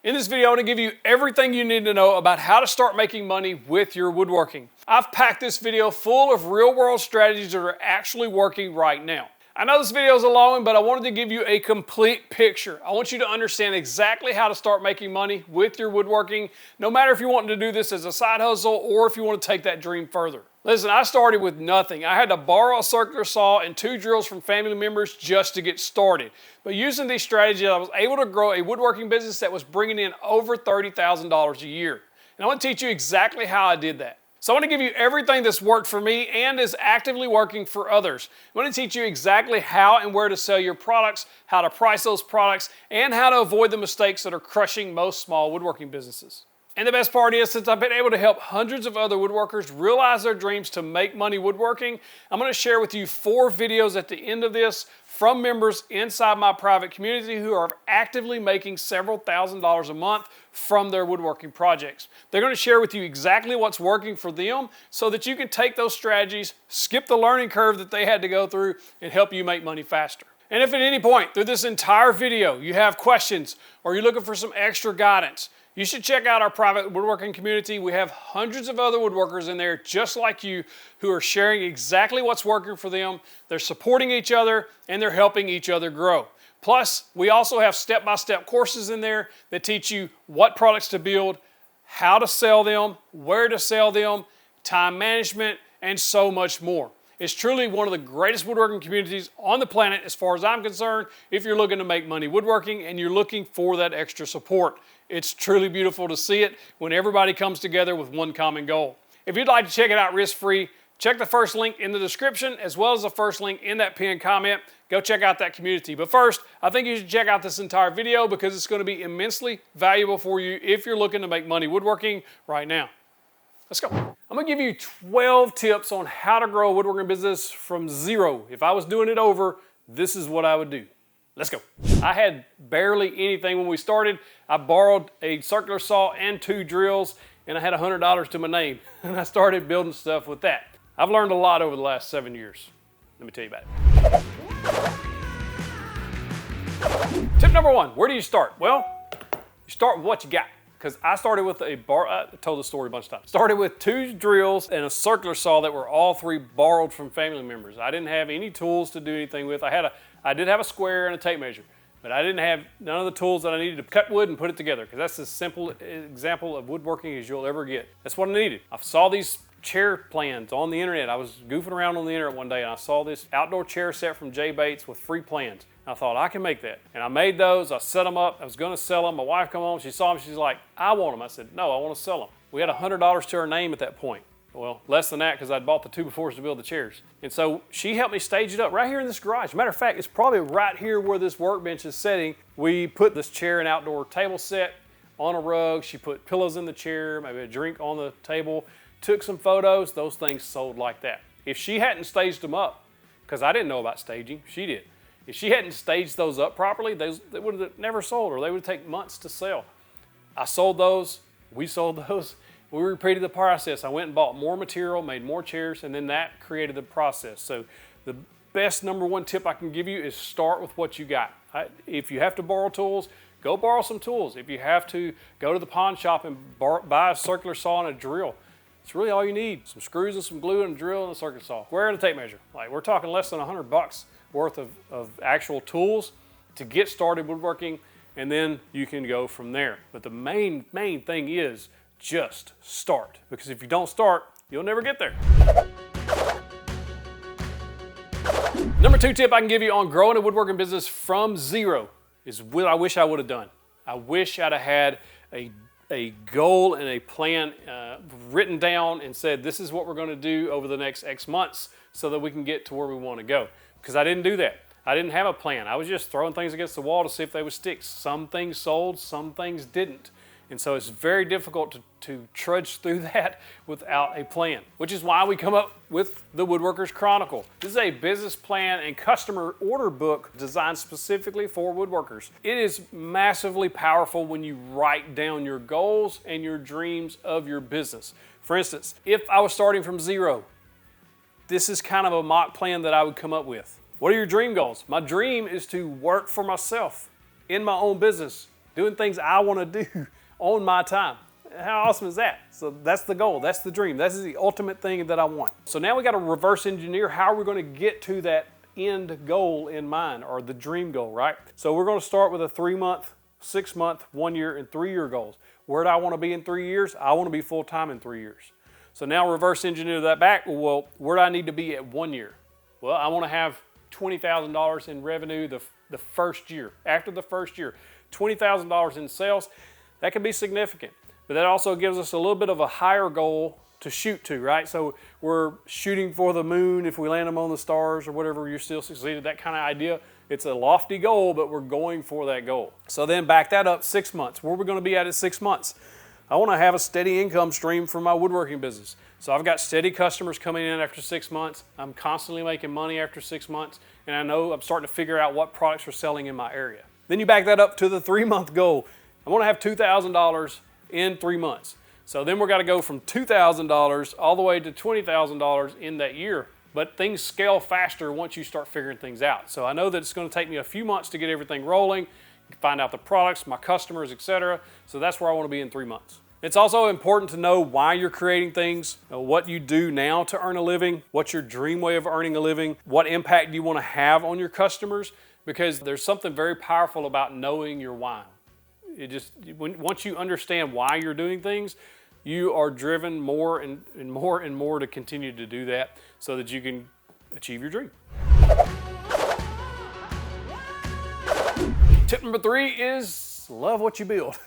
In this video, I'm going to give you everything you need to know about how to start making money with your woodworking. I've packed this video full of real-world strategies that are actually working right now. I know this video is a long one, but I wanted to give you a complete picture. I want you to understand exactly how to start making money with your woodworking, no matter if you're wanting to do this as a side hustle or if you want to take that dream further. Listen, I started with nothing. I had to borrow a circular saw and 2 drills from family members just to get started. But using these strategies, I was able to grow a woodworking business that was bringing in over $30,000 a year. And I want to teach you exactly how I did that. So I want to give you everything that's worked for me and is actively working for others. I want to teach you exactly how and where to sell your products, how to price those products, and how to avoid the mistakes that are crushing most small woodworking businesses. And the best part is, since I've been able to help hundreds of other woodworkers realize their dreams to make money woodworking, I'm going to share with you 4 videos at the end of this from members inside my private community who are actively making several $1,000s a month from their woodworking projects. They're going to share with you exactly what's working for them so that you can take those strategies, skip the learning curve that they had to go through, and help you make money faster. And if at any point through this entire video you have questions or you're looking for some extra guidance, you should check out our private woodworking community. We have hundreds of other woodworkers in there just like you who are sharing exactly what's working for them. They're supporting each other and they're helping each other grow. Plus, we also have step-by-step courses in there that teach you what products to build, how to sell them, where to sell them, time management, and so much more. It's truly one of the greatest woodworking communities on the planet as far as I'm concerned if you're looking to make money woodworking and you're looking for that extra support. It's truly beautiful to see it when everybody comes together with one common goal. If you'd like to check it out risk-free, check the first link in the description as well as the first link in that pinned comment. Go check out that community. But first, I think you should check out this entire video because it's going to be immensely valuable for you if you're looking to make money woodworking right now. Let's go. I'm going to give you 12 tips on how to grow a woodworking business from zero. If I was doing it over, this is what I would do. Let's go. I had barely anything when we started. I borrowed a circular saw and 2 drills, and I had $100 to my name. And I started building stuff with that. I've learned a lot over the last 7 years. Let me tell you about it. Tip number 1, where do you start? Well, you start with what you got. Because I started with I told the story a bunch of times. Started with 2 drills and a circular saw that were all 3 borrowed from family members. I didn't have any tools to do anything with. I did have a square and a tape measure, but I didn't have none of the tools that I needed to cut wood and put it together, because that's as simple example of woodworking as you'll ever get. That's what I needed. I saw these chair plans on the internet. I was goofing around on the internet one day and I saw this outdoor chair set from J Bates with free plans. I thought, I can make that. And I made those, I set them up, I was gonna sell them. My wife come home, she saw them, she's like, I want them. I said, no, I wanna sell them. We had $100 to our name at that point. Well, less than that because I'd bought the 2x4s to build the chairs. And so she helped me stage it up right here in this garage. Matter of fact, it's probably right here where this workbench is sitting. We put this chair and outdoor table set on a rug. She put pillows in the chair, maybe a drink on the table, took some photos. Those things sold like that. If she hadn't staged them up, because I didn't know about staging, she did. If she hadn't staged those up properly, they would have never sold, or they would take months to sell. I sold those, we sold those. We repeated the process. I went and bought more material, made more chairs, and then that created the process. So the best number 1 tip I can give you is start with what you got. If you have to borrow tools, go borrow some tools. If you have to go to the pawn shop and buy a circular saw and a drill, it's really all you need. Some screws and some glue and a drill and a circular saw. Square and a tape measure. Like, we're talking less than $100 worth of actual tools to get started woodworking, and then you can go from there. But the main thing is just start, because if you don't start, you'll never get there. Number 2 tip I can give you on growing a woodworking business from zero is what I wish I would have done. I wish I'd have had a goal and a plan written down and said, this is what we're going to do over the next X months so that we can get to where we want to go. Because I didn't do that. I didn't have a plan. I was just throwing things against the wall to see if they would stick. Some things sold, some things didn't. And so it's very difficult to trudge through that without a plan, which is why we come up with the Woodworker's Chronicle. This is a business plan and customer order book designed specifically for woodworkers. It is massively powerful when you write down your goals and your dreams of your business. For instance, if I was starting from zero, this is kind of a mock plan that I would come up with. What are your dream goals? My dream is to work for myself in my own business doing things I want to do on my time. How awesome is that? So that's the goal, that's the dream, that's the ultimate thing that I want. So now we got to reverse engineer how we're going to get to that end goal in mind, or the dream goal, right? So we're going to start with a 3-month, 6-month, 1-year, and 3-year goals. Where do I want to be in 3 years? I want to be full-time in 3 years. So now reverse engineer that back. Well, where do I need to be at 1 year? Well, I want to have $20,000 in revenue the first year. After the first year, $20,000 in sales, that can be significant. But that also gives us a little bit of a higher goal to shoot to, right? So we're shooting for the moon if we land them on the stars or whatever, you're still succeeded, that kind of idea. It's a lofty goal, but we're going for that goal. So then back that up 6 months. Where are we going to be at 6 months? I want to have a steady income stream for my woodworking business. So I've got steady customers coming in after 6 months. I'm constantly making money after 6 months, and I know I'm starting to figure out what products are selling in my area. Then you back that up to the 3-month goal. I want to have $2,000 in 3 months. So then we're got to go from $2,000 all the way to $20,000 in that year. But things scale faster once you start figuring things out. So I know that it's going to take me a few months to get everything rolling, find out the products, my customers, etc. So that's where I want to be in 3 months. It's also important to know why you're creating things, what you do now to earn a living, what's your dream way of earning a living, what impact do you want to have on your customers, because there's something very powerful about knowing your why. Once you understand why you're doing things, you are driven more and more and more to continue to do that so that you can achieve your dream. Tip number 3 is love what you build.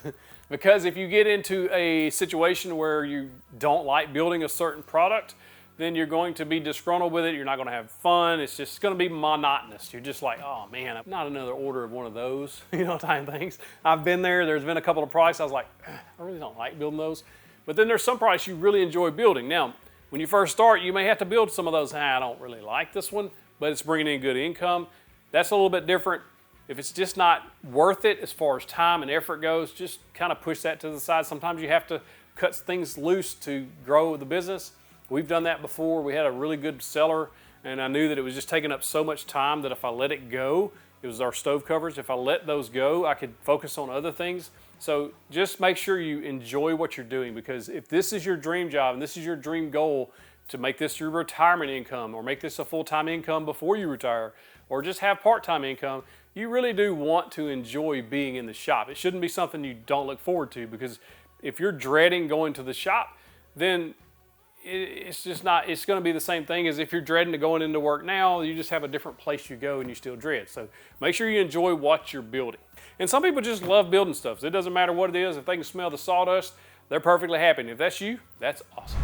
Because if you get into a situation where you don't like building a certain product, then you're going to be disgruntled with it. You're not going to have fun. It's just going to be monotonous. You're just like, oh man, not another order of one of those, type things. I've been there. There's been a couple of products I was like, I really don't like building those. But then there's some products you really enjoy building. Now, when you first start, you may have to build some of those. I don't really like this one, but it's bringing in good income. That's a little bit different. If it's just not worth it as far as time and effort goes, just kind of push that to the side. Sometimes you have to cut things loose to grow the business. We've done that before. We had a really good seller, and I knew that it was just taking up so much time that if I let it go, it was our stove covers. If I let those go, I could focus on other things. So just make sure you enjoy what you're doing, because if this is your dream job and this is your dream goal to make this your retirement income, or make this a full-time income before you retire, or just have part-time income, you really do want to enjoy being in the shop. It shouldn't be something you don't look forward to, because if you're dreading going to the shop, then it's just not, it's going to be the same thing as if you're dreading to going into work now. You just have a different place you go and you still dread. So make sure you enjoy what you're building. And some people just love building stuff. So it doesn't matter what it is. If they can smell the sawdust, they're perfectly happy. And if that's you, that's awesome.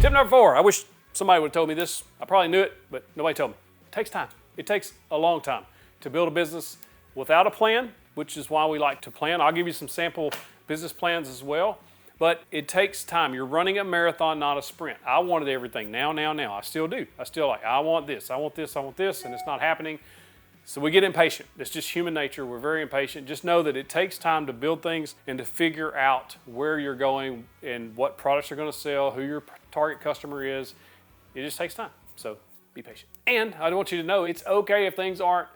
Tip number 4. I wish somebody would have told me this. I probably knew it, but nobody told me. It takes time. It takes a long time to build a business without a plan, which is why we like to plan. I'll give you some sample business plans as well, but it takes time. You're running a marathon, not a sprint. I wanted everything now. I still do. I want this, I want this, I want this, and it's not happening. So we get impatient. It's just human nature. We're very impatient. Just know that it takes time to build things and to figure out where you're going and what products are going to sell, who your target customer is. It just takes time. So be patient. And I want you to know it's okay if things aren't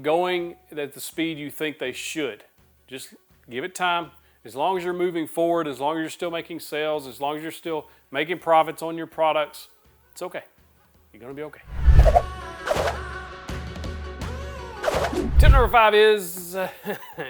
going at the speed you think they should. Just give it time. As long as you're moving forward, as long as you're still making sales, as long as you're still making profits on your products, it's okay. You're going to be okay. Tip number 5 is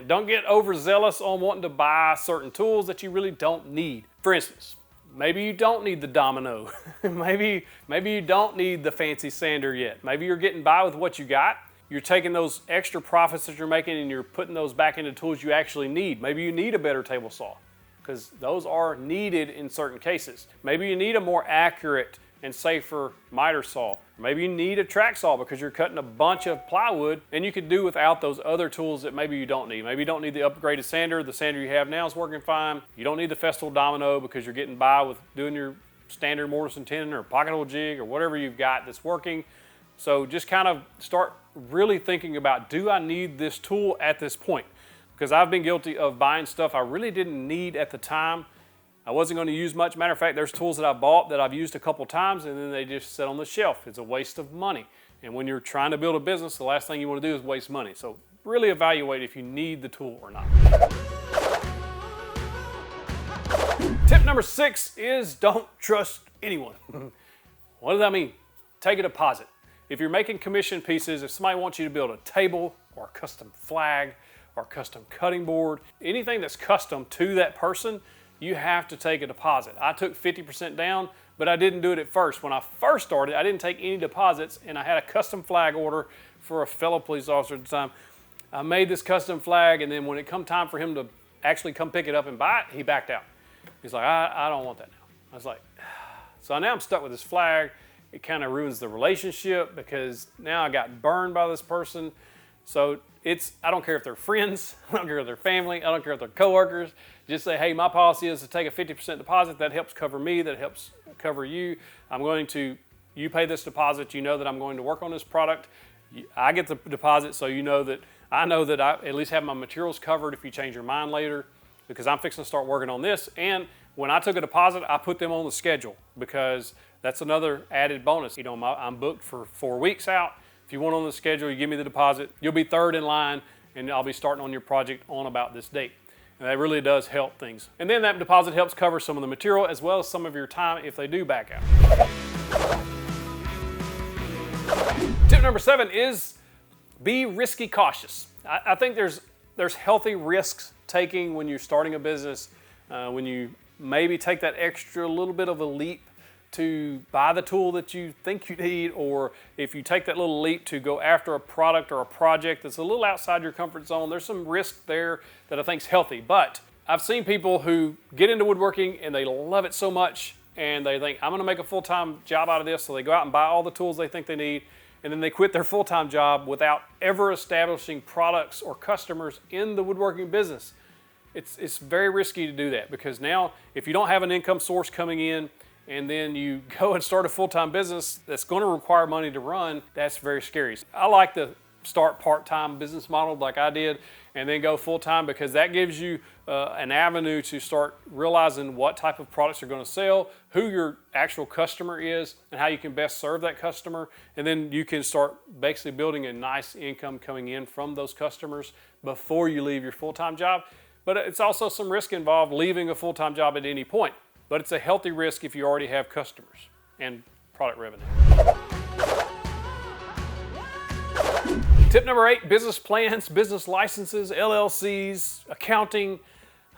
don't get overzealous on wanting to buy certain tools that you really don't need. For instance, maybe you don't need the domino. maybe you don't need the fancy sander yet. Maybe you're getting by with what you got. You're taking those extra profits that you're making and you're putting those back into tools you actually need. Maybe you need a better table saw, because those are needed in certain cases. Maybe you need a more accurate and safer miter saw. Maybe you need a track saw because you're cutting a bunch of plywood and you could do without those other tools that maybe you don't need. Maybe you don't need the upgraded sander. The sander you have now is working fine. You don't need the festival domino because you're getting by with doing your standard mortise and tenon or pocket hole jig or whatever you've got that's working. So just kind of start really thinking about, do I need this tool at this point? Because I've been guilty of buying stuff I really didn't need at the time. I wasn't going to use much. Matter of fact, there's tools that I bought that I've used a couple times and then they just sit on the shelf. It's a waste of money. And when you're trying to build a business, the last thing you want to do is waste money. So really evaluate if you need the tool or not. Tip number 6 is don't trust anyone. What does that mean? Take a deposit. If you're making commission pieces, if somebody wants you to build a table or a custom flag or a custom cutting board, anything that's custom to that person, you have to take a deposit. I took 50% down, but I didn't do it at first. When I first started, I didn't take any deposits, and I had a custom flag order for a fellow police officer at the time. I made this custom flag, and then when it come time for him to actually come pick it up and buy it, he backed out. He's like, I don't want that now. I was like, so now I'm stuck with this flag. It kind of ruins the relationship because now I got burned by this person. So I don't care if they're friends, I don't care if they're family, I don't care if they're coworkers. Just say, hey, my policy is to take a 50% deposit. That helps cover me, that helps cover you. You pay this deposit, you know that I'm going to work on this product. I get the deposit, so I know that I at least have my materials covered if you change your mind later, because I'm fixing to start working on this. And when I took a deposit, I put them on the schedule because that's another added bonus. You know, I'm booked for 4 weeks out. If you want on the schedule, you give me the deposit, you'll be third in line, and I'll be starting on your project on about this date. And that really does help things. And then that deposit helps cover some of the material as well as some of your time if they do back out. Tip number 7 is be risky cautious. I think there's healthy risks taking when you're starting a business, when you maybe take that extra little bit of a leap to buy the tool that you think you need, or if you take that little leap to go after a product or a project that's a little outside your comfort zone, there's some risk there that I think is healthy. But I've seen people who get into woodworking and they love it so much and they think, I'm gonna make a full-time job out of this, so they go out and buy all the tools they think they need, and then they quit their full-time job without ever establishing products or customers in the woodworking business. It's very risky to do that, because now if you don't have an income source coming in and then you go and start a full-time business that's going to require money to run, that's very scary. I like to start part-time business model like I did and then go full-time, because that gives you an avenue to start realizing what type of products you're going to sell, who your actual customer is, and how you can best serve that customer. And then you can start basically building a nice income coming in from those customers before you leave your full-time job. But it's also some risk involved leaving a full-time job at any point. But it's a healthy risk if you already have customers and product revenue. Tip number 8, business plans, business licenses, LLCs, accounting.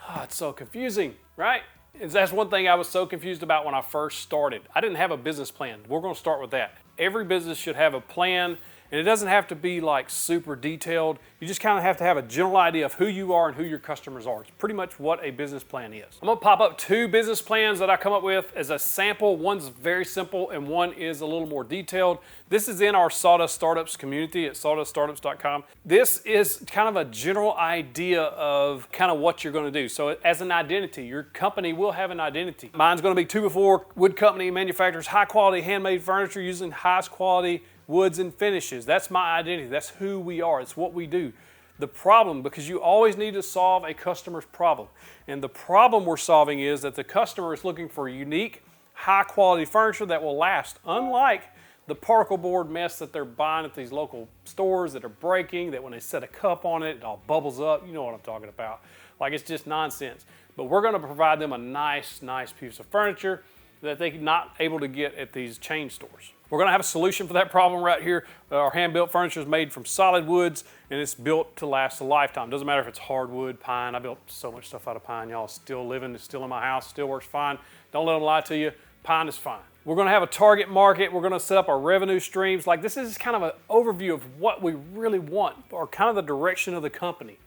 Oh, it's so confusing, right? And that's one thing I was so confused about when I first started. I didn't have a business plan. We're going to start with that. Every business should have a plan, and it doesn't have to be like super detailed. You just kind of have to have a general idea of who you are and who your customers are. It's pretty much what a business plan is. I'm gonna pop up 2 business plans that I come up with as a sample. One's very simple and one is a little more detailed. This is in our Sawdust Startups community at sawduststartups.com. This is kind of a general idea of kind of what you're gonna do. So as an identity, your company will have an identity. Mine's gonna be 2x4 Wood Company manufactures high quality handmade furniture using highest quality woods and finishes. That's my identity. That's who we are. It's what we do. The problem, because you always need to solve a customer's problem. And the problem we're solving is that the customer is looking for unique, high quality furniture that will last. Unlike the particle board mess that they're buying at these local stores that are breaking, that when they set a cup on it, it all bubbles up. You know what I'm talking about. Like, it's just nonsense. But we're going to provide them a nice piece of furniture that they're not able to get at these chain stores. We're going to have a solution for that problem right here. Our hand-built furniture is made from solid woods, and it's built to last a lifetime. Doesn't matter if it's hardwood, pine. I built so much stuff out of pine, y'all. Still living, it's still in my house, still works fine. Don't let them lie to you. Pine is fine. We're going to have a target market. We're going to set up our revenue streams. Like, this is kind of an overview of what we really want, or kind of the direction of the company.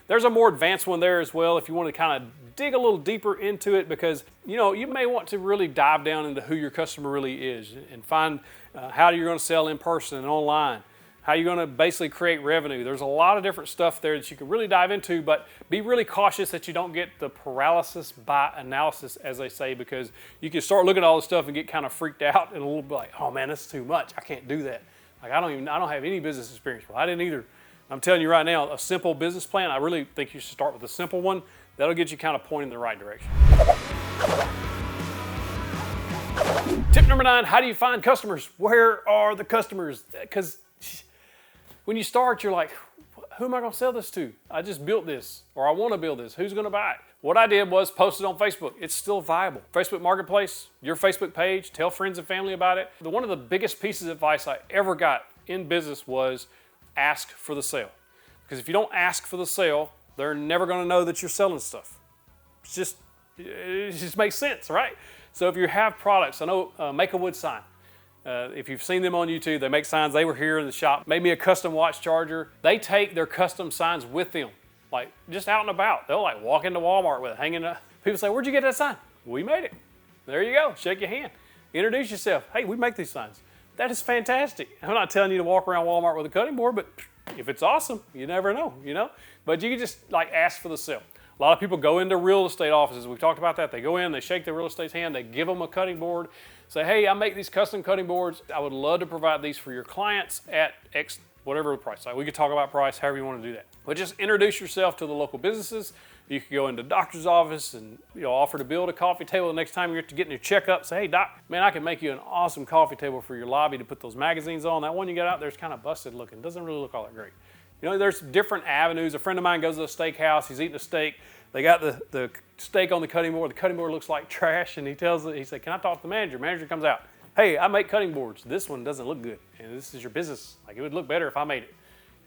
There's a more advanced one there as well if you want to kind of dig a little deeper into it, because you may want to really dive down into who your customer really is and find how you're going to sell in person and online, how you're going to basically create revenue. There's a lot of different stuff there that you can really dive into, but be really cautious that you don't get the paralysis by analysis, as they say, because you can start looking at all this stuff and get kind of freaked out and a little bit like, oh man, this is too much. I can't do that. Like, I don't have any business experience. Well, I didn't either. I'm telling you right now, a simple business plan, I really think you should start with a simple one. That'll get you kind of pointing in the right direction. Tip number 9, how do you find customers? Where are the customers? Because when you start, you're like, who am I gonna sell this to? I just built this, or I wanna build this. Who's gonna buy it? What I did was post it on Facebook. It's still viable. Facebook Marketplace, your Facebook page, tell friends and family about it. One of the biggest pieces of advice I ever got in business was ask for the sale. Because if you don't ask for the sale, they're never gonna know that you're selling stuff. It just makes sense, right? So if you have products, I know Make a Wood Sign. If you've seen them on YouTube, they make signs. They were here in the shop, made me a custom watch charger. They take their custom signs with them, like just out and about. They'll like walk into Walmart with it hanging up. People say, where'd you get that sign? We made it. There you go, shake your hand. Introduce yourself. Hey, we make these signs. That is fantastic. I'm not telling you to walk around Walmart with a cutting board, but if it's awesome, you never know, you know? But you can just like ask for the sale. A lot of people go into real estate offices. We've talked about that. They go in, they shake the real estate's hand, they give them a cutting board, say, hey, I make these custom cutting boards. I would love to provide these for your clients at X, whatever the price. Like we could talk about price, however you want to do that. But just introduce yourself to the local businesses. You could go into the doctor's office and offer to build a coffee table the next time you're getting your checkup. Say, hey, doc, man, I can make you an awesome coffee table for your lobby to put those magazines on. That one you got out there is kind of busted looking. Doesn't really look all that great. There's different avenues. A friend of mine goes to a steakhouse. He's eating a steak. They got the steak on the cutting board. The cutting board looks like trash, and he said, can I talk to the manager? Manager comes out. Hey, I make cutting boards. This one doesn't look good, and this is your business. Like, it would look better if I made it.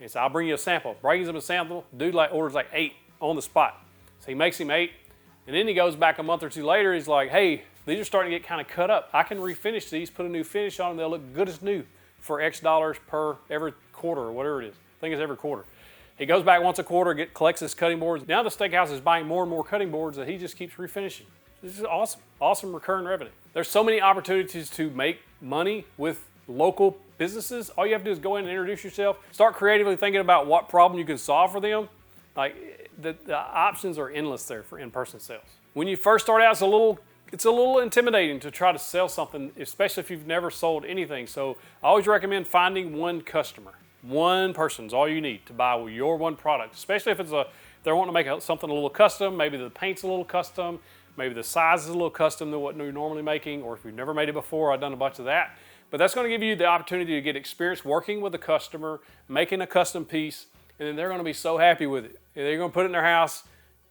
He said, I'll bring you a sample. Brings him a sample. Dude orders like 8 on the spot. So he makes him 8, and then he goes back a month or two later. He's like, hey, these are starting to get kind of cut up. I can refinish these, put a new finish on them. They'll look good as new for X dollars per every quarter or whatever it is. I think it's every quarter. He goes back once a quarter, collects his cutting boards. Now the steakhouse is buying more and more cutting boards that he just keeps refinishing. This is awesome, awesome recurring revenue. There's so many opportunities to make money with local businesses. All you have to do is go in and introduce yourself. Start creatively thinking about what problem you can solve for them. Like the options are endless there for in-person sales. When you first start out, it's a little intimidating to try to sell something, especially if you've never sold anything. So I always recommend finding one customer. One person is all you need to buy your one product, especially if they're wanting to make something a little custom. Maybe the paint's a little custom, maybe the size is a little custom than what you're normally making, or if you've never made it before, I've done a bunch of that. But that's going to give you the opportunity to get experience working with a customer, making a custom piece, and then they're going to be so happy with it. And they're going to put it in their house.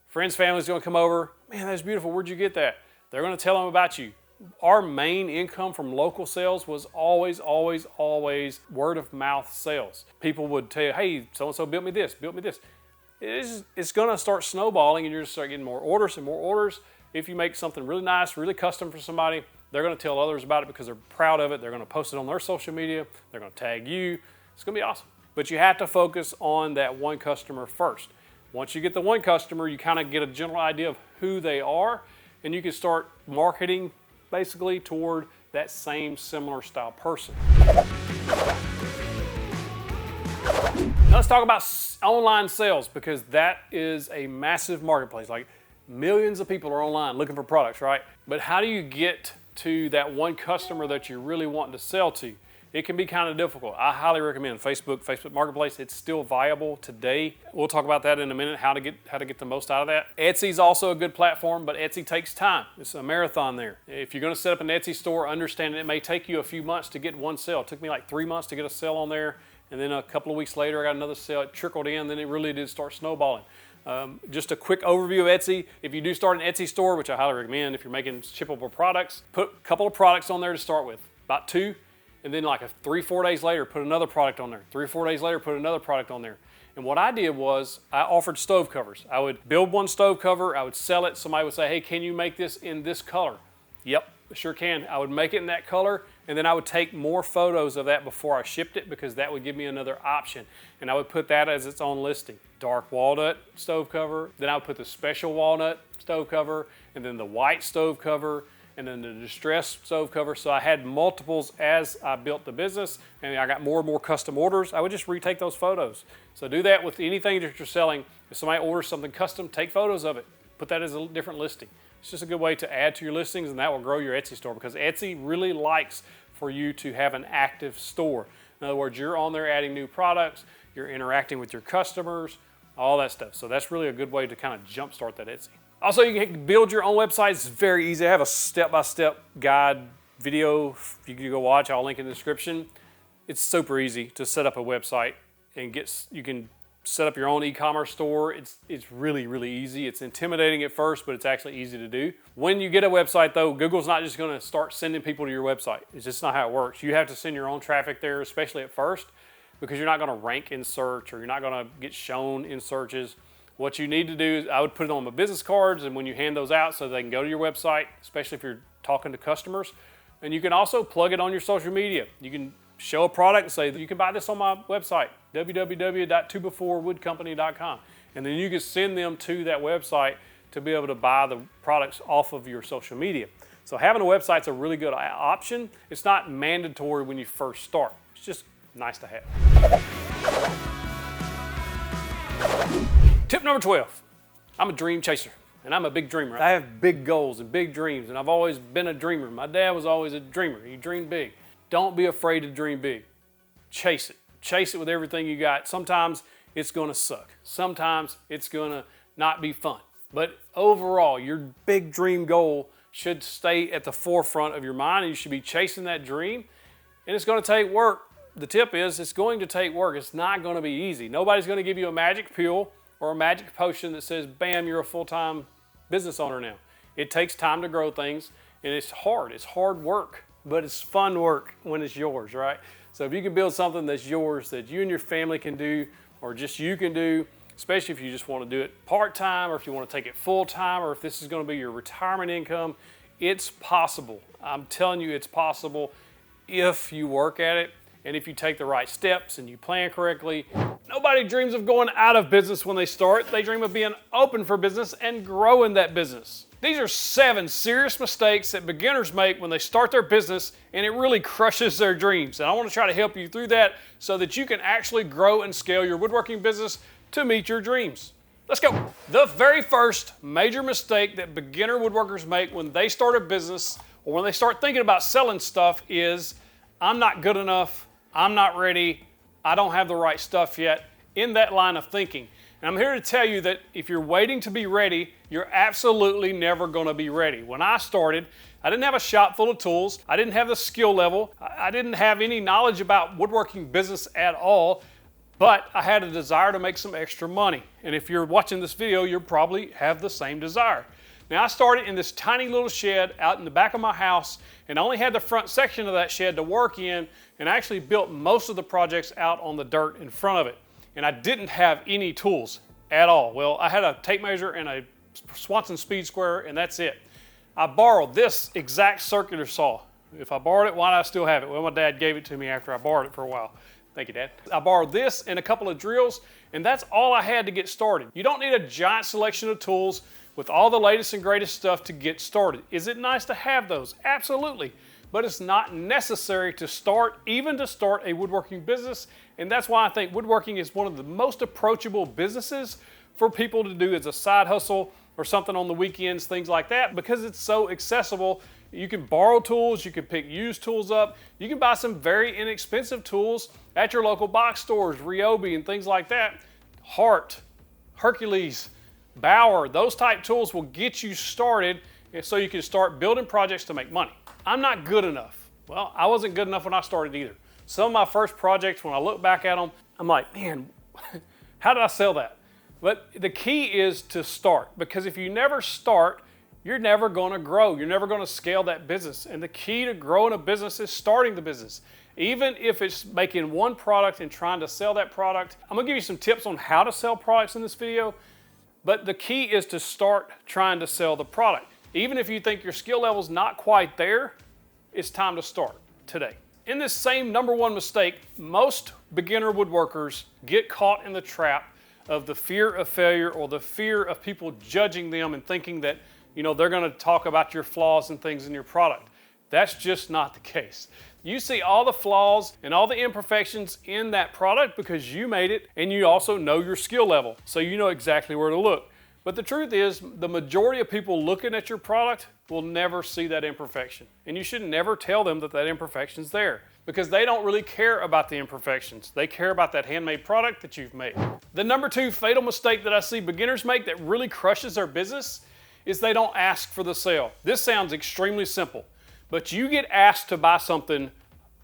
Friends, family's going to come over. Man, that's beautiful. Where'd you get that? They're going to tell them about you. Our main income from local sales was always word of mouth sales. People would tell you, hey, so-and-so built me this, built me this. It's gonna start snowballing, and you're gonna start getting more orders and more orders. If you make something really nice, really custom for somebody, they're gonna tell others about it because they're proud of it. They're gonna post it on their social media. They're gonna tag you. It's gonna be awesome. But you have to focus on that one customer first. Once you get the one customer, you kind of get a general idea of who they are, and you can start marketing basically toward that same similar style person. Now let's talk about online sales, because that is a massive marketplace. Like, millions of people are online looking for products, right? But how do you get to that one customer that you're really wanting to sell to? It can be kind of difficult. I highly recommend Facebook Marketplace. It's still viable today. We'll talk about that in a minute, how to get the most out of that. Etsy's also a good platform, but Etsy takes time. It's a marathon there. If you're gonna set up an Etsy store, understand it may take you a few months to get one sale. It took me like 3 months to get a sale on there, and then a couple of weeks later, I got another sale. It trickled in, then it really did start snowballing. Just a quick overview of Etsy. If you do start an Etsy store, which I highly recommend if you're making shippable products, put a couple of products on there to start with, about 2. And then like 3-4 days later, put another product on there. 3-4 days later, put another product on there. And what I did was I offered stove covers. I would build one stove cover, I would sell it. Somebody would say, hey, can you make this in this color? Yep, sure can. I would make it in that color, and then I would take more photos of that before I shipped it, because that would give me another option. And I would put that as its own listing. Dark walnut stove cover, then I would put the special walnut stove cover, and then the white stove cover, and then the distressed stove cover. So I had multiples as I built the business, and I got more and more custom orders. I would just retake those photos. So do that with anything that you're selling. If somebody orders something custom, take photos of it. Put that as a different listing. It's just a good way to add to your listings, and that will grow your Etsy store, because Etsy really likes for you to have an active store. In other words, you're on there adding new products, you're interacting with your customers, all that stuff. So that's really a good way to kind of jumpstart that Etsy. Also, you can build your own website. It's very easy. I have a step-by-step guide video you can go watch. I'll link in the description. It's super easy to set up a website and you can set up your own e-commerce store. It's really, really easy. It's intimidating at first, but it's actually easy to do. When you get a website though, Google's not just gonna start sending people to your website. It's just not how it works. You have to send your own traffic there, especially at first, because you're not gonna rank in search or you're not gonna get shown in searches. What you need to do is I would put it on my business cards and when you hand those out so they can go to your website, especially if you're talking to customers. And you can also plug it on your social media. You can show a product and say, you can buy this on my website, www.2beforewoodcompany.com. And then you can send them to that website to be able to buy the products off of your social media. So having a website's a really good option. It's not mandatory when you first start. It's just nice to have. Tip number 12, I'm a dream chaser and I'm a big dreamer. I have big goals and big dreams and I've always been a dreamer. My dad was always a dreamer. He dreamed big. Don't be afraid to dream big. Chase it. Chase it with everything you got. Sometimes it's gonna suck. Sometimes it's gonna not be fun. But overall, your big dream goal should stay at the forefront of your mind and you should be chasing that dream. And it's gonna take work. The tip is it's going to take work. It's not gonna be easy. Nobody's gonna give you a magic pill or a magic potion that says, bam, you're a full-time business owner now. It takes time to grow things and it's hard work. But it's fun work when it's yours, right? So if you can build something that's yours, that you and your family can do, or just you can do, especially if you just want to do it part-time, or if you want to take it full-time, or if this is going to be your retirement income, it's possible. I'm telling you, it's possible if you work at it, and if you take the right steps and you plan correctly. Nobody dreams of going out of business when they start. They dream of being open for business and growing that business. These are 7 serious mistakes that beginners make when they start their business and it really crushes their dreams. And I want to try to help you through that so that you can actually grow and scale your woodworking business to meet your dreams. Let's go. The very first major mistake that beginner woodworkers make when they start a business or when they start thinking about selling stuff is, I'm not good enough, I'm not ready, I don't have the right stuff yet, in that line of thinking. And I'm here to tell you that if you're waiting to be ready, you're absolutely never gonna be ready. When I started, I didn't have a shop full of tools. I didn't have the skill level. I didn't have any knowledge about woodworking business at all, but I had a desire to make some extra money. And if you're watching this video, you probably have the same desire. Now I started in this tiny little shed out in the back of my house and I only had the front section of that shed to work in and I actually built most of the projects out on the dirt in front of it. And I didn't have any tools at all. Well, I had a tape measure and a Swanson speed square and that's it. I borrowed this exact circular saw. If I borrowed it, why do I still have it? Well, my dad gave it to me after I borrowed it for a while. Thank you, Dad. I borrowed this and a couple of drills and that's all I had to get started. You don't need a giant selection of tools with all the latest and greatest stuff to get started. Is it nice to have those? Absolutely. But it's not necessary to start, even to start a woodworking business. And that's why I think woodworking is one of the most approachable businesses for people to do as a side hustle or something on the weekends, things like that, because it's so accessible. You can borrow tools, you can pick used tools up, you can buy some very inexpensive tools at your local box stores, Ryobi and things like that. Hart, Hercules, Bauer, those type tools will get you started so you can start building projects to make money. I'm not good enough. Well, I wasn't good enough when I started either. Some of my first projects, when I look back at them, I'm like, man, how did I sell that? But the key is to start, because if you never start, you're never gonna grow. You're never gonna scale that business. And the key to growing a business is starting the business. Even if it's making one product and trying to sell that product. I'm gonna give you some tips on how to sell products in this video, but the key is to start trying to sell the product. Even if you think your skill level's not quite there, it's time to start today. In this same number 1 mistake, most beginner woodworkers get caught in the trap of the fear of failure or the fear of people judging them and thinking that, you know, they're gonna talk about your flaws and things in your product. That's just not the case. You see all the flaws and all the imperfections in that product because you made it and you also know your skill level, so you know exactly where to look. But the truth is, the majority of people looking at your product will never see that imperfection. And you should never tell them that that imperfection's there because they don't really care about the imperfections. They care about that handmade product that you've made. The number 2 fatal mistake that I see beginners make that really crushes their business is they don't ask for the sale. This sounds extremely simple, but you get asked to buy something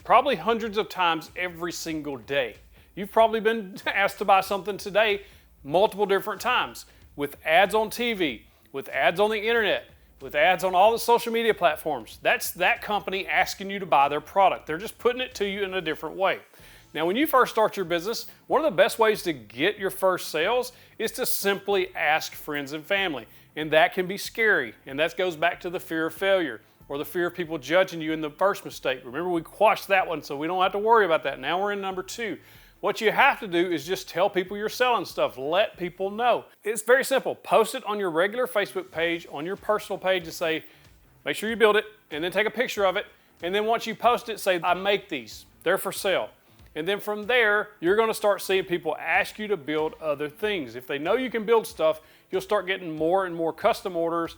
probably hundreds of times every single day. You've probably been asked to buy something today multiple different times, with ads on TV, with ads on the internet, with ads on all the social media platforms. That's that company asking you to buy their product. They're just putting it to you in a different way. Now, when you first start your business, one of the best ways to get your first sales is to simply ask friends and family. And that can be scary. And that goes back to the fear of failure, or the fear of people judging you in the first mistake. Remember, we quashed that one, so we don't have to worry about that. Now we're in number 2. What you have to do is just tell people you're selling stuff. Let people know. It's very simple. Post it on your regular Facebook page, on your personal page, and say, make sure you build it, and then take a picture of it. And then once you post it, say, I make these. They're for sale. And then from there, you're going to start seeing people ask you to build other things. If they know you can build stuff, you'll start getting more and more custom orders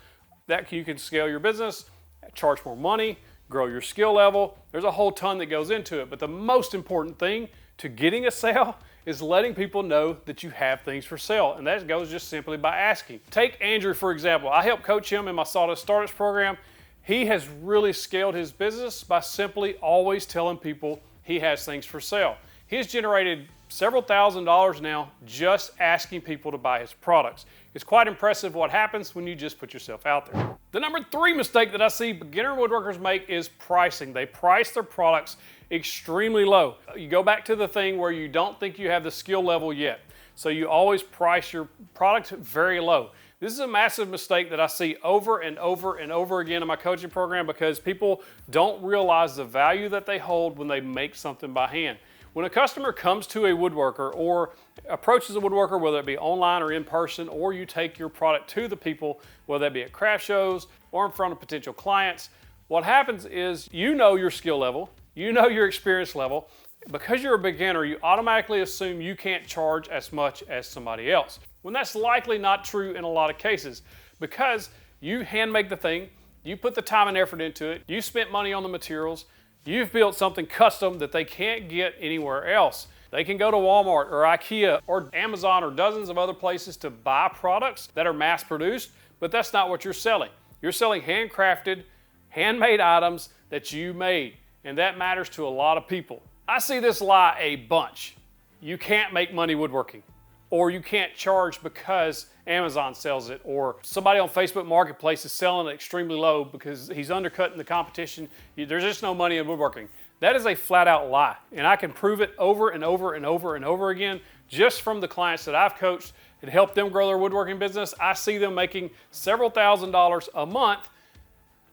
that you can scale your business, charge more money, grow your skill level. There's a whole ton that goes into it. But the most important thing to getting a sale is letting people know that you have things for sale. And that goes just simply by asking. Take Andrew, for example. I help coach him in my Sawdust Startups program. He has really scaled his business by simply always telling people he has things for sale. He has generated several $1,000s now just asking people to buy his products. It's quite impressive what happens when you just put yourself out there. The number 3 mistake that I see beginner woodworkers make is pricing. They price their products extremely low. You go back to the thing where you don't think you have the skill level yet. So you always price your product very low. This is a massive mistake that I see over and over and over again in my coaching program, because people don't realize the value that they hold when they make something by hand. When a customer comes to a woodworker or approaches a woodworker, whether it be online or in person, or you take your product to the people, whether that be at craft shows or in front of potential clients, what happens is you know your skill level, you know your experience level. Because you're a beginner, you automatically assume you can't charge as much as somebody else, when that's likely not true in a lot of cases, because you hand make the thing, you put the time and effort into it, you spent money on the materials, you've built something custom that they can't get anywhere else. They can go to Walmart or IKEA or Amazon or dozens of other places to buy products that are mass produced, but that's not what you're selling. You're selling handcrafted, handmade items that you made, and that matters to a lot of people. I see this lie a bunch. You can't make money woodworking, or you can't charge because Amazon sells it, or somebody on Facebook Marketplace is selling it extremely low because he's undercutting the competition. There's just no money in woodworking. That is a flat out lie, and I can prove it over and over and over and over again just from the clients that I've coached and helped them grow their woodworking business. I see them making several $1,000s a month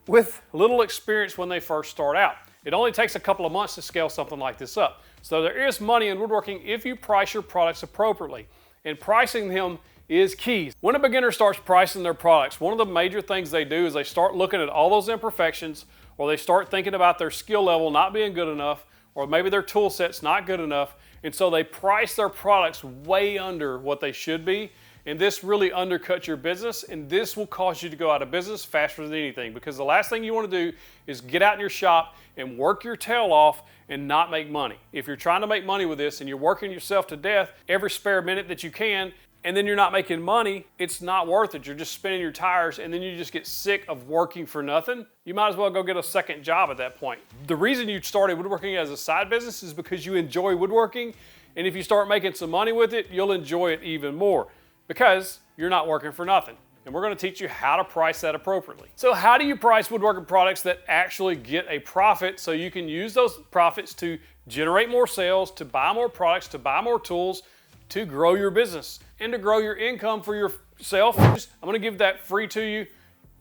with little experience when they first start out. It only takes a couple of months to scale something like this up. So there is money in woodworking if you price your products appropriately. And pricing them is key. When a beginner starts pricing their products, one of the major things they do is they start looking at all those imperfections, or they start thinking about their skill level not being good enough, or maybe their tool set's not good enough, and so they price their products way under what they should be. And this really undercuts your business, and this will cause you to go out of business faster than anything, because the last thing you want to do is get out in your shop and work your tail off and not make money. If you're trying to make money with this and you're working yourself to death every spare minute that you can, and then you're not making money, it's not worth it. You're just spinning your tires, and then you just get sick of working for nothing. You might as well go get a second job at that point. The reason you started woodworking as a side business is because you enjoy woodworking, and if you start making some money with it, you'll enjoy it even more, because you're not working for nothing. And we're going to teach you how to price that appropriately. So how do you price woodworking products that actually get a profit, so you can use those profits to generate more sales, to buy more products, to buy more tools, to grow your business, and to grow your income for yourself? I'm going to give that free to you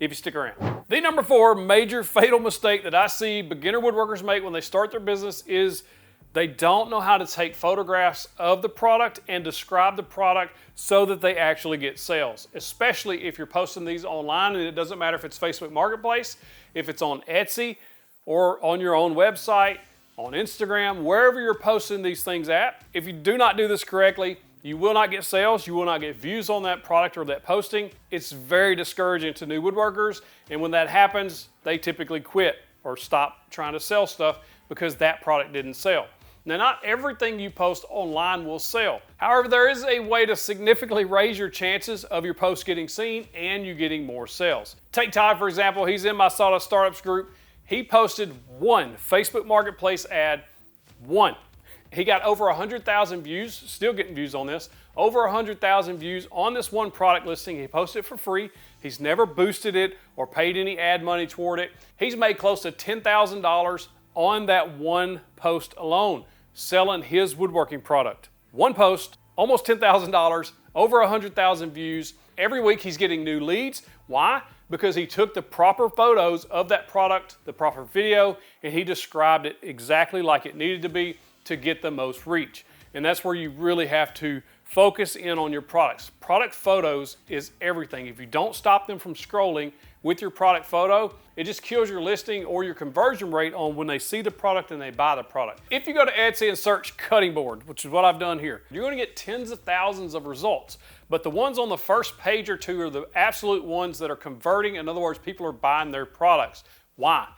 if you stick around. The number 4 major fatal mistake that I see beginner woodworkers make when they start their business is they don't know how to take photographs of the product and describe the product so that they actually get sales, especially if you're posting these online. And it doesn't matter if it's Facebook Marketplace, if it's on Etsy, or on your own website, on Instagram, wherever you're posting these things at. If you do not do this correctly, you will not get sales, you will not get views on that product or that posting. It's very discouraging to new woodworkers, and when that happens, they typically quit or stop trying to sell stuff because that product didn't sell. Now, not everything you post online will sell. However, there is a way to significantly raise your chances of your post getting seen and you getting more sales. Take Todd, for example. He's in my Sawdust Startups group. He posted one Facebook Marketplace ad, one. He got over 100,000 views, still getting views on this, over 100,000 views on this one product listing. He posted it for free. He's never boosted it or paid any ad money toward it. He's made close to $10,000 on that one post alone, selling his woodworking product. One post, almost $10,000, over 100,000 views. Every week he's getting new leads. Why? Because he took the proper photos of that product, the proper video, and he described it exactly like it needed to be to get the most reach. And that's where you really have to focus in on your products. Product photos is everything. If you don't stop them from scrolling with your product photo, it just kills your listing or your conversion rate on when they see the product and they buy the product. If you go to Etsy and search cutting board, which is what I've done here, you're going to get tens of thousands of results. But the ones on the first page or two are the absolute ones that are converting. In other words, people are buying their products. Why?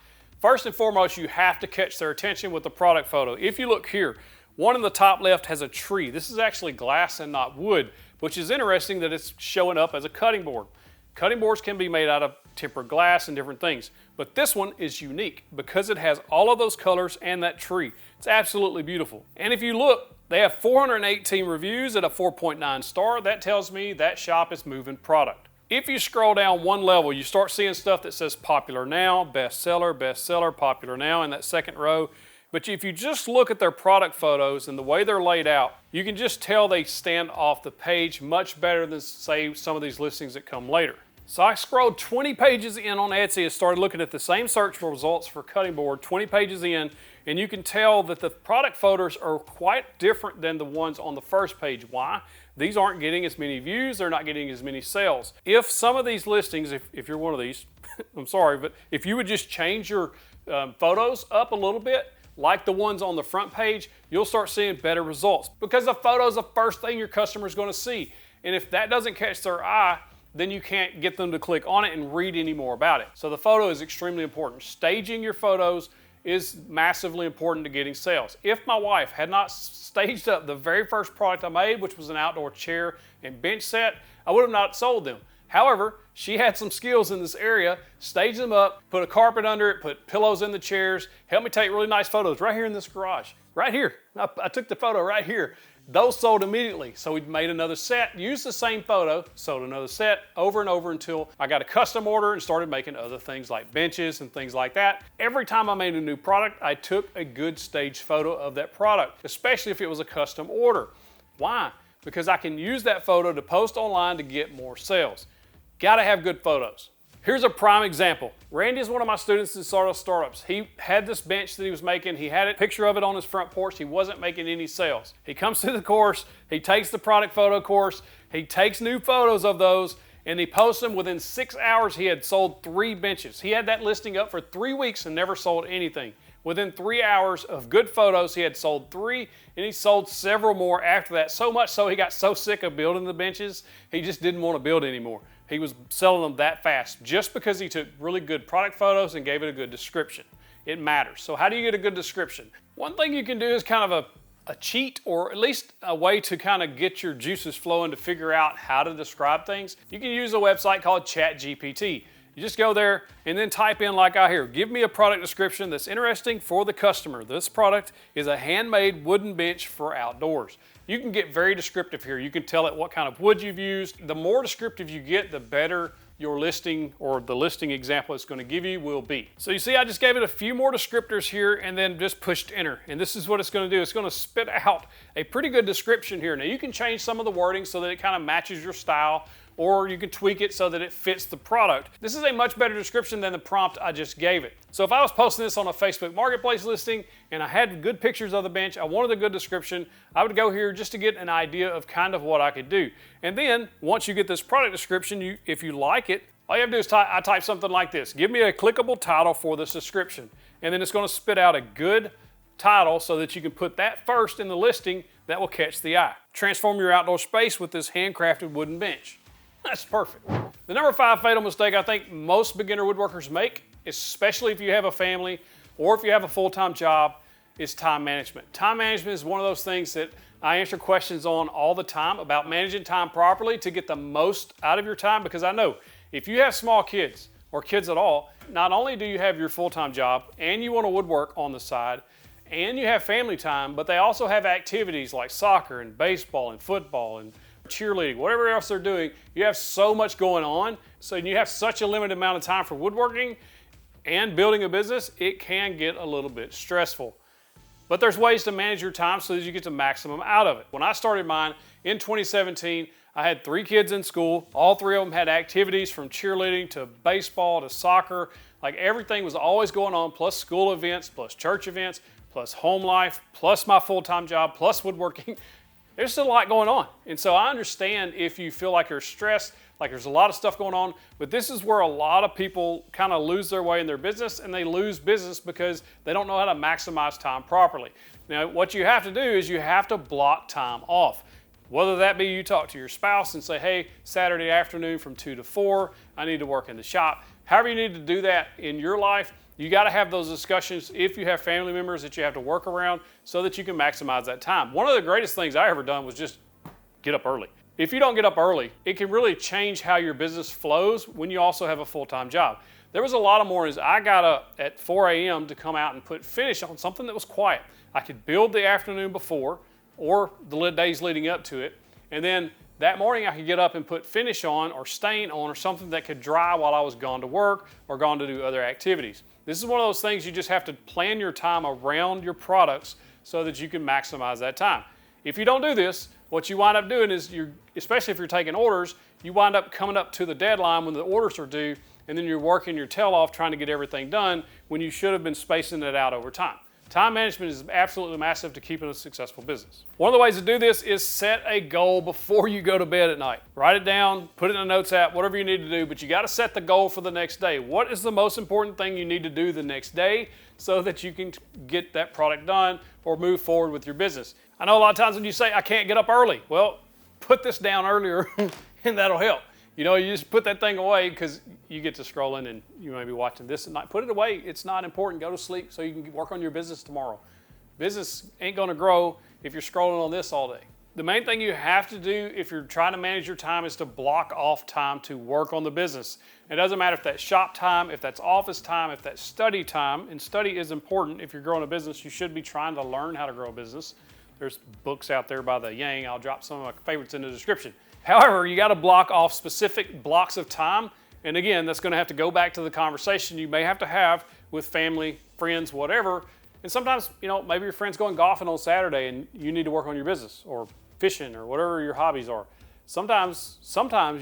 First and foremost, you have to catch their attention with the product photo. If you look here, one in the top left has a tree. This is actually glass and not wood, which is interesting that it's showing up as a cutting board. Cutting boards can be made out of tempered glass and different things, but this one is unique because it has all of those colors and that tree. It's absolutely beautiful. And if you look, they have 418 reviews at a 4.9 star. That tells me that shop is moving product. If you scroll down one level, you start seeing stuff that says popular now, bestseller, popular now in that second row. But if you just look at their product photos and the way they're laid out, you can just tell they stand off the page much better than, say, some of these listings that come later. So I scrolled 20 pages in on Etsy and started looking at the same search results for cutting board, 20 pages in, and you can tell that the product photos are quite different than the ones on the first page. Why? These aren't getting as many views, they're not getting as many sales. If some of these listings, if you're one of these, I'm sorry, but if you would just change your photos up a little bit, like the ones on the front page, you'll start seeing better results because the photo is the first thing your customer is going to see. And if that doesn't catch their eye, then you can't get them to click on it and read any more about it. So the photo is extremely important. Staging your photos is massively important to getting sales. If my wife had not staged up the very first product I made, which was an outdoor chair and bench set, I would have not sold them. However, she had some skills in this area, staged them up, put a carpet under it, put pillows in the chairs, helped me take really nice photos right here in this garage. Right here. I took the photo right here. Those sold immediately. So we made another set, used the same photo, sold another set over and over until I got a custom order and started making other things like benches and things like that. Every time I made a new product, I took a good staged photo of that product, especially if it was a custom order. Why? Because I can use that photo to post online to get more sales. Gotta have good photos. Here's a prime example. Randy is one of my students in startups. He had this bench that he was making. He had a picture of it on his front porch. He wasn't making any sales. He comes to the course, he takes the product photo course, he takes new photos of those, and he posts them. Within 6 hours, he had sold 3 benches. He had that listing up for 3 weeks and never sold anything. Within 3 hours of good photos, he had sold 3, and he sold several more after that. So much so he got so sick of building the benches, he just didn't want to build anymore. He was selling them that fast just because he took really good product photos and gave it a good description. It matters. So how do you get a good description? One thing you can do is kind of a cheat, or at least a way to kind of get your juices flowing to figure out how to describe things. You can use a website called ChatGPT. You just go there and then type in, like I hear, give me a product description that's interesting for the customer. This product is a handmade wooden bench for outdoors. You can get very descriptive here. You can tell it what kind of wood you've used. The more descriptive you get, the better your listing or the listing example it's going to give you will be. So you see, I just gave it a few more descriptors here and then just pushed enter. And this is what it's going to do. It's going to spit out a pretty good description here. Now you can change some of the wording so that it kind of matches your style, or you can tweak it so that it fits the product. This is a much better description than the prompt I just gave it. So if I was posting this on a Facebook Marketplace listing and I had good pictures of the bench, I wanted a good description, I would go here just to get an idea of kind of what I could do. And then once you get this product description, if you like it, all you have to do is I type something like this. Give me a clickable title for this description. And then it's going to spit out a good title so that you can put that first in the listing that will catch the eye. Transform your outdoor space with this handcrafted wooden bench. That's perfect. The number 5 fatal mistake I think most beginner woodworkers make, especially if you have a family or if you have a full-time job, is time management. Time management is one of those things that I answer questions on all the time about managing time properly to get the most out of your time, because I know if you have small kids or kids at all, not only do you have your full-time job and you want to woodwork on the side and you have family time, but they also have activities like soccer and baseball and football and cheerleading, whatever else they're doing. You have so much going on, so you have such a limited amount of time for woodworking and building a business, it can get a little bit stressful. But there's ways to manage your time so that you get the maximum out of it. When I started mine in 2017, I had 3 kids in school. All 3 of them had activities from cheerleading to baseball to soccer. Like everything was always going on, plus school events, plus church events, plus home life, plus my full-time job, plus woodworking. There's just a lot going on. And so I understand if you feel like you're stressed, like there's a lot of stuff going on, but this is where a lot of people kind of lose their way in their business, and they lose business because they don't know how to maximize time properly. Now, what you have to do is you have to block time off. Whether that be you talk to your spouse and say, hey, Saturday afternoon from 2 to 4, I need to work in the shop. However you need to do that in your life, you got to have those discussions if you have family members that you have to work around so that you can maximize that time. One of the greatest things I ever done was just get up early. If you don't get up early, it can really change how your business flows when you also have a full-time job. There was a lot of mornings I got up at 4 a.m. to come out and put finish on something that was quiet. I could build the afternoon before or the days leading up to it, and then that morning I could get up and put finish on or stain on or something that could dry while I was gone to work or gone to do other activities. This is one of those things you just have to plan your time around your products so that you can maximize that time. If you don't do this, what you wind up doing is, especially if you're taking orders, you wind up coming up to the deadline when the orders are due, and then you're working your tail off trying to get everything done when you should have been spacing it out over time. Time management is absolutely massive to keeping a successful business. One of the ways to do this is set a goal before you go to bed at night. Write it down, put it in a notes app, whatever you need to do, but you got to set the goal for the next day. What is the most important thing you need to do the next day so that you can get that product done or move forward with your business? I know a lot of times when you say, I can't get up early, well, put this down earlier and that'll help. You know, you just put that thing away because you get to scrolling and you may be watching this at night. Put it away. It's not important. Go to sleep so you can work on your business tomorrow. Business ain't going to grow if you're scrolling on this all day. The main thing you have to do if you're trying to manage your time is to block off time to work on the business. It doesn't matter if that's shop time, if that's office time, if that's study time, and study is important. If you're growing a business, you should be trying to learn how to grow a business. There's books out there by the Yang. I'll drop some of my favorites in the description. However, you got to block off specific blocks of time. And again, that's going to have to go back to the conversation you may have to have with family, friends, whatever. And sometimes, you know, maybe your friend's going golfing on Saturday and you need to work on your business or fishing or whatever your hobbies are. Sometimes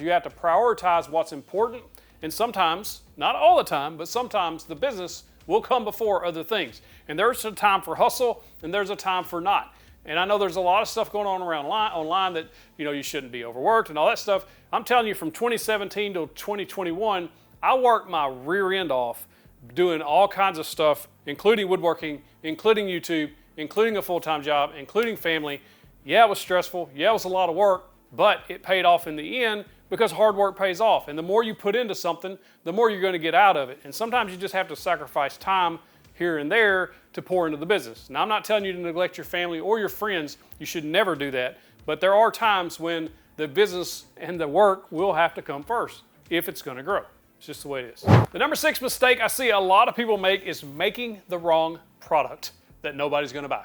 you have to prioritize what's important. And sometimes, not all the time, but sometimes the business will come before other things. And there's a time for hustle and there's a time for not. And I know there's a lot of stuff going on around online that, you know, you shouldn't be overworked and all that stuff. I'm telling you, from 2017 to 2021, I worked my rear end off doing all kinds of stuff, including woodworking, including YouTube, including a full-time job, including family. Yeah, it was stressful. Yeah, it was a lot of work, but it paid off in the end because hard work pays off. And the more you put into something, the more you're going to get out of it. And sometimes you just have to sacrifice time here and there to pour into the business. Now, I'm not telling you to neglect your family or your friends. You should never do that. But there are times when the business and the work will have to come first if it's going to grow. It's just the way it is. The number 6 mistake I see a lot of people make is making the wrong product that nobody's going to buy.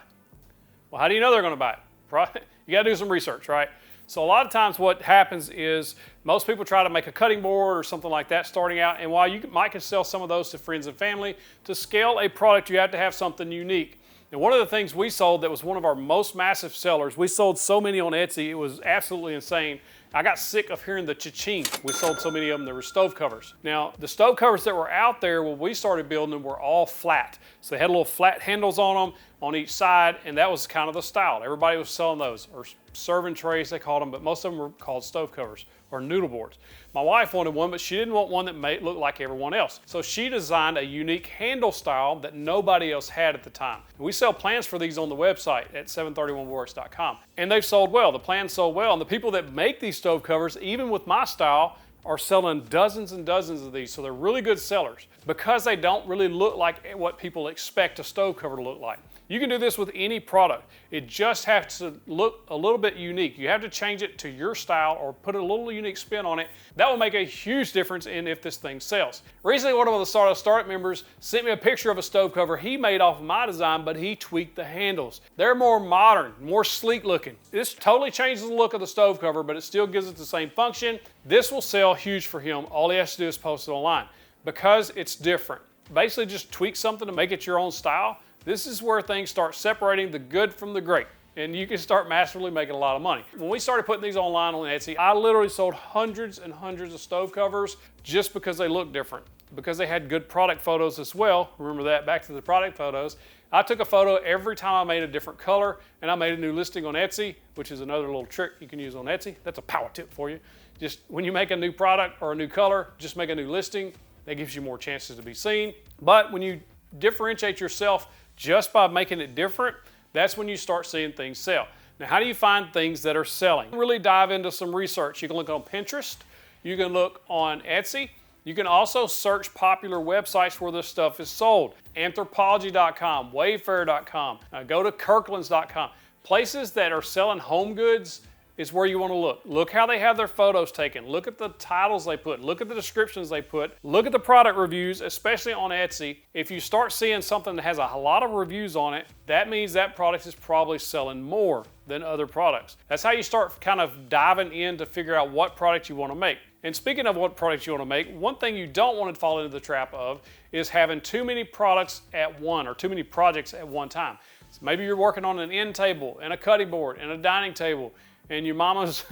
Well, how do you know they're going to buy it? You got to do some research, right? So a lot of times what happens is most people try to make a cutting board or something like that starting out, and while you might can sell some of those to friends and family, to scale a product you have to have something unique. And one of the things we sold that was one of our most massive sellers, we sold so many on Etsy, it was absolutely insane. I got sick of hearing the cha-ching. We sold so many of them, there were stove covers. Now, the stove covers that were out there when we started building them were all flat. So they had little flat handles on them on each side, and that was kind of the style. Everybody was selling those, or serving trays they called them, but most of them were called stove covers or noodle boards. My wife wanted one, but she didn't want one that looked like everyone else. So she designed a unique handle style that nobody else had at the time. And we sell plans for these on the website at 731woodworks.com. And they've sold well. The plans sold well. And the people that make these stove covers, even with my style, are selling dozens and dozens of these. So they're really good sellers because they don't really look like what people expect a stove cover to look like. You can do this with any product. It just has to look a little bit unique. You have to change it to your style or put a little unique spin on it. That will make a huge difference in if this thing sells. Recently, one of the startup members sent me a picture of a stove cover he made off of my design, but he tweaked the handles. They're more modern, more sleek looking. This totally changes the look of the stove cover, but it still gives it the same function. This will sell huge for him. All he has to do is post it online because it's different. Basically just tweak something to make it your own style. This is where things start separating the good from the great, and you can start massively making a lot of money. When we started putting these online on Etsy, I literally sold hundreds and hundreds of stove covers just because they looked different, because they had good product photos as well. Remember that, back to the product photos. I took a photo every time I made a different color, and I made a new listing on Etsy, which is another little trick you can use on Etsy. That's a power tip for you. Just when you make a new product or a new color, just make a new listing. That gives you more chances to be seen. But when you differentiate yourself just by making it different, that's when you start seeing things sell. Now, how do you find things that are selling? Really dive into some research. You can look on Pinterest, you can look on Etsy, you can also search popular websites where this stuff is sold. Anthropology.com, Wayfair.com, go to Kirklands.com. Places that are selling home goods is where you want to look. Look how they have their photos taken. Look at the titles they put. Look at the descriptions they put. Look at the product reviews, especially on Etsy. If you start seeing something that has a lot of reviews on it, that means that product is probably selling more than other products. That's how you start kind of diving in to figure out what product you want to make. And speaking of what products you want to make, one thing you don't want to fall into the trap of is having too many products at one or too many projects at one time. So maybe you're working on an end table and a cutting board and a dining table and your mama's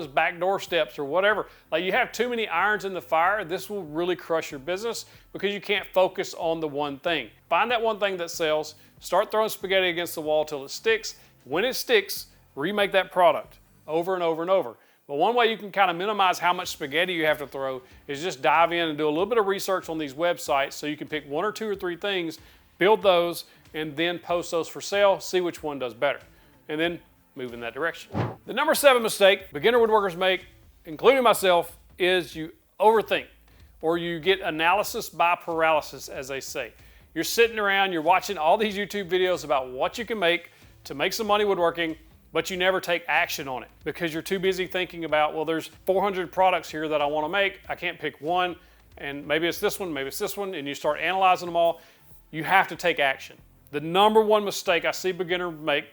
back door steps or whatever. Like, you have too many irons in the fire, this will really crush your business because you can't focus on the one thing. Find that one thing that sells, start throwing spaghetti against the wall till it sticks. When it sticks, remake that product over and over and over. But one way you can kind of minimize how much spaghetti you have to throw is just dive in and do a little bit of research on these websites so you can pick one or two or three things, build those, and then post those for sale, see which one does better. And then move in that direction. The number 7 mistake beginner woodworkers make, including myself, is you overthink, or you get analysis by paralysis, as they say. You're sitting around, you're watching all these YouTube videos about what you can make to make some money woodworking, but you never take action on it because you're too busy thinking about, well, there's 400 products here that I want to make. I can't pick one, and maybe it's this one, maybe it's this one, and you start analyzing them all. You have to take action. The number 1 mistake I see beginners make,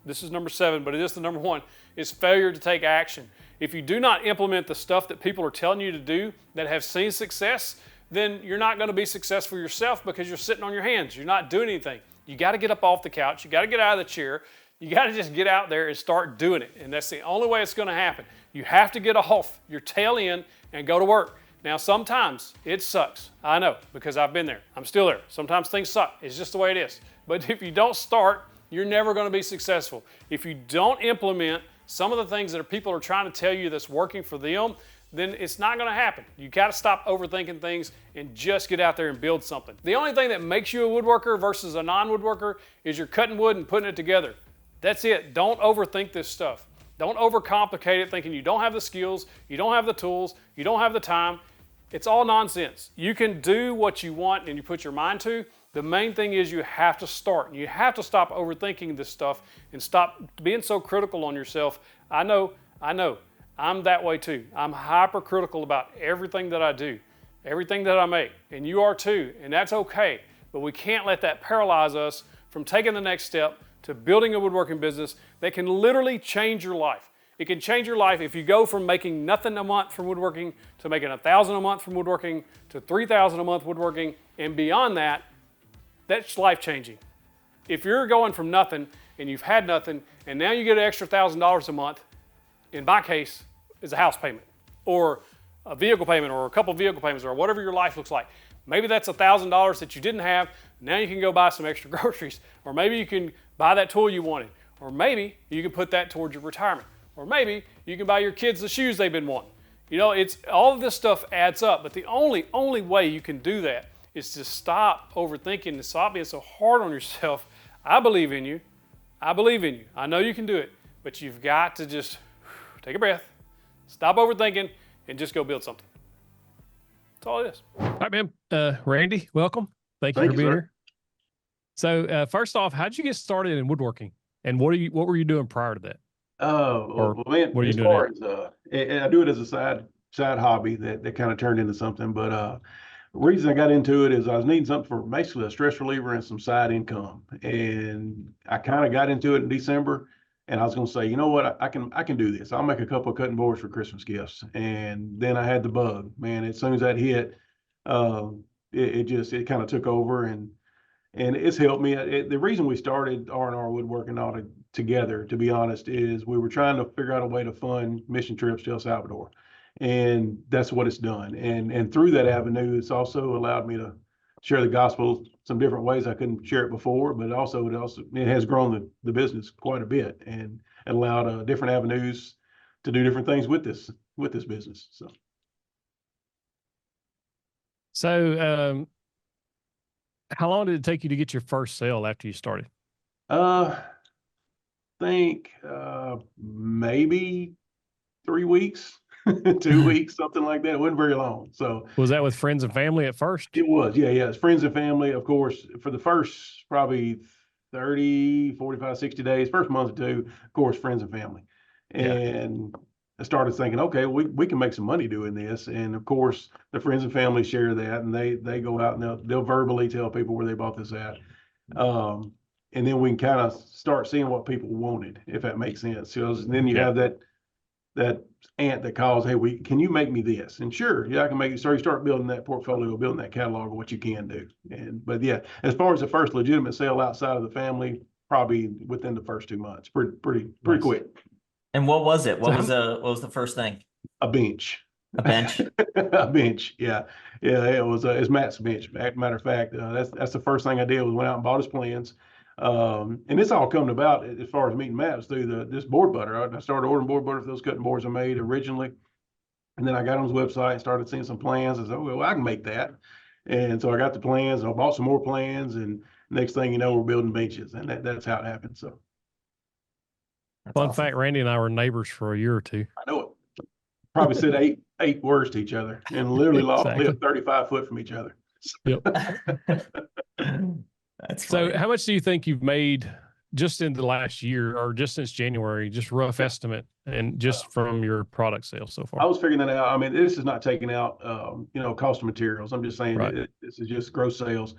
this is number 7, but it is the number 1, is failure to take action. If you do not implement the stuff that people are telling you to do that have seen success, then you're not going to be successful yourself because you're sitting on your hands. You're not doing anything. You got to get up off the couch. You got to get out of the chair. You got to just get out there and start doing it. And that's the only way it's going to happen. You have to get off your tail end and go to work. Now, sometimes it sucks. I know, because I've been there. I'm still there. Sometimes things suck. It's just the way it is. But if you don't start, you're never going to be successful. If you don't implement some of the things that people are trying to tell you that's working for them, then it's not going to happen. You got to stop overthinking things and just get out there and build something. The only thing that makes you a woodworker versus a non-woodworker is you're cutting wood and putting it together. That's it. Don't overthink this stuff. Don't overcomplicate it thinking you don't have the skills, you don't have the tools, you don't have the time. It's all nonsense. You can do what you want and you put your mind to. The main thing is you have to start. You have to stop overthinking this stuff and stop being so critical on yourself. I know. I'm that way too. I'm hypercritical about everything that I do, everything that I make, and you are too, and that's okay. But we can't let that paralyze us from taking the next step to building a woodworking business that can literally change your life. It can change your life if you go from making nothing a month from woodworking to making $1,000 a month from woodworking to $3,000 a month woodworking, and beyond that. That's life-changing. If you're going from nothing and you've had nothing and now you get an extra $1,000 a month, in my case, is a house payment or a vehicle payment or a couple vehicle payments or whatever your life looks like. Maybe that's $1,000 that you didn't have. Now you can go buy some extra groceries, or maybe you can buy that tool you wanted, or maybe you can put that towards your retirement, or maybe you can buy your kids the shoes they've been wanting. You know, it's all of this stuff adds up, but the only way you can do that is to stop overthinking and stop being so hard on yourself. I believe in you. I believe in you. I know you can do it, but you've got to just take a breath, stop overthinking, and just go build something. That's all it is. All right, man. Randy, welcome. Thank you for being here. So first off, how'd you get started in woodworking? And what were you doing prior to that? Or Well, man, what are you as doing now? far as I do it as a side hobby that kind of turned into something. But the reason I got into it is I was needing something for basically a stress reliever and some side income. And I kind of got into it in December, and I was going to say, you know what, I can do this. I'll make a couple of cutting boards for Christmas gifts. And then I had the bug, man. As soon as that hit, it kind of took over, and it's helped me. The reason we started R&R Woodworking together, to be honest, is we were trying to figure out a way to fund mission trips to El Salvador, and that's what it's done. And through that avenue, it's also allowed me to share the gospel some different ways I couldn't share it before. But it has grown the business quite a bit, and it allowed different avenues to do different things with this business. So how long did it take you to get your first sale after you started? Uh, think maybe 3 weeks, 2 weeks, something like that. It wasn't very long. So Was that with friends and family at first? it was, yeah. It's friends and family, of course, for the first probably 30, 45, 60 days, first month or two, of course, friends and family. Yeah. And I started thinking, okay, we can make some money doing this. And of course, the friends and family share that, and they go out and they'll verbally tell people where they bought this at. Um, and then we can kind of start seeing what people wanted, if that makes sense. So then you Yeah. have that aunt that calls, hey, can you make me this? And sure, yeah, I can make it. So you start building that portfolio, building that catalog of what you can do. But yeah, as far as the first legitimate sale outside of the family, probably within the first 2 months, pretty Nice. quick. And what was it? So What was the first thing? A bench. A bench? A bench, yeah, it's Matt's bench. Matter of fact, that's the first thing I did was went out and bought his plans. And it's all coming about as far as meeting Matt was through this board butter. I started ordering board butter for those cutting boards I made originally, and then I got on his website and started seeing some plans. I said, oh, well, I can make that. And so I got the plans, and I bought some more plans, and next thing you know, we're building benches, and that's how it happened. So That's fun awesome. fact, Randy and I were neighbors for a year or two. I know it. Probably said eight words to each other, and literally Exactly. lived 35 foot from each other. Yep. That's So funny. how much do you think you've made just in the last year or just since January, just rough estimate and just from your product sales so I far? was figuring that out. I mean, this is not taking out, cost of materials. I'm just saying Right. this is just gross sales.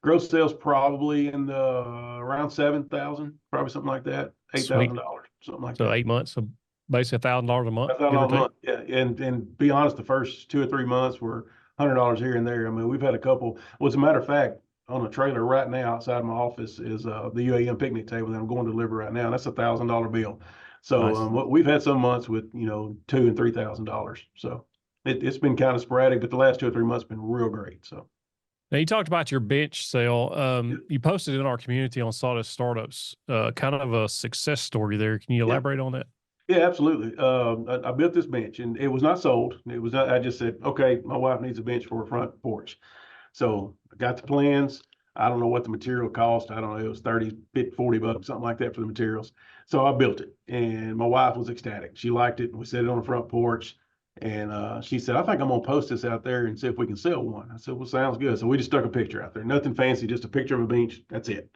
Gross sales probably in the around 7,000, probably something like that, Sweet. $8,000, something like So that. 8 months. So basically $1,000 a month, That's not give or a take. month, yeah. And be honest, the first 2 or 3 months were $100 here and there. I mean, we've had a couple. Well, as a matter of fact, on a trailer right now outside my office is the UAM picnic table that I'm going to deliver right now. And that's $1,000 bill. So Nice. we've had some months with $2,000 and $3,000. So it's been kind of sporadic, but the last 2 or 3 months have been real great. So Now you talked about your bench sale. yeah, You posted in our community on Sawdust Startups, kind of a success story there. Can you yeah. elaborate on that? Yeah, absolutely. I built this bench, and it was not sold. It was not, I just said, okay, my wife needs a bench for her front porch. So I got the plans. I don't know what the material cost. I don't know. It was 30, 50, $40, something like that for the materials. So I built it, and my wife was ecstatic. She liked it. We set it on the front porch, and she said, I think I'm going to post this out there and see if we can sell one. I said, well, sounds good. So we just stuck a picture out there. Nothing fancy, just a picture of a bench. That's it.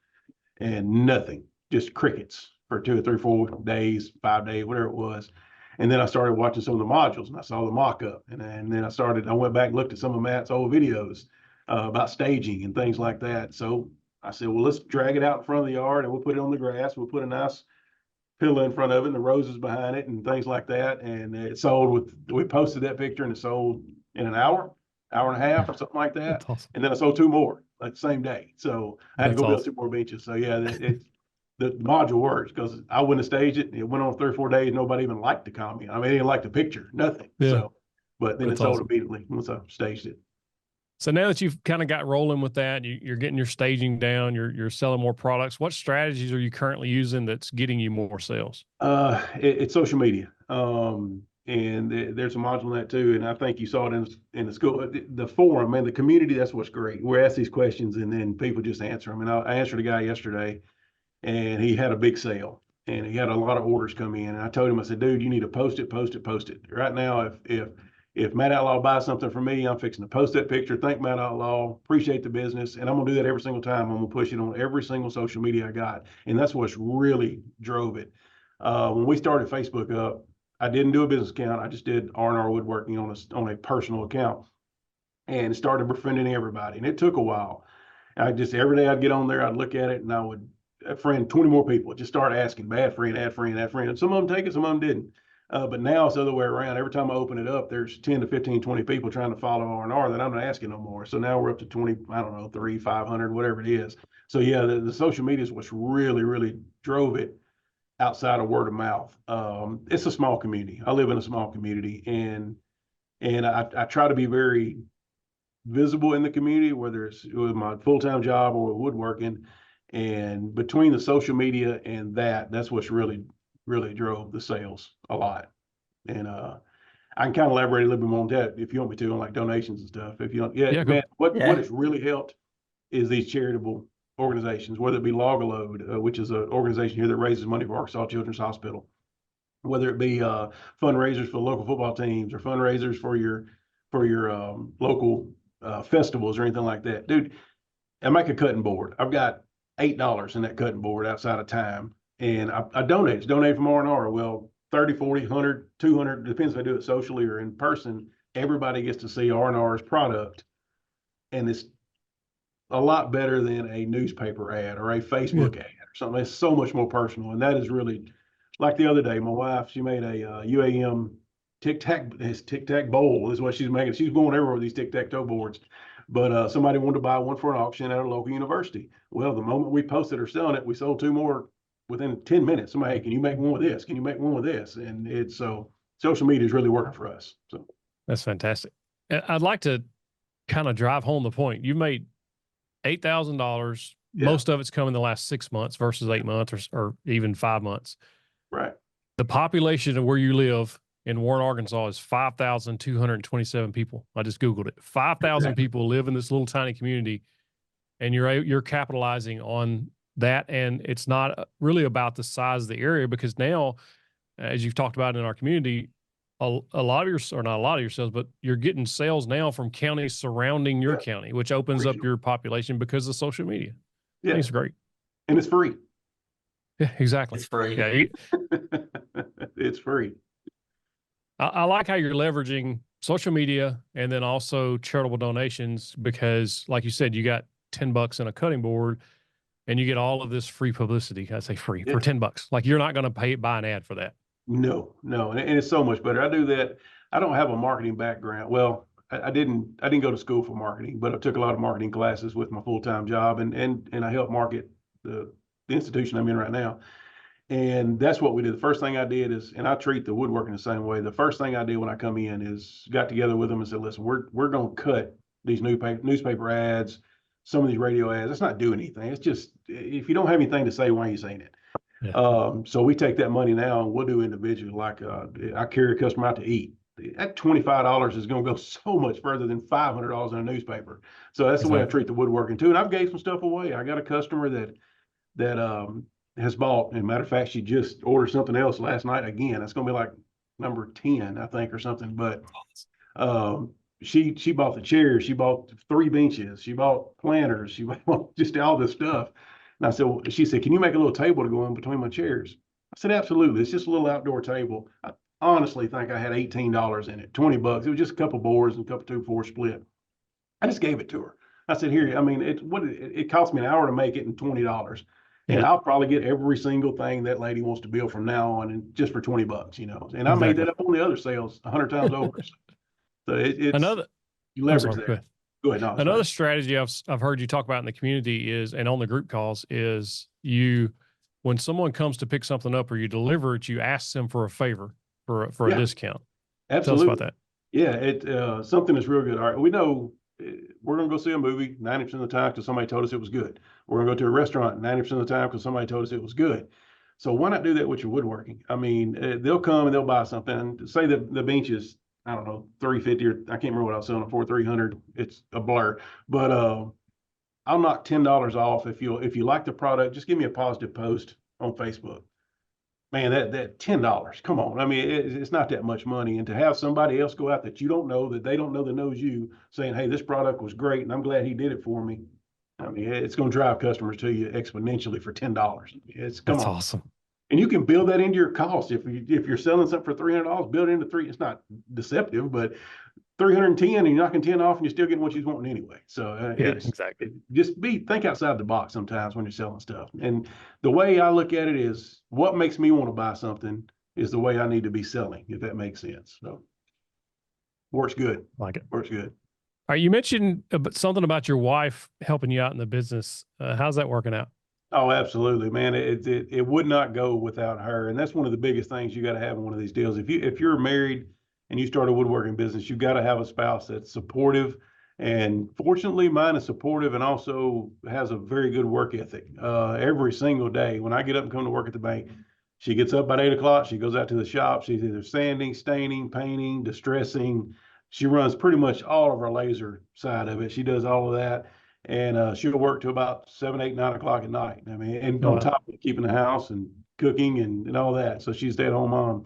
And nothing, just crickets for 2 or 3, 4 days, 5 days, whatever it was. And then I started watching some of the modules, and I saw the mock-up, and then I went back and looked at some of Matt's old videos about staging and things like that. So I said, well, let's drag it out in front of the yard, and we'll put it on the grass. We'll put a nice pillow in front of it, and the roses behind it, and things like that. And it sold we posted that picture, and it sold in an hour and a half, or something like that. That's awesome. And then I sold two more like the same day. So I had to That's go build awesome. 2 more benches. So yeah, the module works because I wouldn't have staged it. It went on 3 or 4 days. Nobody even liked the comment. I mean, they didn't like the picture, nothing. Yeah. So, but then it That's sold awesome. immediately once I staged it. So now that you've kind of got rolling with that, you're getting your staging down, you're selling more products. What strategies are you currently using that's getting you more sales? It's social media. And there's a module in that too. And I think you saw it in the school, the forum and the community. That's what's great. We're asked these questions, and then people just answer them. And I answered a guy yesterday, and he had a big sale, and he had a lot of orders come in. And I told him, I said, dude, you need to post it, post it, post it. Right now, if if Matt Outlaw buys something from me, I'm fixing to post that picture, thank Matt Outlaw, appreciate the business. And I'm going to do that every single time. I'm going to push it on every single social media I got. And that's what's really drove it. When we started Facebook up, I didn't do a business account. I just did R&R Woodworking on a personal account and started befriending everybody. And it took a while. I just, every day I'd get on there, I'd look at it, and I would friend 20 more people, just start asking, add friend, add friend, add friend. And some of them take it, some of them didn't. But now it's the other way around. Every time I open it up, there's 10 to 15, 20 people trying to follow R&R that I'm not asking no more. So now we're up to 20, I don't know, 3, 500, whatever it is. So yeah, the social media is what's really, really drove it outside of word of mouth. It's a small community. I live in a small community, and I try to be very visible in the community, whether it's with my full-time job or woodworking. And between the social media and that's what's really, really drove the sales a lot. And I can kind of elaborate a little bit more on that if you want me to, on like donations and stuff. If you don't, Yeah, man, what Yeah. has really helped is these charitable organizations, whether it be Log a Load, which is an organization here that raises money for Arkansas Children's Hospital, whether it be fundraisers for local football teams or fundraisers for your local festivals or anything like that. Dude, I make a cutting board. I've got $8 in that cutting board outside of time. And I donate. It's donated from R&R. Well, 30, 40, 100, 200, depends if I do it socially or in person. Everybody gets to see R&R's product. And it's a lot better than a newspaper ad or a Facebook ad or something. It's so much more personal. And that is really, like the other day, my wife, she made a UAM tic-tac bowl is what she's making. She's going everywhere with these tic-tac-toe boards. But somebody wanted to buy one for an auction at a local university. Well, the moment we posted her selling it, we sold 2 more within 10 minutes. Somebody, hey, can you make one with this? Can you make one with this? And it's so social media is really working for us. So That's fantastic. I'd like to kind of drive home the point. You made $8,000. Yeah. Most of it's come in the last 6 months versus 8 months or even 5 months. right. The population of where you live in Warren, Arkansas is 5,227 people. I just Googled it. 5,000 Exactly. people live in this little tiny community, and you're capitalizing on that. And it's not really about the size of the area, because now, as you've talked about in our community, a lot of your, or not a lot of your sales, but you're getting sales now from counties surrounding your county, which opens up Regional. your population because of social media. I Yeah. think it's great. And it's free. Yeah, exactly. It's free. Yeah, It's free. I like how you're leveraging social media and then also charitable donations, because like you said, you got $10 in a cutting board and you get all of this free publicity. I say free for $10. Like, you're not going to buy an ad for that. No. And it's so much better. I do that. I don't have a marketing background. Well, I didn't go to school for marketing, but I took a lot of marketing classes with my full-time job, and I help market the institution I'm in right now. And that's what we did. The first thing I did is, and I treat the woodworking the same way. The first thing I did when I come in is got together with them and said, listen, we're going to cut these newspaper ads, some of these radio ads. It's not doing anything. It's just, if you don't have anything to say, why are you saying it? Yeah. So we take that money now and we'll do individually. Like I carry a customer out to eat. That $25 is going to go so much further than $500 in a newspaper. So that's the way I treat the woodworking too. And I've gave some stuff away. I got a customer that has bought, and matter of fact, she just ordered something else last night again. It's going to be like number 10, I think, or something. But she bought the chairs, she bought 3 benches, she bought planters, she bought just all this stuff. And I said, she said, can you make a little table to go in between my chairs? I said, absolutely. It's just a little outdoor table. I honestly think I had $18 in it, $20. It was just a couple boards and a couple 2x4 split. I just gave it to her. I said, here, I mean, it cost me an hour to make it and $20. And Yeah. I'll probably get every single thing that lady wants to build from now on, and just for $20, And I Exactly. made that up on the other sales 100 times over. So it's Another, you leverage sorry, that. go ahead. Go ahead. No, Another strategy I've heard you talk about in the community is, and on the group calls, is when someone comes to pick something up or you deliver it, you ask them for a favor for a discount. absolutely. Tell us about that. Yeah, something that's real good. All right, we know we're going to go see a movie 90% of the time because somebody told us it was good. We're going to go to a restaurant 90% of the time because somebody told us it was good. So why not do that with your woodworking? I mean, they'll come and they'll buy something. Say the bench is, I don't know, $350, or I can't remember what I was selling it for, $300. It's a blur. But I'll knock $10 off if you like the product. Just give me a positive post on Facebook. man, that $10, come on. I mean, it's not that much money. And to have somebody else go out that you don't know, that they don't know that knows you, saying, hey, this product was great and I'm glad he did it for me. I mean, it's going to drive customers to you exponentially for $10. It's come That's on. awesome. And you can build that into your cost. If you're selling something for $300, build it into three. It's not deceptive, but 310 and you're knocking 10 off and you're still getting what you want anyway. So Yeah, exactly. think outside the box sometimes when you're selling stuff. And the way I look at it is what makes me want to buy something is the way I need to be selling, if that makes sense. So works good. Like it. Works good. All right, you mentioned something about your wife helping you out in the business. How's that working out? Oh, absolutely, man. It would not go without her. And that's one of the biggest things you got to have in one of these deals. If you're married and you start a woodworking business, you got to have a spouse that's supportive. And fortunately, mine is supportive and also has a very good work ethic. Every single day when I get up and come to work at the bank, she gets up about 8 o'clock. She goes out to the shop. She's either sanding, staining, painting, distressing. She runs pretty much all of our laser side of it. She does all of that. And she'll work to about 7, 8, 9 o'clock at night. I mean, and on Wow. top of keeping the house and cooking and all that. So she's a stay-at-home mom.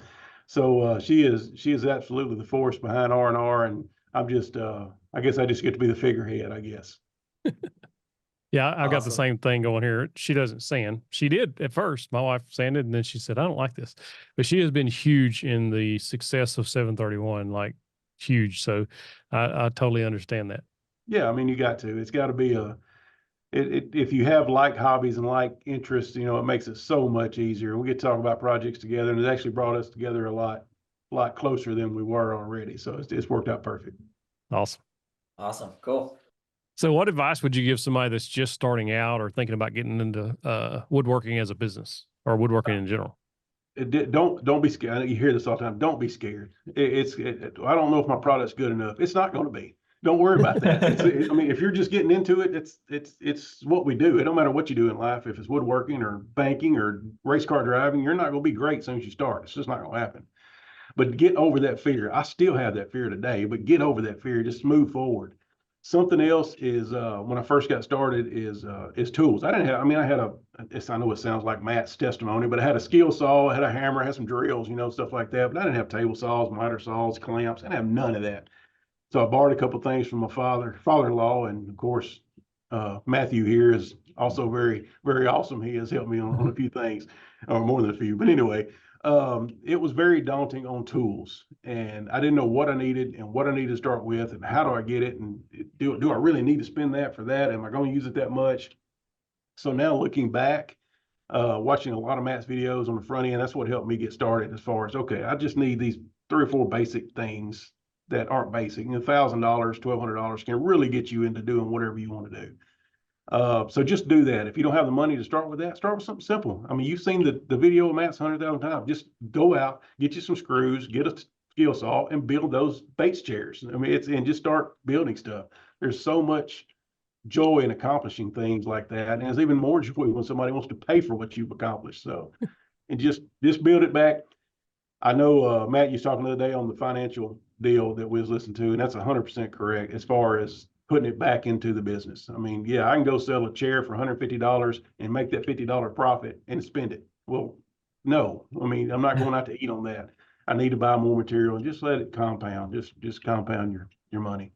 So she is absolutely the force behind R&R, and I'm just I guess I just get to be the figurehead, I guess. Yeah, I've got the Awesome. same thing going here. She doesn't sand. She did at first. My wife sanded, and then she said, I don't like this. But she has been huge in the success of 731, like huge. So I totally understand that. Yeah, I mean, you got to. It's got to be if you have like hobbies and like interests, you know, it makes it so much easier. We get to talk about projects together, and it actually brought us together a lot closer than we were already. So it's worked out perfect. Awesome. Awesome. Cool. So what advice would you give somebody that's just starting out or thinking about getting into woodworking as a business or woodworking in general? Don't be scared. You hear this all the time. Don't be scared. I don't know if my product's good enough. It's not going to be. Don't worry about that. I mean, if you're just getting into it, it's what we do. It don't matter what you do in life. If it's woodworking or banking or race car driving, you're not going to be great as soon as you start. It's just not going to happen. But get over that fear. I still have that fear today, but get over that fear. Just move forward. Something else is when I first got started is tools. I didn't have. I mean, I know it sounds like Matt's testimony, but I had a skill saw, I had a hammer, I had some drills, you know, stuff like that. But I didn't have table saws, miter saws, clamps. I didn't have none of that. So I borrowed a couple of things from my father-in-law, and of course, Matthew here is also very, very awesome. He has helped me on a few things, or more than a few. But anyway, it was very daunting on tools, and I didn't know what I needed and what I needed to start with, and how do I get it, and do I really need to spend that for that? Am I going to use it that much? So now looking back, watching a lot of Matt's videos on the front end, that's what helped me get started as far as, okay, I just need these 3 or 4 basic things that aren't basic. $1,000, $1,200 can really get you into doing whatever you want to do. So just do that. If you don't have the money to start with that, start with something simple. I mean, you've seen the video of Matt's 100,000 times. Just go out, get you some screws, get a skill saw, and build those Bates chairs. I mean, and just start building stuff. There's so much joy in accomplishing things like that, and there's even more joy when somebody wants to pay for what you've accomplished. So, and just build it back. I know Matt, you was talking the other day on the financial deal that we was listening to, and that's 100% correct as far as putting it back into the business. I mean, yeah, I can go sell a chair for $150 and make that $50 profit and spend it. Well, no, I mean, I'm not going out to eat on that. I need to buy more material and just let it compound. Just compound your money.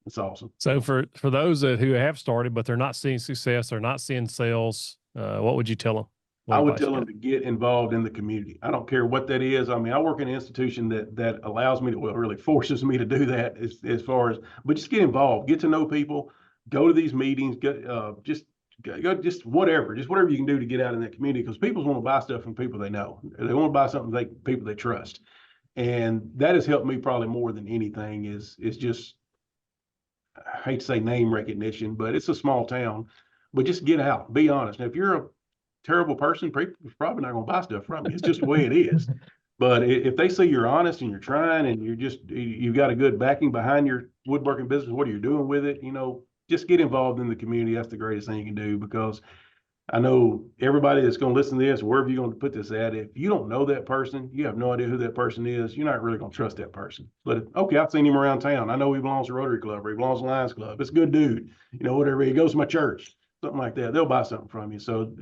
It's awesome. So for those who have started, but they're not seeing success, they're not seeing sales, what would you tell them? I would tell them to get involved in the community. I don't care what that is. I mean, I work in an institution that allows me to, well, really forces me to do that as far as, but just get involved, get to know people, go to these meetings, just whatever you can do to get out in that community, because people want to buy stuff from people they know. They want to buy something people they trust. And that has helped me probably more than anything is just, I hate to say name recognition, but it's a small town, but just get out, be honest. Now, if you're a terrible person, people's probably not going to buy stuff from you. It's just the way it is. But if they see you're honest and you're trying and you've got a good backing behind your woodworking business, what are you doing with it? You know, just get involved in the community. That's the greatest thing you can do, because I know everybody that's going to listen to this, wherever you're going to put this at, if you don't know that person, you have no idea who that person is, you're not really going to trust that person. But okay, I've seen him around town. I know he belongs to Rotary Club or he belongs to Lions Club. It's a good dude, you know, whatever. He goes to my church. something like that. They'll buy something from you. So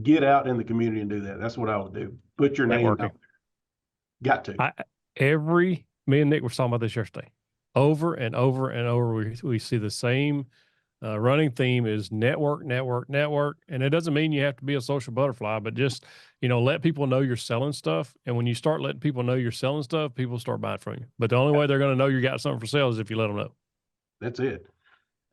get out in the community and do that. That's what I would do. Put your name out Networking. there. Got to. Me and Nick were talking about this yesterday. Over and over and over, we see the same running theme is network, network, network. And it doesn't mean you have to be a social butterfly, but just, let people know you're selling stuff. And when you start letting people know you're selling stuff, people start buying from you. But the only way they're going to know you got something for sale is if you let them know. That's it.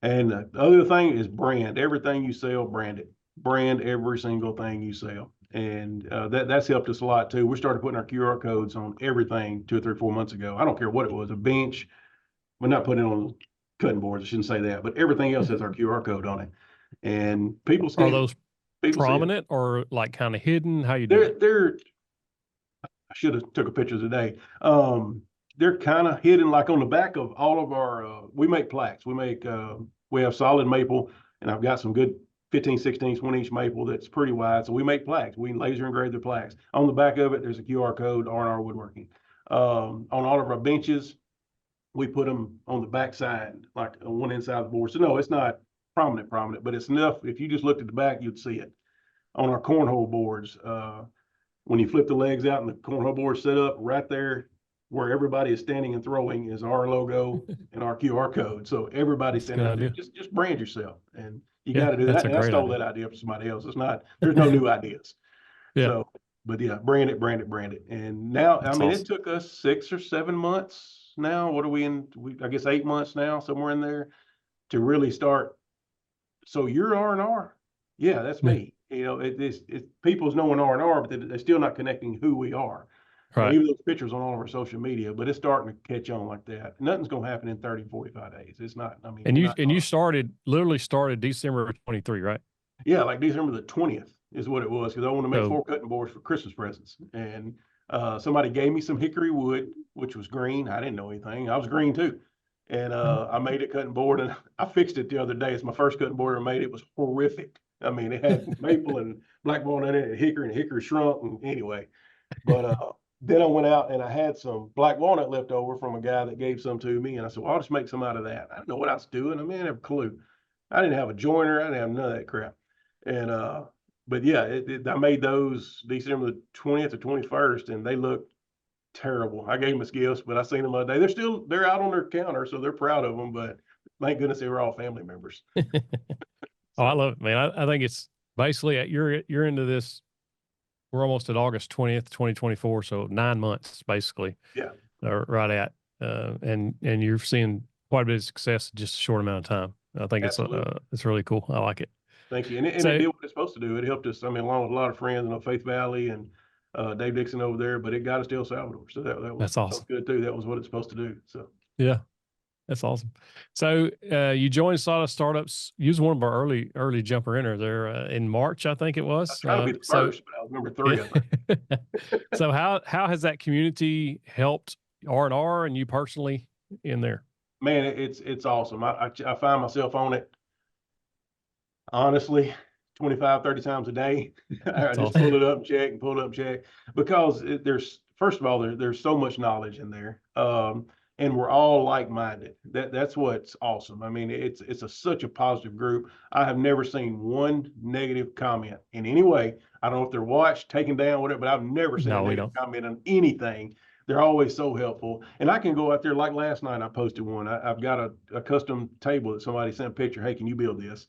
And the other thing is brand. Everything you sell, brand it. Brand every single thing you sell. And that's helped us a lot too. We started putting our QR codes on everything 2 or 3, 4 months ago. I don't care what it was, a bench. We're not putting it on cutting boards. I shouldn't say that, but everything else has our QR code on it. And people see Are it. those People see it. prominent or like kind of hidden? How you do it? I should have took a picture today. They're kind of hidden, like on the back of all of our, we make plaques. We have solid maple, and I've got some good 15, 16, 20-inch maple that's pretty wide. So we make plaques. We laser engrave the plaques. On the back of it, there's a QR code, R&R Woodworking. On all of our benches, we put them on the back side, like on one inside of the board. So no, it's not prominent, but it's enough. If you just looked at the back, you'd see it. On our cornhole boards, when you flip the legs out and the cornhole board set up, right there where everybody is standing and throwing is our logo and our QR code. So everybody's That's a standing good out there. idea. Just brand yourself, and you Yeah, got to do that's that. a And I great stole idea. that idea from somebody else. It's not. There's no new ideas. Yeah. So, but yeah, brand it, brand it, brand it. And now, That's I mean, awesome. it took us 6 or 7 months now. What are we in? I guess 8 months now, somewhere in there, to really start. So you're R&R. Yeah, that's Yeah. me. It's people's knowing R&R, but they're still not connecting who we are. So Right. even those pictures on all of our social media, but it's starting to catch on like that. Nothing's going to happen in 30, 45 days. It's not. I mean, And you're you not. and you literally started December of 23, right? Yeah, like December the 20th is what it was, because I want to make So 4 cutting boards for Christmas presents. And somebody gave me some hickory wood, which was green. I didn't know anything. I was green too. And I made a cutting board, and I fixed it the other day. It's my first cutting board I made. It was horrific. I mean, it had maple and black walnut in it, and hickory shrunk. And anyway, but then I went out and I had some black walnut left over from a guy that gave some to me. And I said, well, I'll just make some out of that. I didn't know what I was doing. I mean, I didn't have a clue. I didn't have a joiner. I didn't have none of that crap. And but yeah, I made those December the 20th or 21st, and they look terrible. I gave them as gifts, but I seen them the other day. They're out on their counter, so they're proud of them. But thank goodness they were all family members. Oh, I love it, man. I think it's basically you're into this. We're almost at August 20th, 2024, so 9 months basically. Yeah. Right at, and you're seeing quite a bit of success in just a short amount of time. I think it's really cool. I like it. Thank you. And it did what it's supposed to do. It helped us. I mean, along with a lot of friends in Faith Valley and Dave Dixon over there, but it got us to El Salvador. So that was, that's awesome. That was good too. That was what it's supposed to do. So yeah, that's awesome. So you joined Sawdust Startups. You was one of our early jumper inners there in March, I think it was. I tried to be the first, but I was number 3. I think. So how has that community helped R&R and you personally in there? Man, it's awesome. I find myself on it, honestly, 25, 30 times a day. I just awesome. pull it up and check and pull it up and check, because first of all, there's so much knowledge in there. And we're all like-minded. That's what's awesome. I mean, it's such a positive group. I have never seen one negative comment in any way. I don't know if they're watched, taken down, whatever, but I've never seen a negative comment on anything. They're always so helpful. And I can go out there, like last night I posted one. I've got a custom table that somebody sent a picture. Hey, can you build this?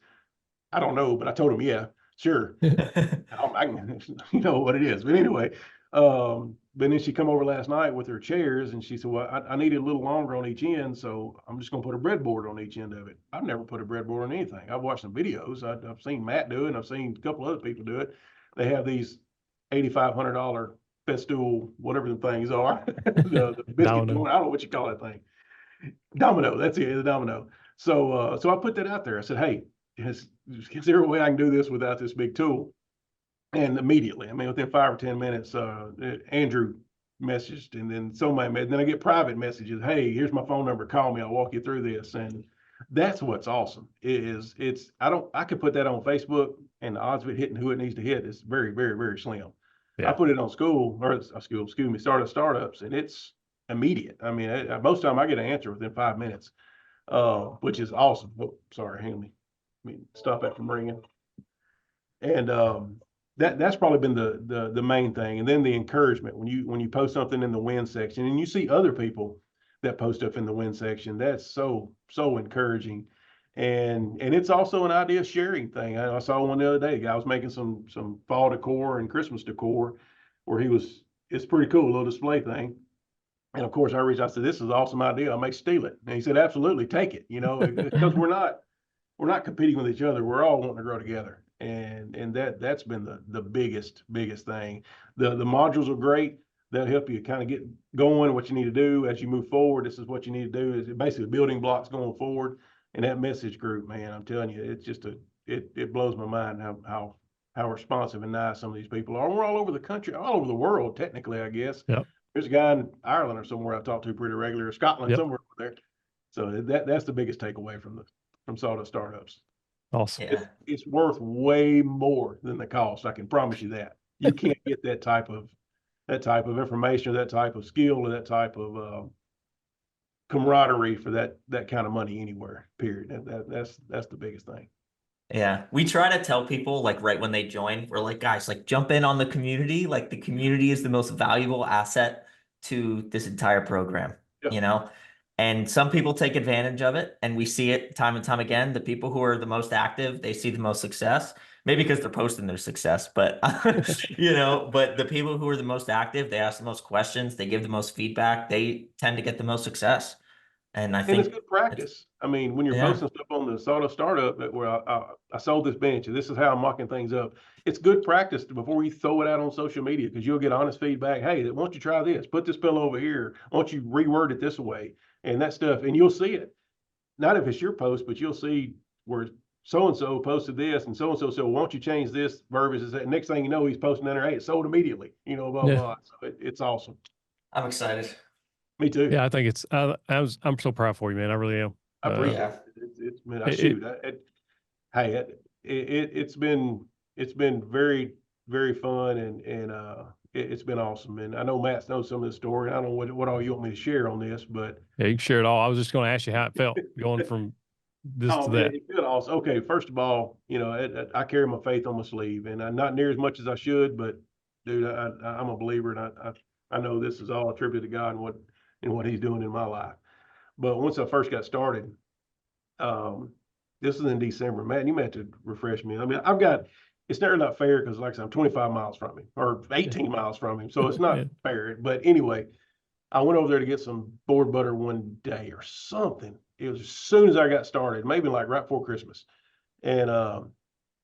I don't know, but I told him, yeah, sure. I can, you know what it is. But anyway, but then she come over last night with her chairs, and she said, well, I needed a little longer on each end, so I'm just going to put a breadboard on each end of it. I've never put a breadboard on anything. I've watched some videos. I've seen Matt do it, and I've seen a couple other people do it. They have these $8,500 Festool, whatever the things are, the biscuit joint. I don't know what you call that thing. Domino. That's it. The domino. So I put that out there. I said, hey, is there a way I can do this without this big tool? And immediately, I mean, within 5 or 10 minutes, Andrew messaged, and then I get private messages. Hey, here's my phone number. Call me. I'll walk you through this. And that's what's awesome. I could put that on Facebook, and the odds of it hitting who it needs to hit is very, very, very slim. Yeah. I put it on startups, and it's immediate. I mean, most of the time I get an answer within 5 minutes, which is awesome. Oh, sorry, hang on. Let me stop that from ringing. And that's probably been the main thing. And then the encouragement when you post something in the win section and you see other people that post stuff in the win section, that's so encouraging. And it's also an idea sharing thing. I saw one the other day. A guy was making some fall decor and Christmas decor where it's pretty cool, a little display thing. And of course, I reached out and said, "This is an awesome idea. I may steal it." And he said, "Absolutely, take it." Because we're not competing with each other. We're all wanting to grow together, and that's been the biggest thing. The modules are great. They'll help you kind of get going what you need to do as you move forward. This is what you need to do. Is basically building blocks going forward. And that message group, man, I'm telling you, it's just it blows my mind how responsive and nice some of these people are. We're all over the country, all over the world, technically, I guess. Yep. There's a guy in Ireland or somewhere I talk to pretty regular, or Scotland, Yep. somewhere over there. So that's the biggest takeaway from Sawdust Startups. Awesome. Yeah. It's worth way more than the cost. I can promise you that. You can't get that type of information, or that type of skill, or that type of camaraderie for that kind of money anywhere. Period. That's the biggest thing. Yeah, we try to tell people like right when they join, we're like, guys, like jump in on the community. Like the community is the most valuable asset to this entire program, Yep. you know? And some people take advantage of it, and we see it time and time again. The people who are the most active, they see the most success, maybe because they're posting their success, but but the people who are the most active, they ask the most questions, they give the most feedback, they tend to get the most success. And I And think it's good practice. I mean, when you're Yeah. posting stuff on the Sawdust Startup where I sold this bench and this is how I'm mocking things up, it's good practice before you throw it out on social media, because you'll get honest feedback. Hey, why don't you try this? Put this pillow over here. Why don't you reword it this way? And that stuff, and you'll see it. Not if it's your post, but you'll see where so-and-so posted this and so-and-so said, well, why don't you change this verbiage? Is that next thing you know, he's posting down there, hey, it sold immediately, blah, Yeah. blah. So it's awesome. I'm excited. Me too. Yeah, I think it's. I'm so proud for you, man. I really am. I appreciate Yeah. it. It's been it's been very, very fun, and it's been awesome. And I know Matt knows some of the story. I don't know what all you want me to share on this, but Yeah, you can share it all. I was just going to ask you how it felt going from this to that. It felt awesome. Okay, first of all, I carry my faith on my sleeve, and I'm not near as much as I should, but dude, I'm a believer, and I know this is all attributed to God and what He's doing in my life. But once I first got started, this is in December. Man, you may have to refresh me. I mean, it's not fair because, like I said, I'm 25 miles from him or 18 miles from him. So it's not Yeah. fair. But anyway, I went over there to get some board butter one day or something. It was as soon as I got started, maybe like right before Christmas. And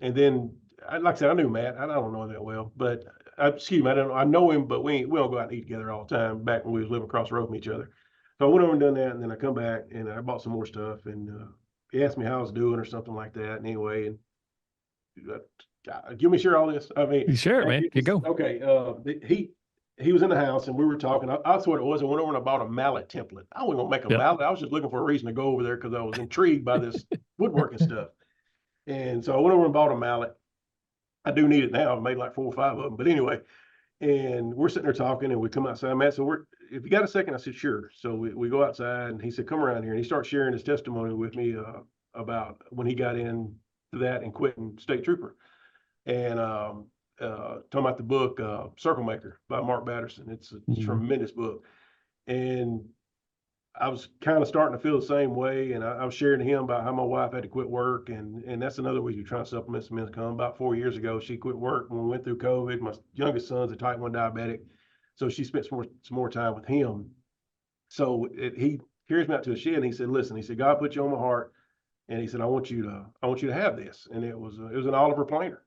then, like I said, I knew Matt. I don't know him that well, but excuse me, I know him, but we don't go out and eat together all the time back when we was living across the road from each other. So I went over and done that, and then I come back and I bought some more stuff, and he asked me how I was doing or something like that. And anyway, and give me share all this. I mean, You share it, man. You go. Okay. He was in the house and we were talking. That's what it was. I went over and I bought a mallet template. I wasn't gonna make a Yep. mallet. I was just looking for a reason to go over there because I was intrigued by this woodworking stuff. And so I went over and bought a mallet. I do need it now. I made like 4 or 5 of them. But anyway, and we're sitting there talking and we come outside. Matt said, if you got a second, I said, sure. So we go outside and he said, come around here. And he starts sharing his testimony with me about when he got into that and quitting state trooper. And talking about the book Circle Maker by Mark Batterson. It's a tremendous book. And I was kind of starting to feel the same way. And I was sharing to him about how my wife had to quit work. And that's another way you try to supplement some income. About 4 years ago, she quit work when we went through COVID. My youngest son's a type 1 diabetic. So she spent some more time with him. So he carries me out to a shed and he said, listen, he said, God put you on my heart. And he said, I want you to have this. And it was an Oliver planer.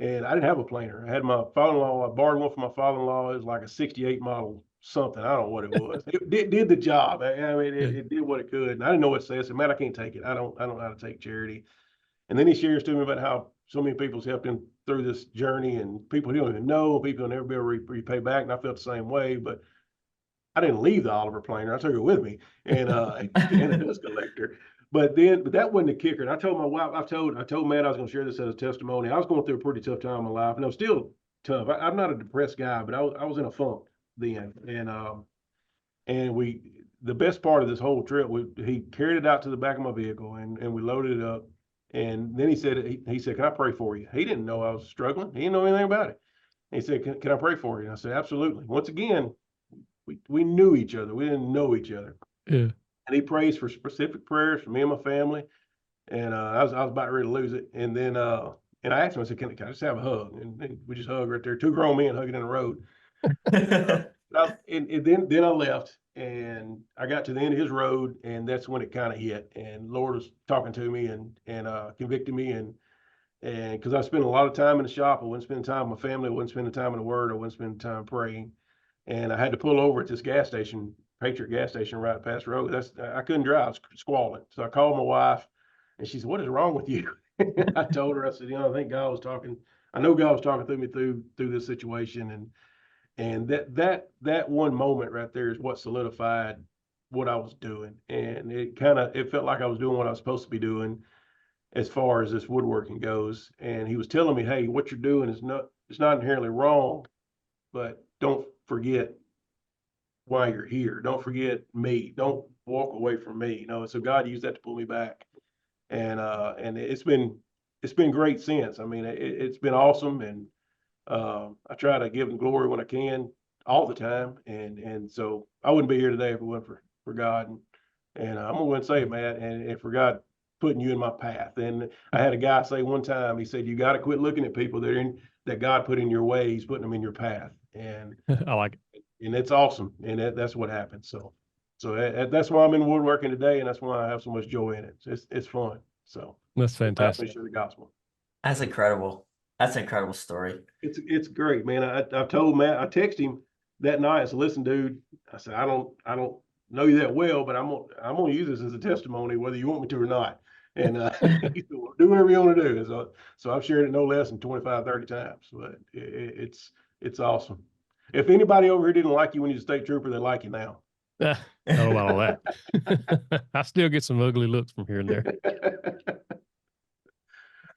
And I didn't have a planer. I had my father-in-law. I borrowed one from my father-in-law. It was like a 68 model something. I don't know what it was. It did the job. I mean, it did what it could. And I didn't know what to say. I said, man, I can't take it. I don't know how to take charity. And then he shares to me about how so many people's helped him through this journey, and people he don't even know, people will never be able to repay back. And I felt the same way, but I didn't leave the Oliver planer. I took it with me and a dust collector. But that wasn't the kicker. And I told my wife, I told Matt I was going to share this as a testimony. I was going through a pretty tough time in my life, and I'm still tough. I'm not a depressed guy, but I was in a funk then. And the best part of this whole trip, he carried it out to the back of my vehicle, and we loaded it up, And then he said, can I pray for you? He didn't know I was struggling. He didn't know anything about it. And he said, can I pray for you? And I said, absolutely. Once again, we knew each other. We didn't know each other. Yeah. And he prays for specific prayers for me and my family. And I was about ready to lose it. And then and I asked him, I said, can I just have a hug? And we just hugged right there. Two grown men hugging in the road. And then I left, and I got to the end of his road, and that's when it kind of hit. And Lord was talking to me and convicting me, and because I spent a lot of time in the shop, I wasn't spending time with my family, I wasn't spending time in the Word, I wasn't spending time praying, and I had to pull over at this gas station, Patriot gas station, right past the road. I couldn't drive, I was squalling. So I called my wife, and she said, "What is wrong with you?" I told her, I said, I think God was talking. I know God was talking through me through this situation, and that one moment right there is what solidified what I was doing. And it felt like I was doing what I was supposed to be doing as far as this woodworking goes. And he was telling me, hey, what you're doing it's not inherently wrong, but don't forget why you're here. Don't forget me. Don't walk away from me. So God used that to pull me back. And it's been great since. I mean, it's been awesome. And I try to give him glory when I can all the time. And so I wouldn't be here today if it weren't for God. And I'm gonna go and say it, Matt, and for God putting you in my path. And I had a guy say one time, he said, you got to quit looking at people that God put in your way. He's putting them in your path. And I like it. And it's awesome. And that's what happened. So that's why I'm in woodworking today. And that's why I have so much joy in it. It's fun. So That's fantastic. Share the gospel. That's incredible. That's an incredible story. It's great, man. I told Matt, I texted him that night. I said, listen, dude, I said, I don't know you that well, but I'm gonna use this as a testimony, whether you want me to or not. And he said, well, do whatever you want to do. So I've shared it no less than 25, 30 times. But it's awesome. If anybody over here didn't like you when you're a state trooper, they like you now. I don't know about all that. I still get some ugly looks from here and there.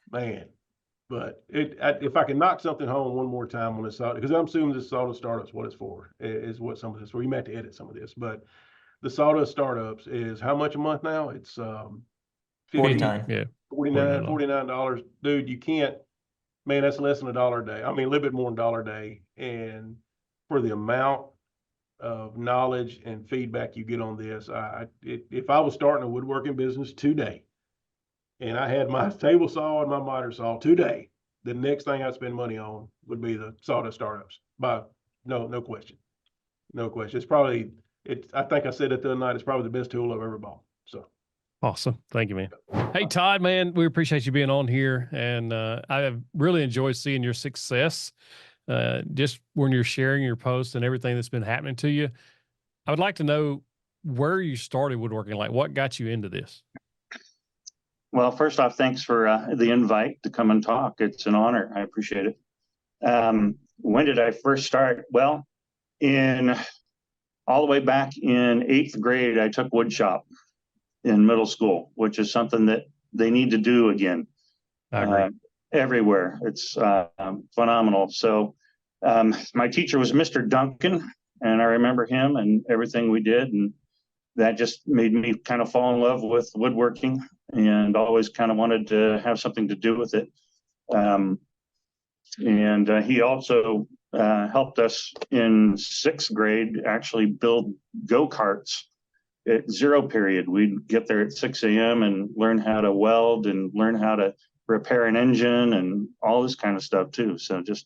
Man. But if I can knock something home one more time on this, because I'm assuming this sawdust startups, what it's for, is what some of this for. You may have to edit some of this, but the sawdust startups is how much a month now? It's $49. Yeah. $49. Dude, you can't, man, that's less than $1 a day. I mean, a little bit more than $1 a day. And for the amount of knowledge and feedback you get on this, if I was starting a woodworking business today, and I had my table saw and my miter saw today, the next thing I'd spend money on would be the sawdust startups. No question. No question. I think I said it the other night, it's probably the best tool I've ever bought. So awesome. Thank you, man. Hey, Todd, man, we appreciate you being on here. And I have really enjoyed seeing your success. Just when you're sharing your posts and everything that's been happening to you. I would like to know where you started woodworking, like what got you into this? Well, first off, thanks for the invite to come and talk. It's an honor. I appreciate it. When did I first start? Well, all the way back in 8th grade, I took wood shop in middle school, which is something that they need to do again. I agree. Everywhere. It's phenomenal. So my teacher was Mr. Duncan, and I remember him and everything we did. And that just made me kind of fall in love with woodworking and always kind of wanted to have something to do with it. And he also helped us in 6th grade actually build go-karts at 0 period. We'd get there at 6 a.m. and learn how to weld and learn how to repair an engine and all this kind of stuff too. So just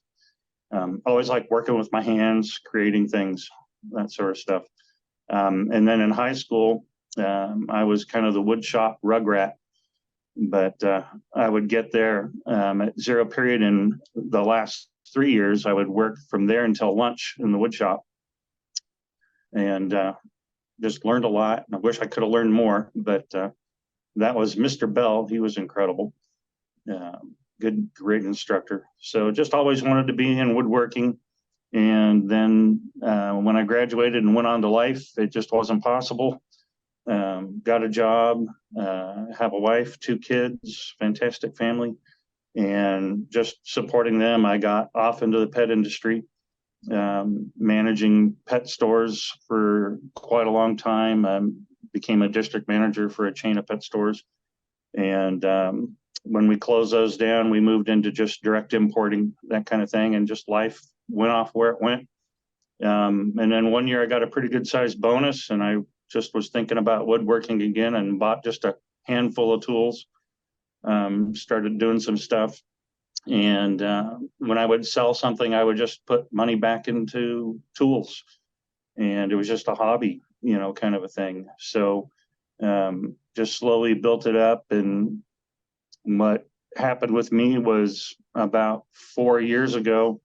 always like working with my hands, creating things, that sort of stuff. And then in high school, I was kind of the wood shop rugrat, but I would get there at 0 period. In the last 3 years, I would work from there until lunch in the wood shop, and just learned a lot. I wish I could have learned more, but that was Mr. Bell. He was incredible. Great instructor. So just always wanted to be in woodworking. And then when I graduated and went on to life, it just wasn't possible. Got a job, have a wife, 2 kids, fantastic family, and just supporting them. I got off into the pet industry, managing pet stores for quite a long time. Became a district manager for a chain of pet stores, and when we closed those down, we moved into just direct importing, that kind of thing, and just life went off where it went. And then one year I got a pretty good sized bonus, and I just was thinking about woodworking again and bought just a handful of tools. Started doing some stuff. And when I would sell something, I would just put money back into tools. And it was just a hobby, kind of a thing. So just slowly built it up. And what happened with me was about 4 years ago,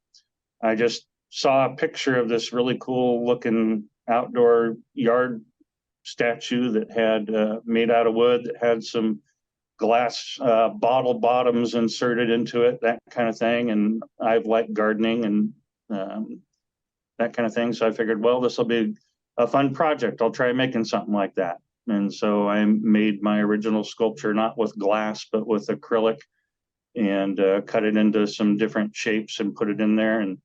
I just saw a picture of this really cool looking outdoor yard statue that had made out of wood, that had some glass bottle bottoms inserted into it, that kind of thing. And I've liked gardening and that kind of thing. So I figured, well, this will be a fun project. I'll try making something like that. And so I made my original sculpture, not with glass, but with acrylic, and cut it into some different shapes and put it in there and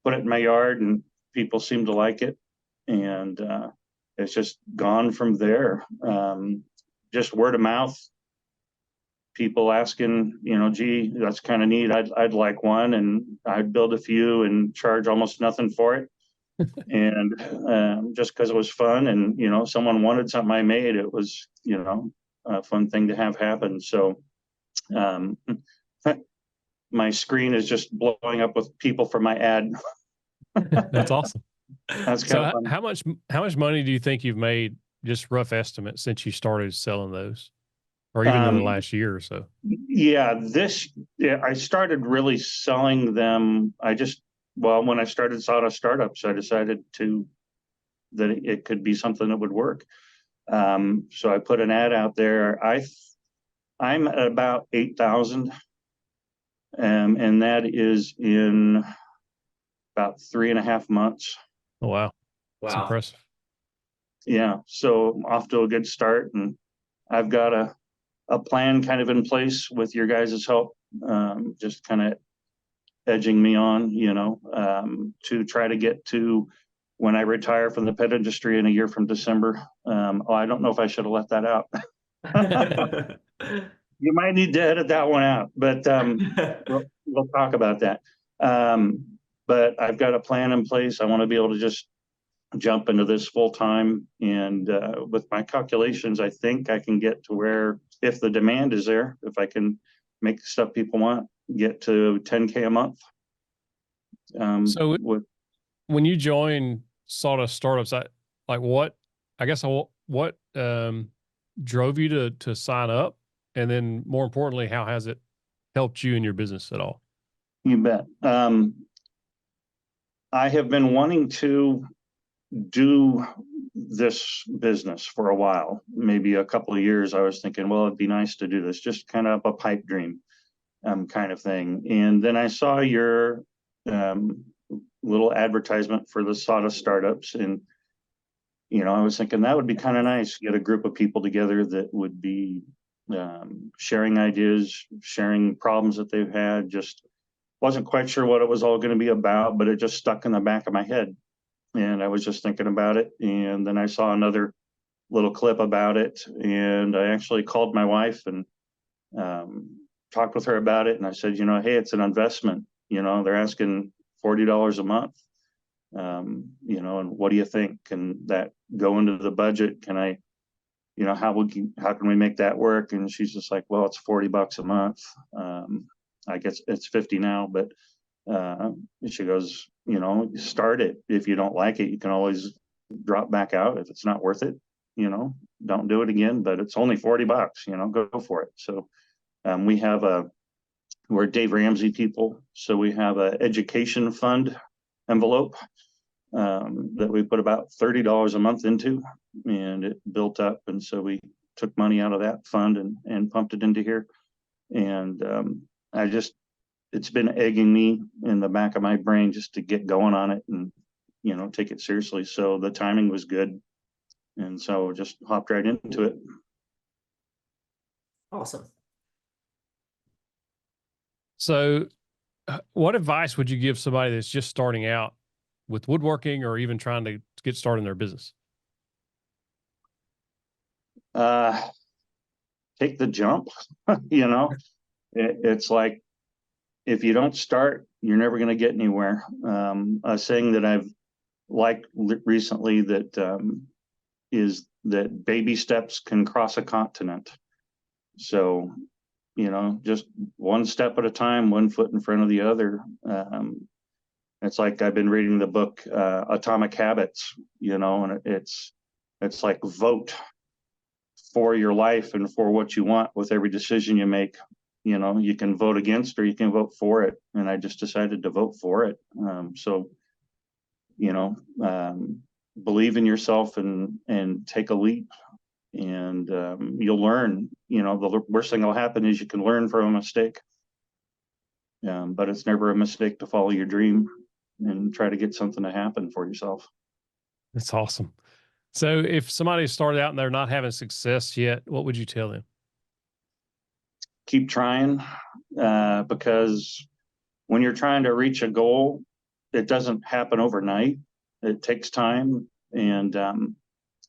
put it in my yard, and people seem to like it. And it's just gone from there. Just word of mouth, people asking, gee, that's kind of neat. I'd like one. And I'd build a few and charge almost nothing for it. And just because it was fun, and someone wanted something I made, it was a fun thing to have happen. So my screen is just blowing up with people from my ad. That's awesome. That's kind So of fun. how much money do you think you've made, just rough estimate, since you started selling those, or even in the last year or so? Yeah, I started really selling them. When I started Sawdust Startups, I decided that it could be something that would work. So I put an ad out there. I'm at about 8,000, and that is in about 3.5 months. Oh, wow. That's impressive. Yeah, so off to a good start, and I've got a plan kind of in place with your guys' help, just kind of edging me on, to try to get to when I retire from the pet industry in a year from December. I don't know if I should have let that out. You might need to edit that one out, but we'll talk about that. But I've got a plan in place. I want to be able to just jump into this full time. And with my calculations, I think I can get to where, if the demand is there, if I can make the stuff people want, get to 10K a month. So when you joined Sawdust Startups, what drove you to sign up? And then more importantly, how has it helped you in your business at all? You bet. I have been wanting to do this business for a while, maybe a couple of years. I was thinking, well, it'd be nice to do this, just kind of a pipe dream kind of thing. And then I saw your little advertisement for the Sawdust Startups, and I was thinking that would be kind of nice, get a group of people together that would be sharing ideas, sharing problems that they've had. Just wasn't quite sure what it was all going to be about, but it just stuck in the back of my head. And I was just thinking about it. And then I saw another little clip about it. And I actually called my wife and talked with her about it. And I said, hey, it's an investment. They're asking $40 a month. And what do you think? Can that go into the budget? Can I, how can we make that work? And she's just like, well, it's $40 a month. I guess it's 50 now, but she goes, start it. If you don't like it, you can always drop back out. If it's not worth it, don't do it again, but it's only $40, go for it. So we're Dave Ramsey people. So we have an education fund envelope that we put about $30 a month into, and it built up. And so we took money out of that fund and pumped it into here. And it's been egging me in the back of my brain just to get going on it and, take it seriously. So the timing was good. And so just hopped right into it. Awesome. So what advice would you give somebody that's just starting out with woodworking, or even trying to get started in their business? Take the jump, it's like, if you don't start, you're never going to get anywhere. A saying that I've liked recently that is that baby steps can cross a continent. So, just one step at a time, one foot in front of the other. It's like I've been reading the book Atomic Habits, and it's like vote for your life and for what you want with every decision you make. You can vote against or you can vote for it. And I just decided to vote for it. So, believe in yourself and take a leap, and you'll learn. The worst thing that'll happen is you can learn from a mistake. But it's never a mistake to follow your dream and try to get something to happen for yourself. That's awesome. So if somebody started out and they're not having success yet, what would you tell them? Keep trying, because when you're trying to reach a goal, it doesn't happen overnight. It takes time, and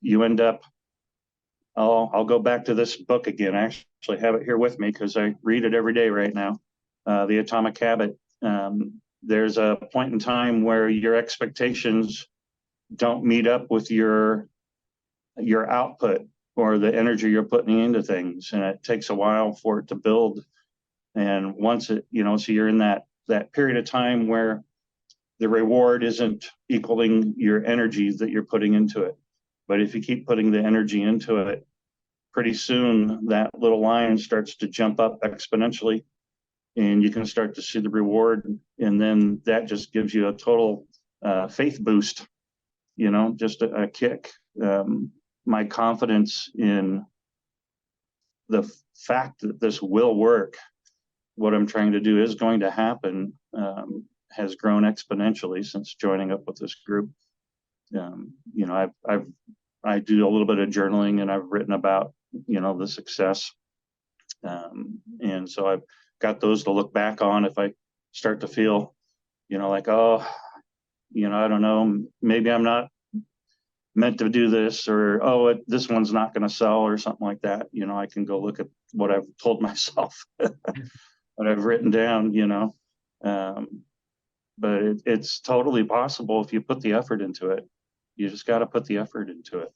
you end up, I'll go back to this book again. I actually have it here with me because I read it every day right now. The Atomic Habit. There's a point in time where your expectations don't meet up with your output or the energy you're putting into things, and it takes a while for it to build. And once it, so you're in that period of time where the reward isn't equaling your energy that you're putting into it. But if you keep putting the energy into it, pretty soon that little line starts to jump up exponentially, and you can start to see the reward. And then that just gives you a total faith boost, just a kick. My confidence in the fact that this will work, what I'm trying to do is going to happen, has grown exponentially since joining up with this group. I do a little bit of journaling, and I've written about, the success. And so I've got those to look back on if I start to feel, like, I don't know, maybe I'm not meant to do this, or, this one's not going to sell or something like that. I can go look at what I've told myself, what I've written down, but it's totally possible if you put the effort into it. You just got to put the effort into it.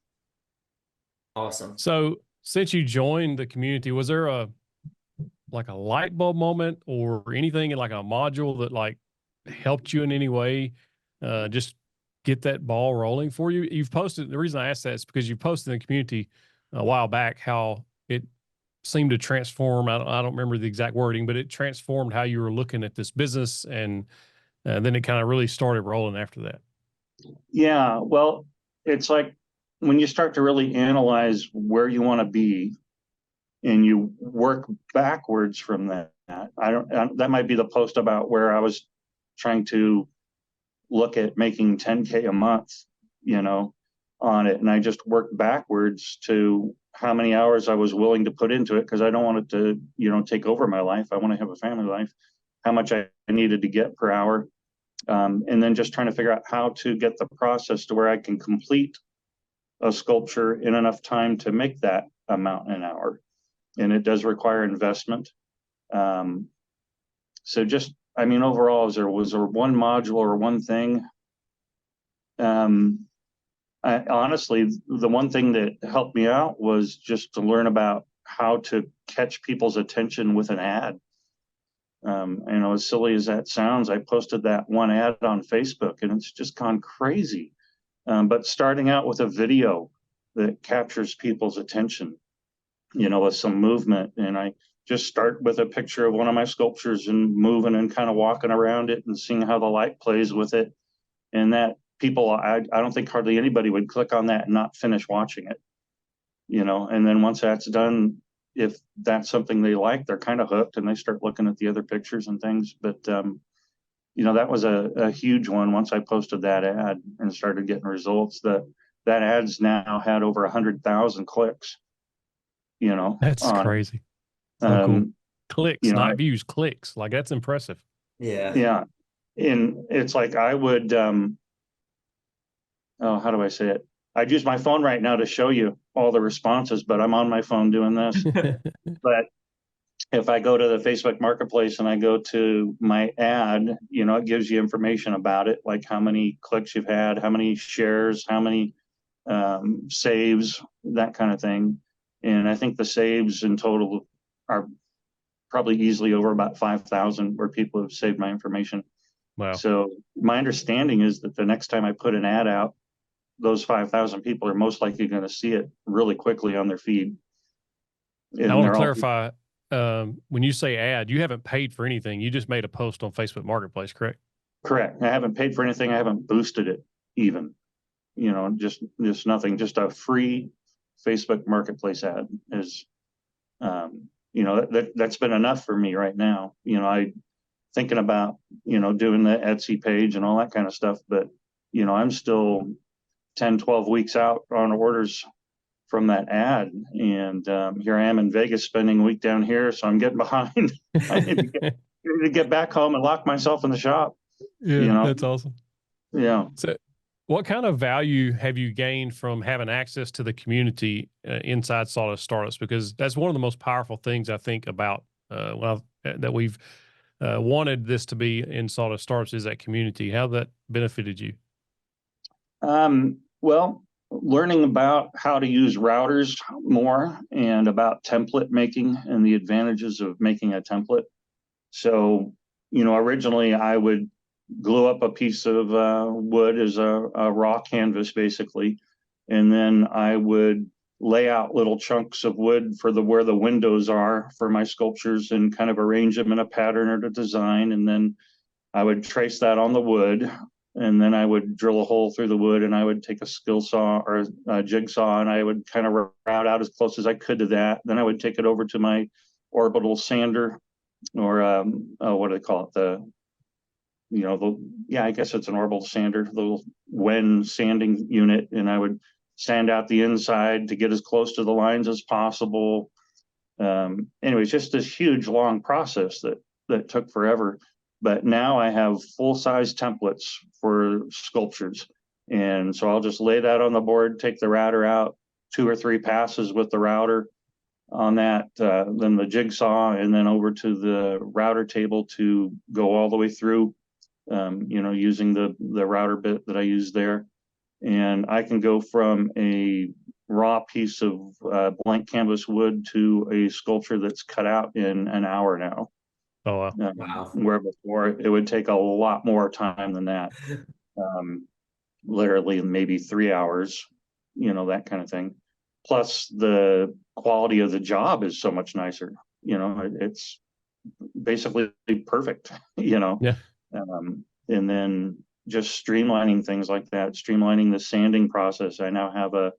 Awesome. So since you joined the community, was there a light bulb moment or anything in like a module that helped you in any way, just get that ball rolling for you? You've posted, the reason I asked that is because you posted in the community a while back how it seemed to transform. I don't remember the exact wording, but it transformed how you were looking at this business, and then it kind of really started rolling after that. Yeah, well, it's like when you start to really analyze where you want to be and you work backwards from that. That might be the post about where I was trying to look at making 10K a month, on it. And I just worked backwards to how many hours I was willing to put into it, because I don't want it to, take over my life. I want to have a family life, how much I needed to get per hour. And then just trying to figure out how to get the process to where I can complete a sculpture in enough time to make that amount an hour. And it does require investment. So just, overall, was there one module or one thing? Honestly, the one thing that helped me out was just to learn about how to catch people's attention with an ad. As silly as that sounds, I posted that one ad on Facebook, and it's just gone crazy. But starting out with a video that captures people's attention, with some movement, and I just start with a picture of one of my sculptures and moving and kind of walking around it and seeing how the light plays with it. And that people, I don't think hardly anybody would click on that and not finish watching it, and then once that's done, if that's something they like, they're kind of hooked and they start looking at the other pictures and things. But, that was a huge one. Once I posted that ad and started getting results, that ad's now had over 100,000 clicks, That's crazy. So cool. Clicks, not views, clicks. That's impressive. Yeah. Yeah. And it's like I would, how do I say it? I'd use my phone right now to show you all the responses, but I'm on my phone doing this. But if I go to the Facebook Marketplace and I go to my ad, it gives you information about it, like how many clicks you've had, how many shares, how many saves, that kind of thing. And I think the saves in total are probably easily over about 5,000 where people have saved my information. Wow. So my understanding is that the next time I put an ad out, those 5,000 people are most likely going to see it really quickly on their feed. I want to clarify, when you say ad, you haven't paid for anything. You just made a post on Facebook Marketplace, correct? Correct. I haven't paid for anything. I haven't boosted it even, just nothing, just a free Facebook Marketplace ad is, that's been enough for me right now. I thinking about, doing the Etsy page and all that kind of stuff, but, I'm still 10, 12 weeks out on orders from that ad. And here I am in Vegas spending a week down here. So I'm getting behind. I need to get back home and lock myself in the shop. Yeah, that's awesome. Yeah. So what kind of value have you gained from having access to the community inside Sawdust Startups? Because that's one of the most powerful things I think about that we've wanted this to be in Sawdust Startups is that community. How that benefited you? Well, learning about how to use routers more and about template making and the advantages of making a template. So, originally I would glue up a piece of wood as a raw canvas, basically, and then I would lay out little chunks of wood for where the windows are for my sculptures and kind of arrange them in a pattern or a design, and then I would trace that on the wood, and then I would drill a hole through the wood, and I would take a skill saw or a jigsaw, and I would kind of route out as close as I could to that. Then I would take it over to my orbital sander, or what do they call it? I guess it's an orbital sander, the little Wen sanding unit, and I would sand out the inside to get as close to the lines as possible. Anyways, just this huge long process that took forever. But now I have full-size templates for sculptures. And so I'll just lay that on the board, take the router out, 2 or 3 passes with the router on that, then the jigsaw, and then over to the router table to go all the way through, using the router bit that I use there. And I can go from a raw piece of blank canvas wood to a sculpture that's cut out in an hour now. Oh, wow. Wow. Where before it would take a lot more time than that. Literally maybe 3 hours, that kind of thing. Plus the quality of the job is so much nicer. It's basically perfect, Yeah. And then just streamlining things like that, streamlining the sanding process. I now have a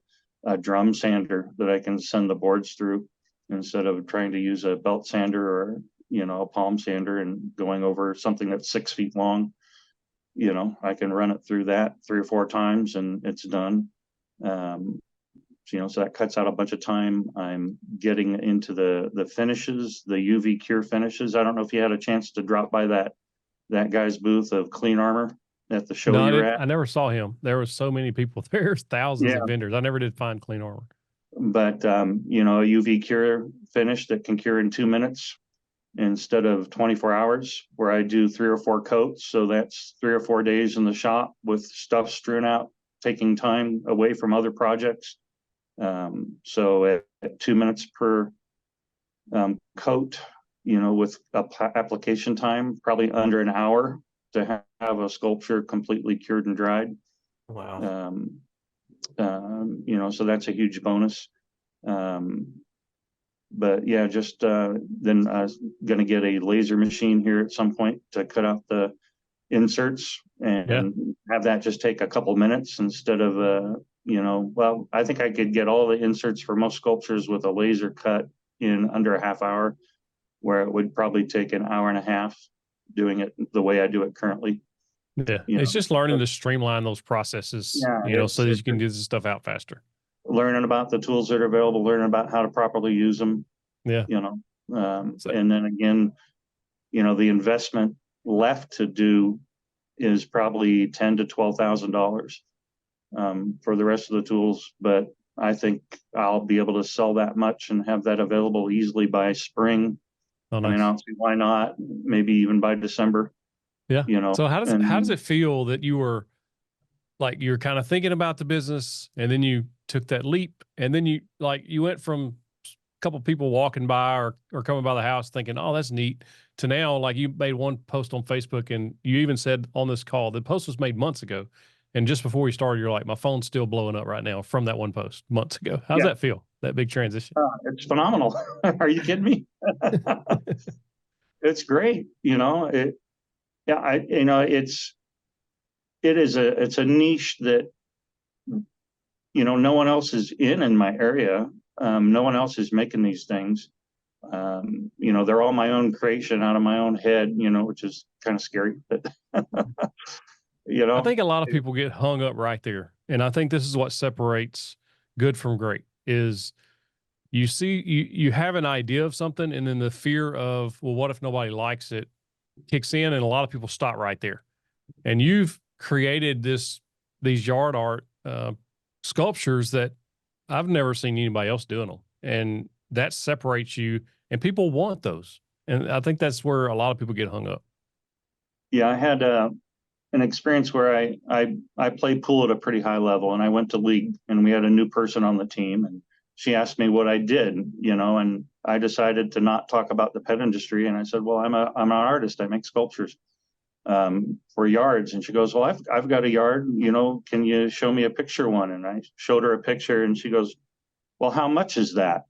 drum sander that I can send the boards through instead of trying to use a belt sander or a palm sander and going over something that's 6 feet long. I can run it through that 3 or 4 times and it's done. So that cuts out a bunch of time. I'm getting into the finishes, the UV cure finishes. I don't know if you had a chance to drop by that guy's booth of Clean Armor at the show you were at. I never saw him. There were so many people. There's thousands of vendors. I never did find Clean Armor. But a UV cure finish that can cure in 2 minutes instead of 24 hours, where I do 3 or 4 coats. So that's 3 or 4 days in the shop with stuff strewn out, taking time away from other projects. So at 2 minutes per coat, with application time, probably under an hour to have a sculpture completely cured and dried. Wow. So that's a huge bonus. But yeah, just then I was going to get a laser machine here at some point to cut out the inserts and have that just take a couple minutes instead of well, I think I could get all the inserts for most sculptures with a laser cut in under a half hour, where it would probably take an hour and a half doing it the way I do it currently. Yeah, it's just learning to streamline those processes, so that you can get this stuff out faster. Learning about the tools that are available, learning about how to properly use them. Yeah. And then again, the investment left to do is probably $10,000 to $12,000 for the rest of the tools. But I think I'll be able to sell that much and have that available easily by spring Oh, I mean, I nice. don't see why not. Maybe even by December, Yeah. you know. So how does And it feel that you were like, you're kind of thinking about the business and then you took that leap and then you went from a couple people walking by or coming by the house thinking, oh, that's neat, to now, like, you made one post on Facebook and you even said on this call, the post was made months ago. And just before we started, you're like, my phone's still blowing up right now from that one post months ago. How's Yeah. that feel? That big transition? It's phenomenal. Are you kidding me? It's great. You know, it's a niche that, you know, no one else is in my area. No one else is making these things. You know, they're all my own creation out of my own head, you know, which is kind of scary, but you know, I think a lot of people get hung up right there. And I think this is what separates good from great is you have an idea of something and then the fear of, well, what if nobody likes it kicks in, and a lot of people stop right there. And you've created these yard art sculptures that I've never seen anybody else doing them. And that separates you, and people want those. And I think that's where a lot of people get hung up. yeah, I had an experience where I played pool at a pretty high level, and I went to league, and we had a new person on the team, and she asked me what I did, you know, and I decided to not talk about the pet industry, and I said, well, I'm an artist. I make sculptures for yards. And she goes, well, I've got a yard, you know, can you show me a picture one? And I showed her a picture, and she goes, well, how much is that?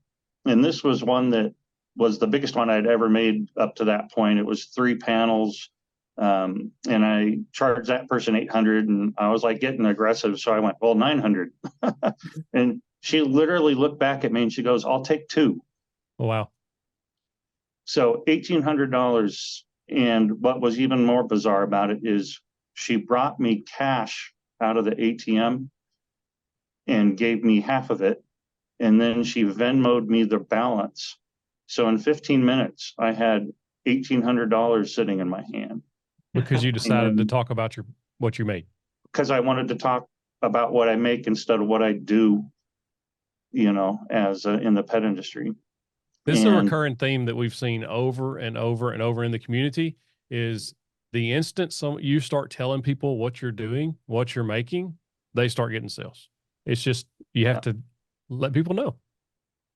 And this was one that was the biggest one I'd ever made up to that point. It was 3 panels. And I charged that person 800, and I was like getting aggressive. So I went, well, 900. And she literally looked back at me and she goes, I'll take 2. Oh, wow. So $1,800. And what was even more bizarre about it is she brought me cash out of the ATM and gave me half of it. And then she Venmo'd me the balance. So in 15 minutes, I had $1,800 sitting in my hand. Because you decided to talk about what you made. Because I wanted to talk about what I make instead of what I do, you know, as in the pet industry. This is a recurring theme that we've seen over and over and over in the community is the instant you start telling people what you're doing, what you're making, they start getting sales. It's just, you have to let people know.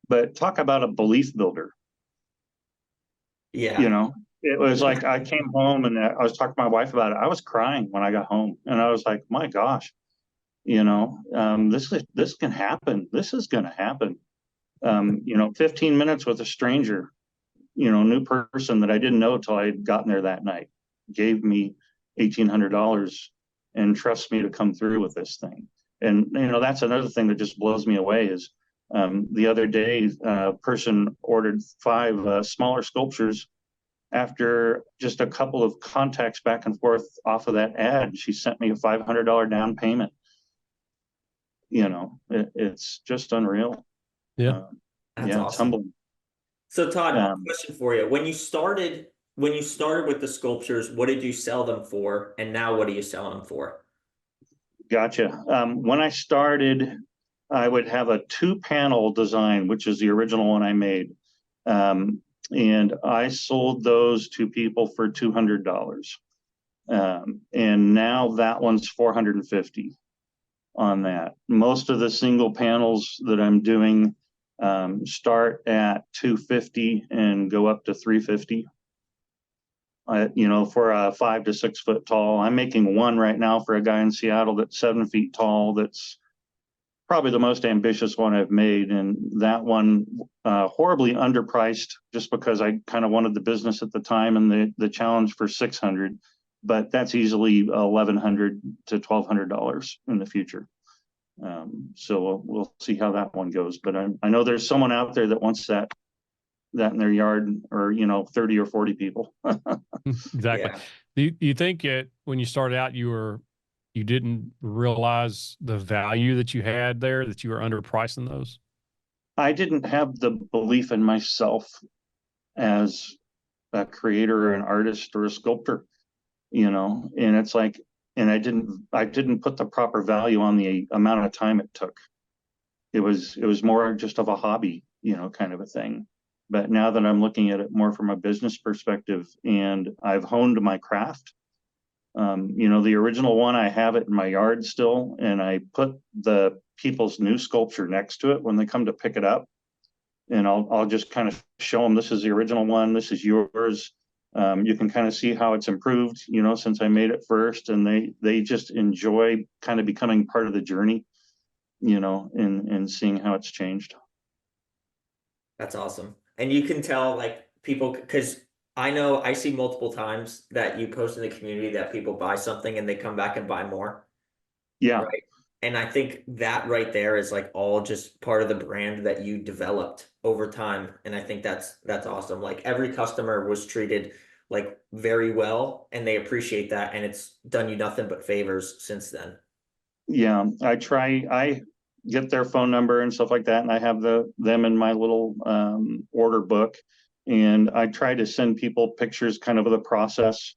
But talk about a belief builder. Yeah. You know, it was like I came home and I was talking to my wife about it. I was crying when I got home, and I was like, my gosh, you know, this can happen. This is going to happen. You know, 15 minutes with a stranger, you know, new person that I didn't know till I had gotten there that night, gave me $1,800 and trusts me to come through with this thing. And, you know, that's another thing that just blows me away is the other day, a person ordered 5 smaller sculptures after just a couple of contacts back and forth off of that ad. She sent me a $500 down payment. You know, it's just unreal. Yeah. That's yeah, awesome. it's humbling. So Todd, question for you. When you started with the sculptures, what did you sell them for? And now what are you selling them for? Gotcha. When I started, I would have a 2-panel design, which is the original one I made. And I sold those to people for $200. And now that one's $450 on that. Most of the single panels that I'm doing start at $250 and go up to $350. You know, for a 5 to 6 foot tall. I'm making one right now for a guy in Seattle that's 7 feet tall. That's probably the most ambitious one I've made, and that one horribly underpriced just because I kind of wanted the business at the time and the challenge for 600, but that's easily $1,100 to $1,200 in the future. So we'll see how that one goes. But I know there's someone out there that wants that in their yard, or, you know, 30 or 40 people. Exactly. Yeah. Do you think when you started out, you didn't realize the value that you had there, that you were underpricing those? I didn't have the belief in myself as a creator or an artist or a sculptor, you know, and it's like, and I didn't put the proper value on the amount of time it took. It was more just of a hobby, you know, kind of a thing. But now that I'm looking at it more from a business perspective, and I've honed my craft, the original one, I have it in my yard still, and I put the people's new sculpture next to it when they come to pick it up. And I'll just kind of show them, this is the original one, this is yours. You can kind of see how it's improved, since I made it first, and they just enjoy kind of becoming part of the journey, and seeing how it's changed. That's awesome. And you can tell like people, because I know I see multiple times that you post in the community that people buy something and they come back and buy more. Yeah. Right. And I think that right there is like all just part of the brand that you developed over time. And I think that's awesome. Like every customer was treated like very well, and they appreciate that. And it's done you nothing but favors since then. Yeah. I get their phone number and stuff like that, and I have them in my little order book, and I try to send people pictures kind of the process.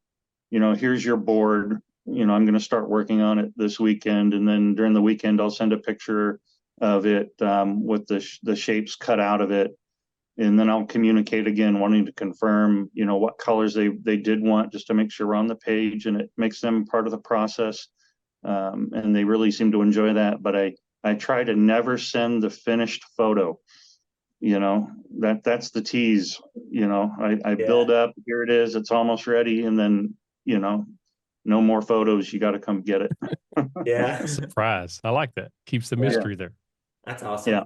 Here's your board. I'm going to start working on it this weekend, and then during the weekend I'll send a picture of it with the shapes cut out of it, and then I'll communicate again, wanting to confirm what colors they did want, just to make sure we're on the page, and it makes them part of the process. And they really seem to enjoy that. But I try to never send the finished photo. That's the tease. I build up, here it is, it's almost ready, and then no more photos, you got to come get it. Yeah. Surprise. I like that. Keeps the mystery there. That's awesome. Yeah.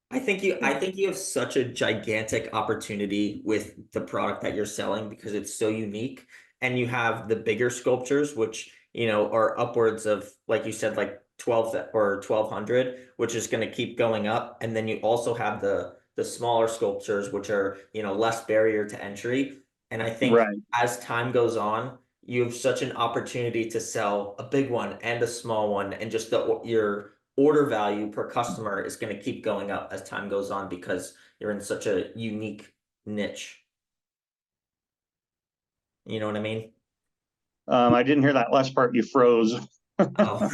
I think you have such a gigantic opportunity with the product that you're selling because it's so unique, and you have the bigger sculptures, which are upwards of, like you said, like 12 or 1200, which is going to keep going up. And then you also have the smaller sculptures, which are less barrier to entry. And I think Right. as time goes on, you have such an opportunity to sell a big one and a small one, and just your order value per customer is going to keep going up as time goes on because you're in such a unique niche. You know what I mean? I didn't hear that last part. You froze. Oh,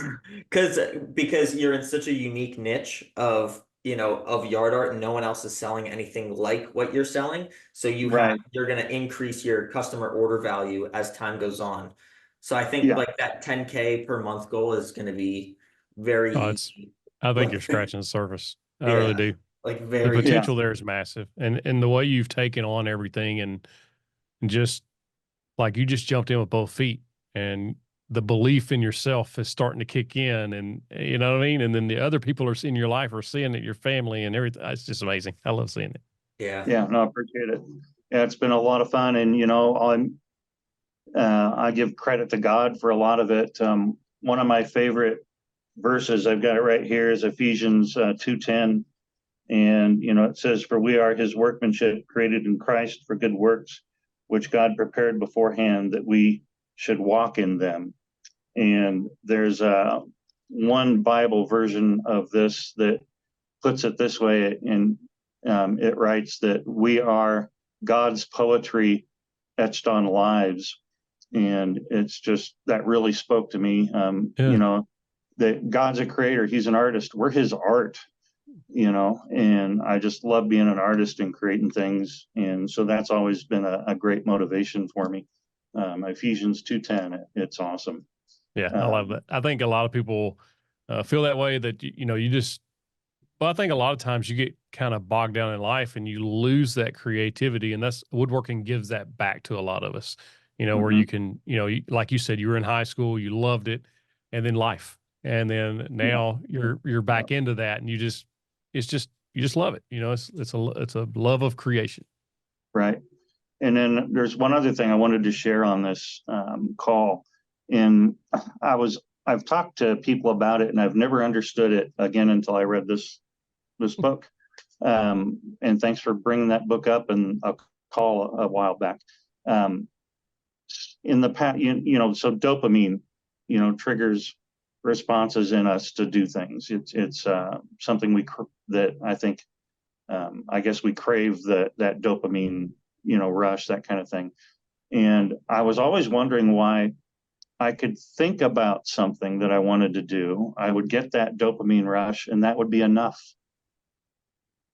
because you're in such a unique niche of yard art, and no one else is selling anything like what you're selling. So Right. you're going to increase your customer order value as time goes on. So I think Yeah. like that 10K per month goal is going to be very easy. I think you're scratching the surface. I Yeah, really do. like The very potential there is massive. And the way you've taken on everything, and just like you just jumped in with both feet, and the belief in yourself is starting to kick in, and you know what I mean? And then the other people are in your life are seeing it, your family and everything. It's just amazing. I love seeing it. Yeah. Yeah, no, I appreciate it. Yeah, it's been a lot of fun, and I give credit to God for a lot of it. One of my favorite verses, I've got it right here, is Ephesians 2:10, and it says, "For we are His workmanship, created in Christ for good works, which God prepared beforehand that we should walk in them." And there's one Bible version of this that puts it this way, and it writes that we are God's poetry etched on lives. And it's just, that really spoke to me. That God's a creator, He's an artist, we're His art, and I just love being an artist and creating things. And so that's always been a great motivation for me. Ephesians 2:10, it's awesome. Yeah, I love that. I think a lot of people feel that way, that, you just, well, I think a lot of times you get kind of bogged down in life and you lose that creativity. And that's, woodworking gives that back to a lot of us, where you can, like you said, you were in high school, you loved it, and then life. And then now you're back into that, and you just love it. It's a love of creation. Right. And then there's one other thing I wanted to share on this call. And I've talked to people about it, and I've never understood it again until I read this book. And thanks for bringing that book up and a call a while back. In the past, so dopamine, triggers responses in us to do things. It's something that I think, I guess we crave that dopamine, rush, that kind of thing. And I was always wondering why I could think about something that I wanted to do, I would get that dopamine rush, and that would be enough.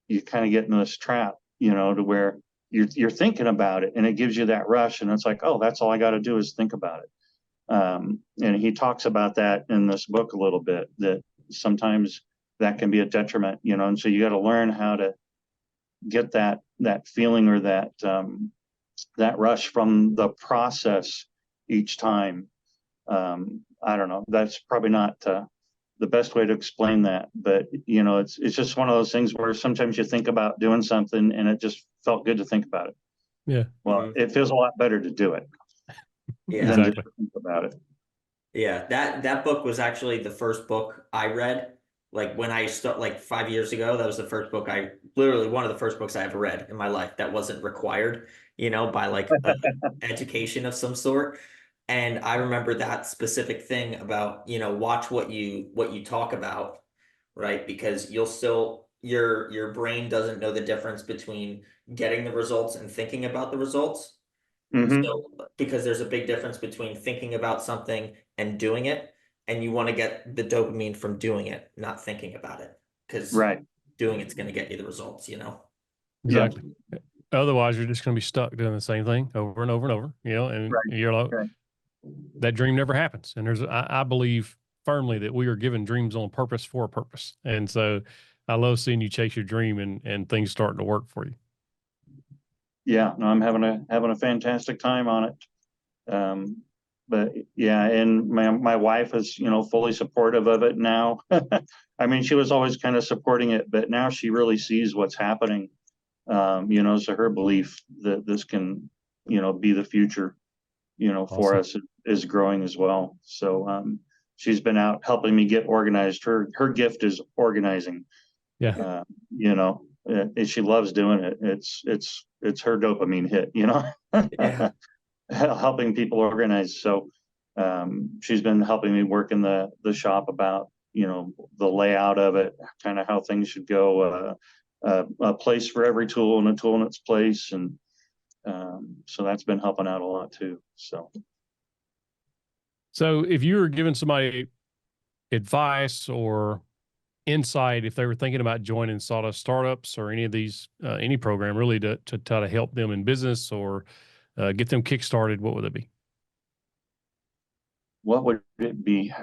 You kind of get in this trap, to where you're thinking about it and it gives you that rush, and it's like, oh, that's all I got to do is think about it. And he talks about that in this book a little bit, that sometimes that can be a detriment, and so you got to learn how to get that feeling or that rush from the process each time. I don't know. That's probably not the best way to explain that, but it's just one of those things where sometimes you think about doing something and it just felt good to think about it. Yeah. Well, it feels a lot better to do it Yeah. than Exactly. just to think about it. Yeah, that book was actually the first book I read. Like when I start, like 5 years ago, that was the first book literally one of the first books I ever read in my life that wasn't required, by like education of some sort. And I remember that specific thing about, watch what you talk about, right? Because you'll still, your brain doesn't know the difference between getting the results and thinking about the results. Mm-hmm. So, because there's a big difference between thinking about something and doing it, and you want to get the dopamine from doing it, not thinking about it, because Right. doing it's going to get you the results, Exactly. Otherwise, you're just going to be stuck doing the same thing over and over and over, and Right. you're like, Right. that dream never happens. And I believe firmly that we are given dreams on purpose for a purpose. And so I love seeing you chase your dream and things starting to work for you. Yeah, no, I'm having a fantastic time on it. But yeah, and my wife is, fully supportive of it now. I mean, she was always kind of supporting it, but now she really sees what's happening. So her belief that this can, be the future, for Awesome. us is growing as well. So she's been out helping me get organized. Her gift is organizing. Yeah. And she loves doing it. It's her dopamine hit, Yeah. helping people organize. So she's been helping me work in the shop about, the layout of it, kind of how things should go, a place for every tool and a tool in its place. And so that's been helping out a lot too. So if you were giving somebody advice or insight, if they were thinking about joining sawdust startups or any of these, any program really to try to help them in business or get them kickstarted, what would it be? What would it be?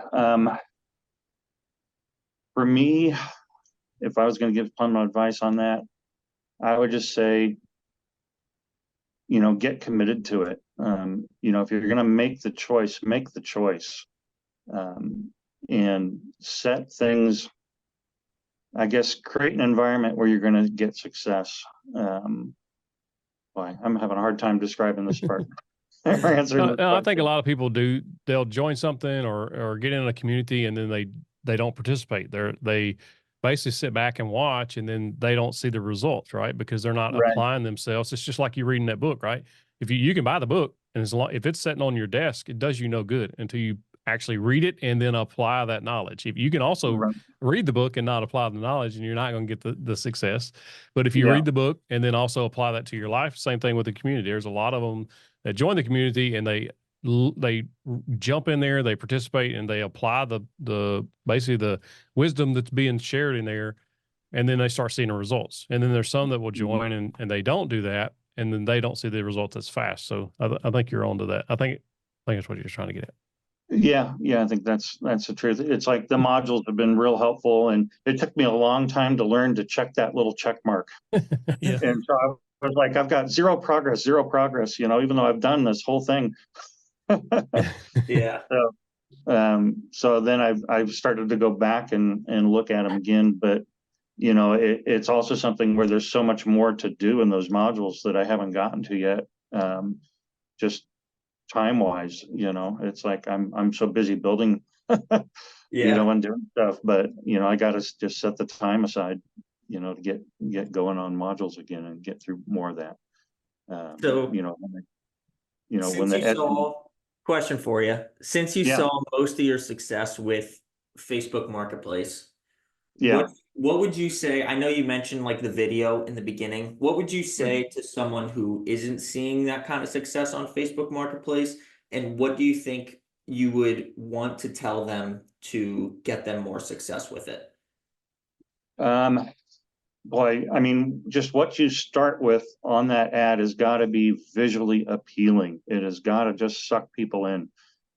For me, if I was going to give some advice on that, I would just say, get committed to it. If you're going to make the choice, make the choice, and set things, I guess, create an environment where you're going to get success. I'm having a hard time describing this part. Answering this I think a question. lot of people do. They'll join something or get in a community and then they don't participate. They basically sit back and watch and then they don't see the results, right? Because they're not Right. applying themselves. It's just like you reading that book, right? If you can buy the book and if it's sitting on your desk, it does you no good until you actually read it and then apply that knowledge. If you can also Right. read the book and not apply the knowledge, and you're not going to get the success. But if you Yeah. read the book and then also apply that to your life, same thing with the community. There's a lot of them that join the community and they jump in there, they participate, and they apply the basically the wisdom that's being shared in there, and then they start seeing the results. And then there's some that will join and they don't do that, and then they don't see the results as fast. So I think you're onto that. I think that's what you're trying to get at. Yeah, I think that's the truth. It's like the modules have been real helpful, and it took me a long time to learn to check that little check mark. Yeah. And so I was like, I've got zero progress, even though I've done this whole thing. Yeah. So then I've started to go back and look at them again, but it's also something where there's so much more to do in those modules that I haven't gotten to yet. Just time wise, it's like I'm so busy building, Yeah. and doing stuff, but I got to just set the time aside, to get going on modules again and get through more of that. So, when question for you, since you Yeah. saw most of your success with Facebook Marketplace, Yeah. what would you say? I know you mentioned like the video in the beginning. What would you say to someone who isn't seeing that kind of success on Facebook Marketplace? And what do you think you would want to tell them to get them more success with it? boy, I mean, just what you start with on that ad has got to be visually appealing. It has got to just suck people in.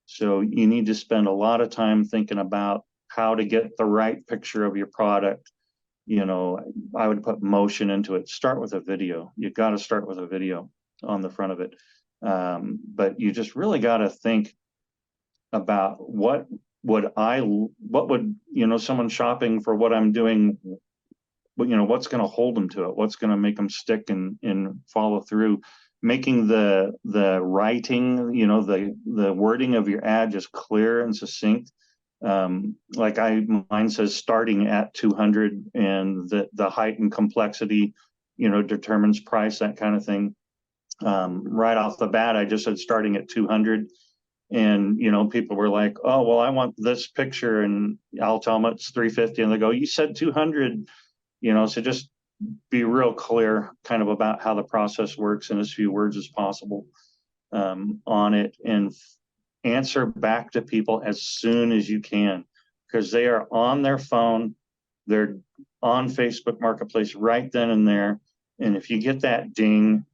So you need to spend a lot of time thinking about how to get the right picture of your product. You know, I would put motion into it. Start with a video. You got to start with a video on the front of it. But you just really got to think about what would, you know, someone shopping for what I'm doing, you know, what's going to hold them to it? What's going to make them stick and follow through? Making the writing, you know, the wording of your ad just clear and succinct. Like mine says starting at 200, and the height and complexity, you know, determines price, that kind of thing. Right off the bat, I just said starting at 200. And, you know, people were like, oh, well, I want this picture. And I'll tell them it's 350. And they go, you said 200, you know, so just be real clear kind of about how the process works in as few words as possible on it, and answer back to people as soon as you can, because they are on their phone. They're on Facebook Marketplace right then and there. And if you get that ding,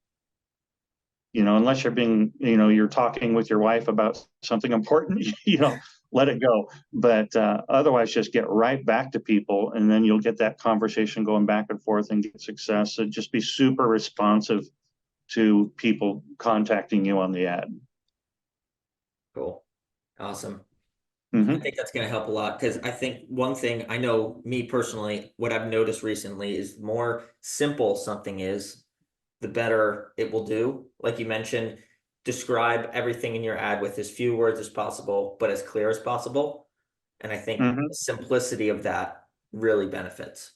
you know, unless you're being, you know, you're talking with your wife about something important, you know, let it go. But otherwise, just get right back to people, and then you'll get that conversation going back and forth and get success. So just be super responsive to people contacting you on the ad. Cool. Awesome. Mm-hmm. I think that's going to help a lot, because I think one thing, I know me personally, what I've noticed recently is the more simple something is, the better it will do. Like you mentioned, describe everything in your ad with as few words as possible, but as clear as possible. And I think Mm-hmm. the simplicity of that really benefits.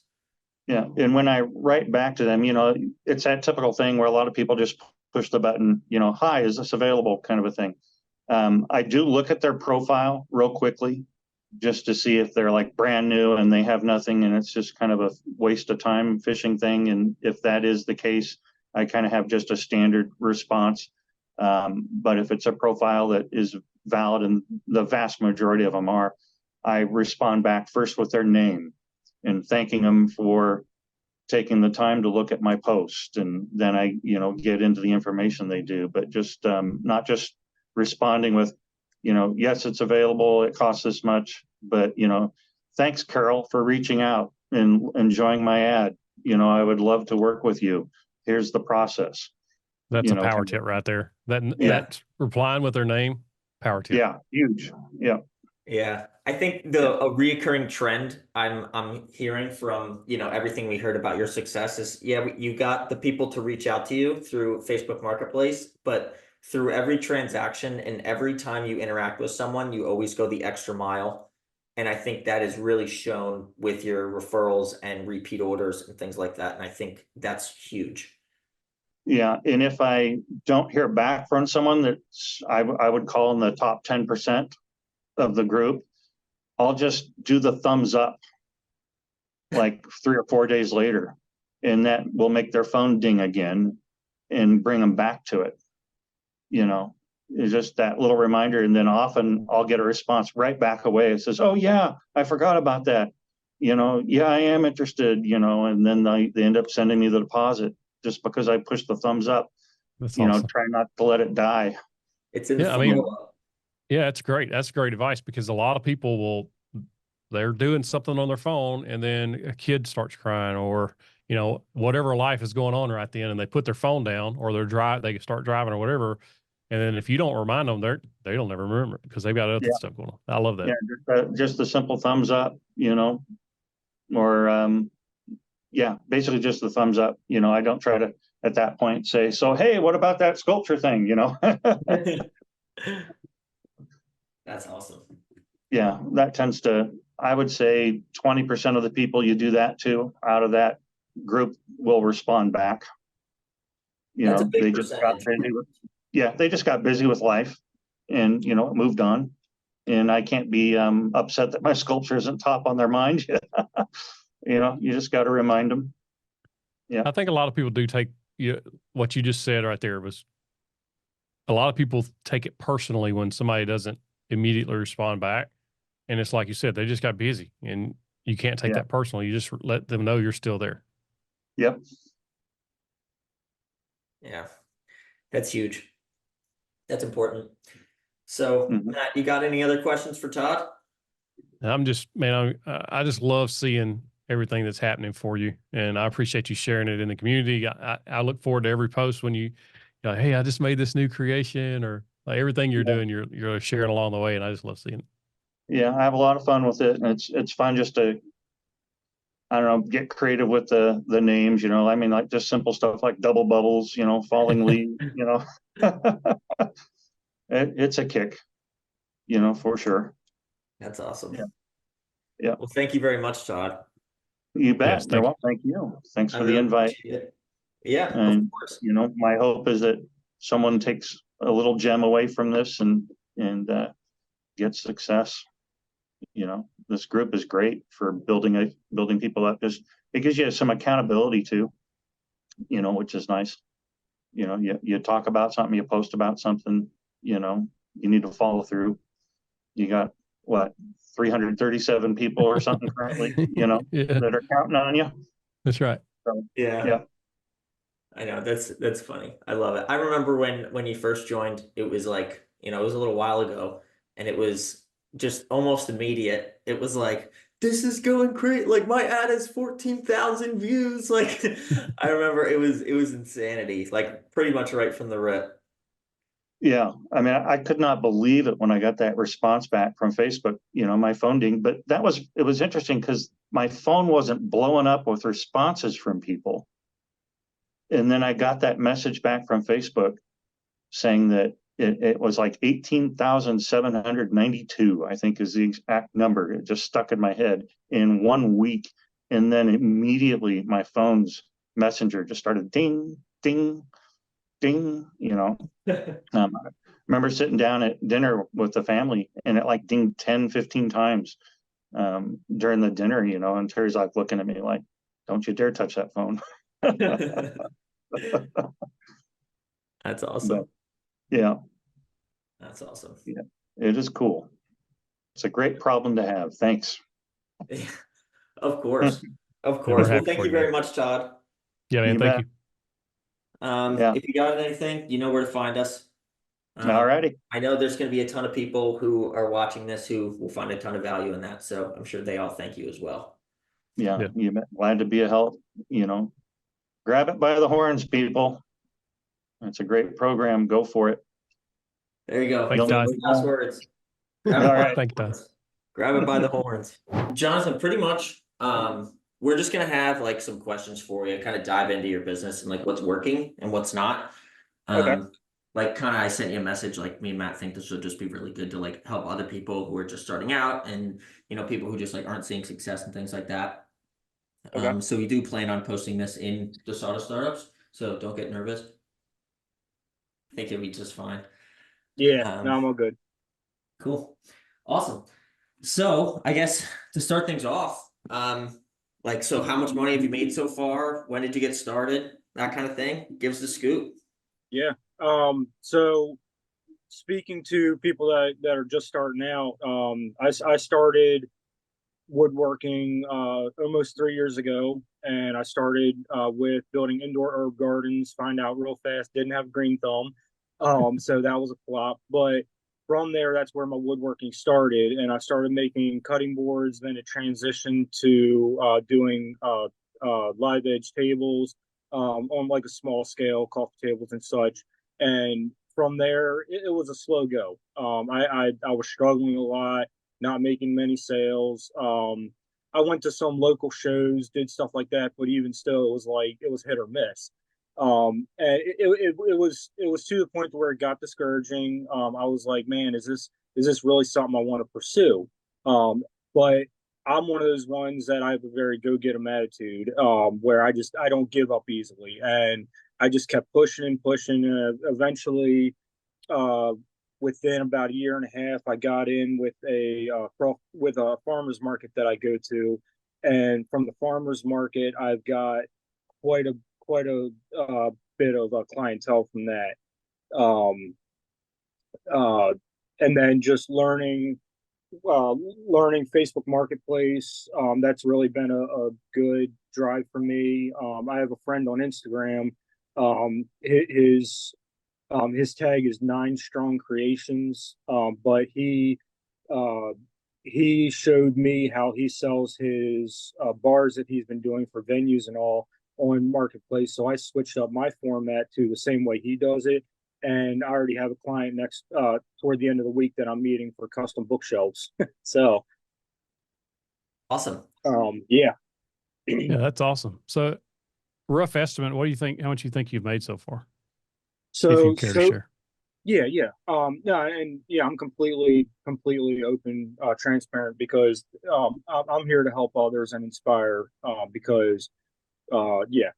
Yeah. And when I write back to them, you know, it's that typical thing where a lot of people just push the button, you know, hi, is this available, kind of a thing. I do look at their profile real quickly just to see if they're like brand new and they have nothing and it's just kind of a waste of time fishing thing. And if that is the case, I kind of have just a standard response. But if it's a profile that is valid, and the vast majority of them are, I respond back first with their name and thanking them for taking the time to look at my post. And then I, you know, get into the information they do, but just not just responding with, you know, yes, it's available, it costs this much, but, you know, thanks, Carol, for reaching out and enjoying my ad. You know, I would love to work with you. Here's the process. That's You a know, power kind tip of- right there. Yeah. That replying with their name, power tip. Yeah, huge. Yeah. Yeah, I think a reoccurring trend I'm hearing from, you know, everything we heard about your success is, yeah, you got the people to reach out to you through Facebook Marketplace, but through every transaction and every time you interact with someone, you always go the extra mile. And I think that is really shown with your referrals and repeat orders and things like that. And I think that's huge. Yeah, and if I don't hear back from someone that's I would call in the top 10% of the group, I'll just do the thumbs up like 3 or 4 days later, and that will make their phone ding again and bring them back to it. You know, it's just that little reminder, and then often I'll get a response right back away. It says, "Oh yeah, I forgot about that. You know, yeah, I am interested." You know, and then they end up sending me the deposit just because I pushed the thumbs up. That's You know, awesome. try not to let it die. It's in Yeah, the I mean, follow-up. yeah, it's great. That's great advice, because a lot of people they're doing something on their phone and then a kid starts crying, or, you know, whatever life is going on right then, and they put their phone down, or they start driving or whatever. And then if you don't remind them, they'll never remember it because they've got other Yeah. stuff going on. I love that. Yeah, just the simple thumbs up, you know, or yeah, basically just the thumbs up. You know, I don't try to at that point say, so hey, what about that sculpture thing? You know. That's awesome. Yeah, that tends to, I would say 20% of the people you do that to out of that group will respond back. You That's know, a big they just got percentage. busy with, yeah, they just got busy with life and, you know, moved on. And I can't be upset that my sculpture isn't top on their mind. You know, you just got to remind them. Yeah. I think a lot of people do take what you just said right there was, a lot of people take it personally when somebody doesn't immediately respond back. And it's like you said, they just got busy, and you can't take Yeah. that personally. You just let them know you're still there. Yep. Yeah, that's huge. That's important. So, Mhm. Matt, you got any other questions for Todd? I'm just, man, I just love seeing everything that's happening for you. And I appreciate you sharing it in the community. I look forward to every post when you know, hey, I just made this new creation, or like everything you're doing, you're sharing along the way. And I just love seeing it. Yeah, I have a lot of fun with it, and it's fun just to, I don't know, get creative with the names, I mean, like just simple stuff like double bubbles, falling leaves, it's a kick, for sure. That's awesome. Yeah. Yeah. Well, thank you very much, Todd. You bet. Yes, You're thank you. welcome. Thank you. Thanks I for the really invite. appreciate it. Yeah, of And, course. my hope is that someone takes a little gem away from this and gets success. This group is great for building people up. Just it gives you some accountability too, which is nice. You talk about something, you post about something, you need to follow through. You got what, 337 people or something currently, Yeah, that are counting on you. that's right. So, Yeah. yeah. I know, that's funny. I love it. I remember when you first joined, it was like, it was a little while ago, and it was just almost immediate. It was like, this is going great. Like my ad has 14,000 views. Like I remember it was insanity. Like pretty much right from the rip. Yeah, I mean, I could not believe it when I got that response back from Facebook, my phone ding, but it was interesting because my phone wasn't blowing up with responses from people. And then I got that message back from Facebook saying that it was like 18,792, I think is the exact number. It just stuck in my head in 1 week. And then immediately my phone's messenger just started ding, ding, ding, I remember sitting down at dinner with the family and it like dinged 10, 15 times during the dinner, and Terry's like looking at me like, don't you dare touch that phone. That's awesome. But yeah. That's awesome. Yeah, it is cool. It's a great problem to have. Thanks. Of course. Of we're course. Well, happy thank for you you, man. very much, Todd. Yeah, man. You Thank bet. you. Yeah. If you got anything, you know where to find us. All righty. I know there's going to be a ton of people who are watching this who will find a ton of value in that. So I'm sure they all thank you as well. Yeah, Yeah. you bet. Glad to be a help. Grab it by the horns, people. It's a great program. Go for it. There you go. Thanks, Todd. Last words. All Grab it by right. Thank you, the Todd. horns. Grab it by the horns. Jonathan, pretty much, we're just gonna have like some questions for you, kind of dive into your business and like what's working and what's not. Okay. Like kind of I sent you a message, like me and Matt think this would just be really good to like help other people who are just starting out and people who just like aren't seeing success and things like that. Okay. So we do plan on posting this in the Sawdust Startups, so don't get nervous. I think it'll be just fine. Yeah, no, I'm all good. Cool. Awesome. So I guess to start things off, so how much money have you made so far? When did you get started? That kind of thing. Give us the scoop. Yeah. So speaking to people that are just starting out, I started woodworking almost 3 years ago, and I started with building indoor herb gardens. Find out real fast, didn't have green thumb, so that was a flop. But from there, that's where my woodworking started, and I started making cutting boards. Then it transitioned to doing live edge tables on like a small scale, coffee tables and such. And from there, it was a slow go. I was struggling a lot, not making many sales. I went to some local shows, did stuff like that, but even still, it was hit or miss. And it was to the point where it got discouraging. I was like, man, is this really something I want to pursue? But I'm one of those ones that I have a very go get 'em attitude, where I don't give up easily, and I just kept pushing and pushing. Eventually, uh, within about a year and a half, I got in with a farmers market that I go to, and from the farmers market, I've got quite a bit of a clientele from that. Um, uh, and then just learning learning Facebook Marketplace. That's really been a good drive for me. I have a friend on Instagram. His tag is 9 Strong Creations. But uh, he showed me how he sells his bars that he's been doing for venues and all on Marketplace. So I switched up my format to the same way he does it. And I already have a client next toward the end of the week that I'm meeting for custom bookshelves. So Awesome. yeah. Yeah, that's awesome. So rough estimate, what do you think, how much you think you've made so far? If you care to share. Yeah. No, and yeah, I'm completely open, transparent, because I'm here to help others and inspire. Because yeah.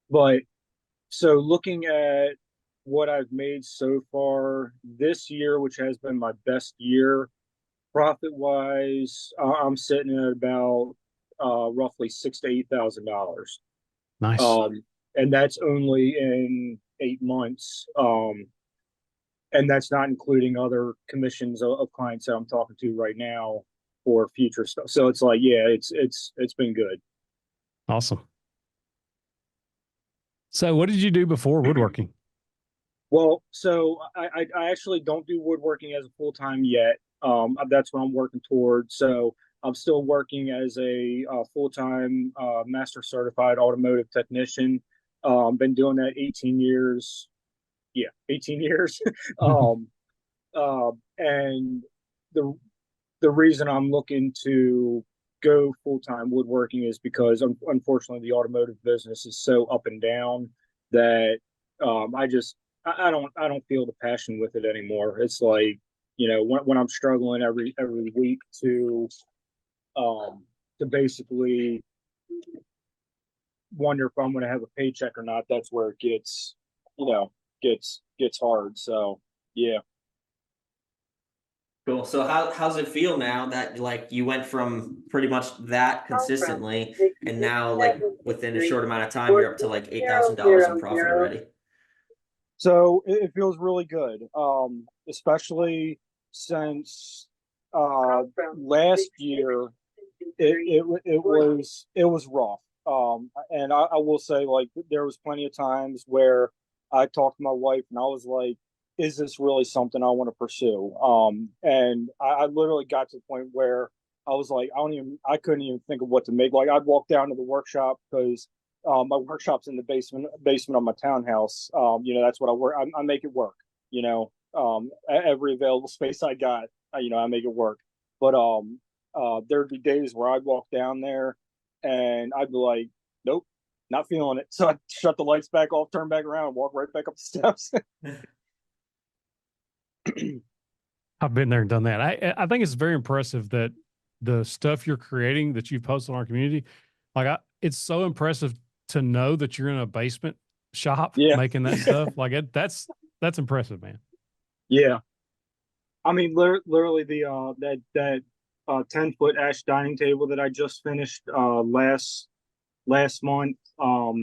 But so looking at what I've made so far this year, which has been my best year, profit wise, I'm sitting at about roughly $6,000 to $8,000. Nice. And that's only in 8 months. And that's not including other commissions of clients that I'm talking to right now for future stuff. So it's like, yeah, it's been good. Awesome. So what did you do before woodworking? Well, so I actually don't do woodworking as a full time yet. That's what I'm working towards. So I'm still working as a full time master certified automotive technician. Been doing that 18 years. Yeah, 18 years. um, and the the reason I'm looking to go full time woodworking is because unfortunately the automotive business is so up and down that I don't feel the passion with it anymore. It's like, when I'm struggling every week to basically wonder if I'm going to have a paycheck or not. That's where it gets you know gets hard. So yeah. Cool. So how's it feel now that like you went from pretty much that consistently and now like within a short amount of time you're up to like $8,000 in profit already? So it feels really good, especially since last year it was rough. And I will say, like, there was plenty of times where I talked to my wife and I was like, is this really something I want to pursue? And I literally got to the point where I was like, I couldn't even think of what to make. Like, I'd walk down to the workshop because my workshop's in the basement of my townhouse. That's what I work. I make it work. Every available space I got, I make it work. But there'd be days where I'd walk down there and I'd be like, nope, not feeling it. So I'd shut the lights back off, turn back around, and walk right back up the steps. I've been there and done that. I think it's very impressive that the stuff you're creating that you've posted on our community, it's so impressive to know that you're in a basement shop making that stuff. That's impressive, man. Yeah. I mean, literally that 10-foot ash dining table that I just finished last month. I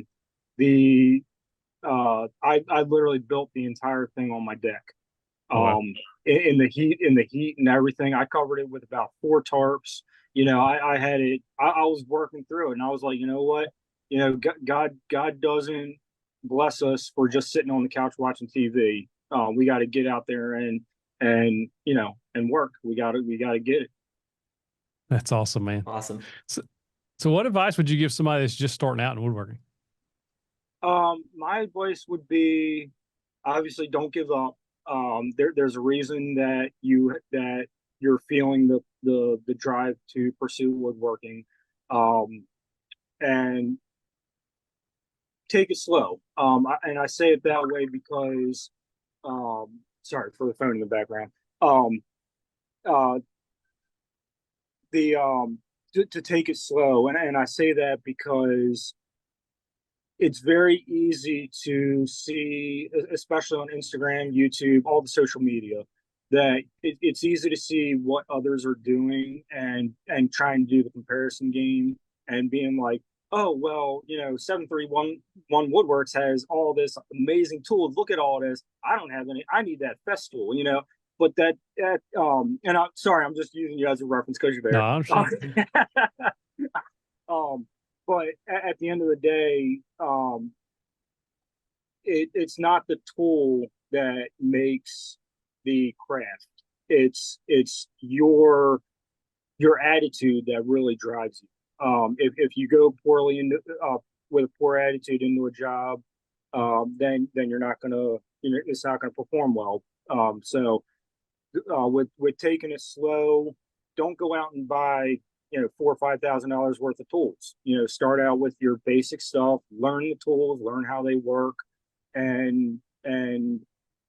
literally built the entire thing on my deck. Wow. In the heat and everything. I covered it with about 4 tarps. I had it. I was working through it, and I was like, you know what? God doesn't bless us for just sitting on the couch watching TV. We got to get out there and work. We got to get it. That's awesome, man. Awesome. So what advice would you give somebody that's just starting out in woodworking? My advice would be, obviously, don't give up. There's a reason that you're feeling the drive to pursue woodworking, and take it slow. And I say it that way because, sorry for the phone in the background. To take it slow, and I say that because it's very easy to see, especially on Instagram, YouTube, all the social media, that it's easy to see what others are doing and try and do the comparison game and being like, oh, well, 7311 Woodworks has all this amazing tools. Look at all this. I don't have any. I need that Festool, but and I'm sorry, I'm just using you as a reference because you're No, there. I understand. Um, but at the end of the day, it's not the tool that makes the craft. It's your attitude that really drives you. If you go poorly into with a poor attitude into a job, then you're not gonna, it's not gonna perform well. So with taking it slow, don't go out and buy $4,000 or $5,000 worth of tools. Start out with your basic stuff, learn the tools, learn how they work, and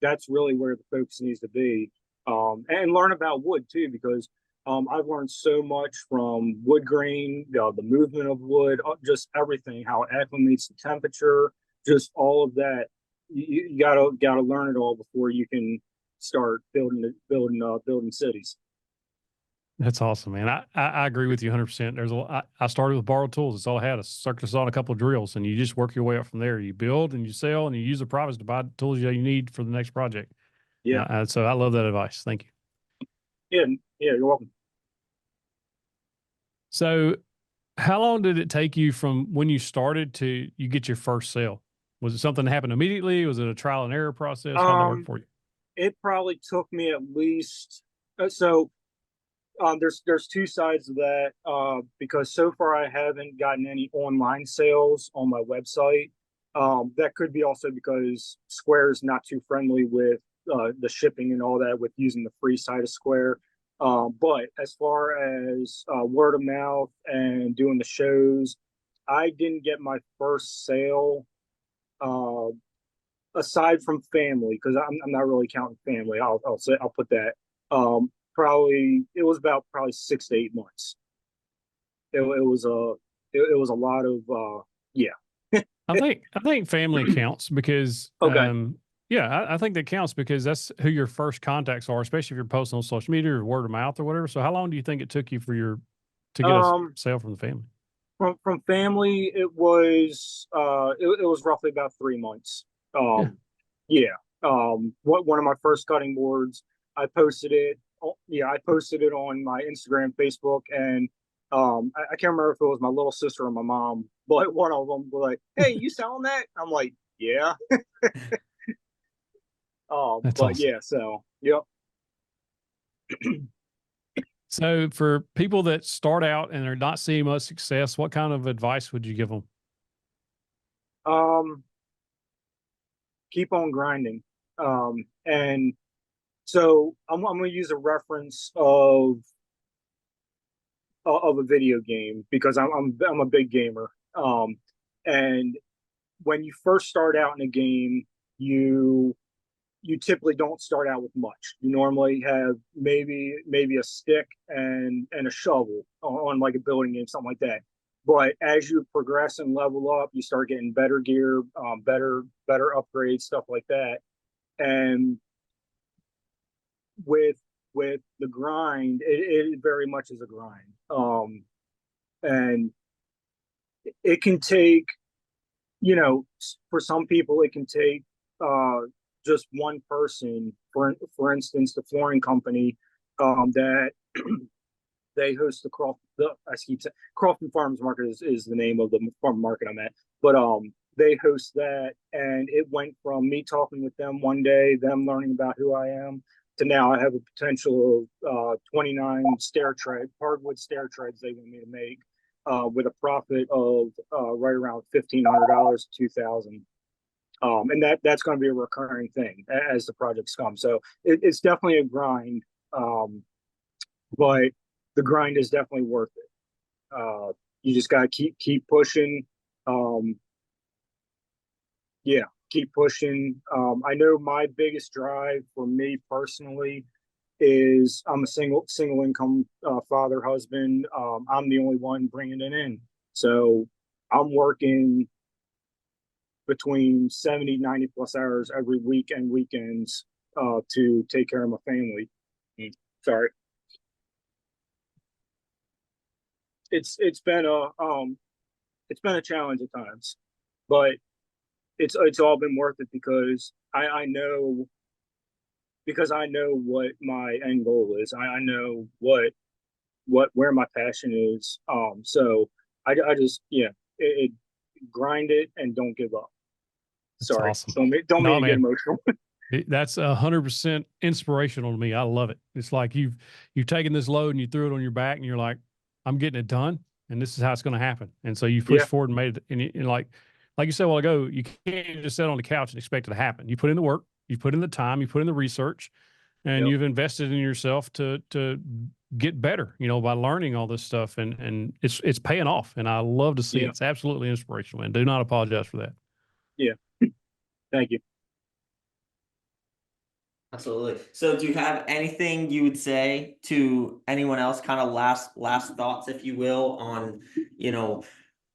that's really where the focus needs to be. And learn about wood too, because I've learned so much from wood grain, the movement of wood, just everything, how it acclimates to temperature, just all of that. You gotta learn it all before you can start building cities. That's awesome, man. I agree with you 100%. I started with borrowed tools. It's all I had, a circular saw and a couple of drills, and you just work your way up from there. You build and you sell, and you use the profits to buy the tools you need for the next project. Yeah, So I love that advice. Thank you. yeah, you're welcome. So how long did it take you from when you started to you get your first sale? Was it something that happened immediately? Was it a trial and error process? How'd that work for you? It probably took me at least there's two sides of that, because so far I haven't gotten any online sales on my website. That could be also because Square is not too friendly with the shipping and all that with using the free side of Square. But as far as word of mouth and doing the shows, I didn't get my first sale uh, aside from family, because I'm not really counting family. I'll put that. Probably it was about probably 6 to 8 months. It was a lot of yeah. I think family counts because Okay. yeah, I think that counts because that's who your first contacts are, especially if you're posting on social media or word of mouth or whatever. So how long do you think it took you to get a sale from the family? From family, it was it was roughly about 3 months. Yeah. Yeah. One of my first cutting boards, I posted it. Yeah, I posted it on my Instagram, Facebook, and I can't remember if it was my little sister or my mom, but one of them was like, "Hey, you selling that?" I'm like, "Yeah." That's But awesome. yeah, so yep. So for people that start out and are not seeing much success, what kind of advice would you give them? Um, keep on grinding. And so I'm going to use a reference of a video game because I'm a big gamer. And when you first start out in a game, you typically don't start out with much. You normally have maybe a stick and a shovel on like a building game, something like that. But as you progress and level up, you start getting better gear, better upgrades, stuff like that. And with the grind, it very much is a grind. And it can take, for some people, it can take just one person. For instance, the flooring company that they host Crofton Farmers Market is the name of the farm market I'm at. But they host that, and it went from me talking with them one day, them learning about who I am, to now I have a potential of 29 hardwood stair treads they want me to make, with a profit of right around $1,500 to $2,000. And that's going to be a recurring thing as the projects come. So it's definitely a grind, but the grind is definitely worth it. You just got to keep pushing. Um, yeah, keep pushing. I know my biggest drive for me personally is I'm a single income father, husband. I'm the only one bringing it in, so I'm working between 70, 90 plus hours every week and weekends to take care of my family. Sorry. It's been a challenge at times, but it's all been worth it because I know because I know what my end goal is. I know where my passion is. So I just, yeah, it grind it and don't give up. That's Sorry, awesome. don't No, make me get man. emotional. That's 100% inspirational to me. I love it. It's like you've taken this load and you threw it on your back and you're like, I'm getting it done, and this is how it's going to happen. And so you push Yeah. forward and made it. And like you said a while ago, you can't just sit on the couch and expect it to happen. You put in the work, you put in the time, you put in the research, and Yep. you've invested in yourself to get better. By learning all this stuff, and it's paying off. And I love to see it. Yeah. It's absolutely inspirational. And do not apologize for that. Yeah. Thank you. Absolutely. So do you have anything you would say to anyone else, kind of last thoughts, if you will, on,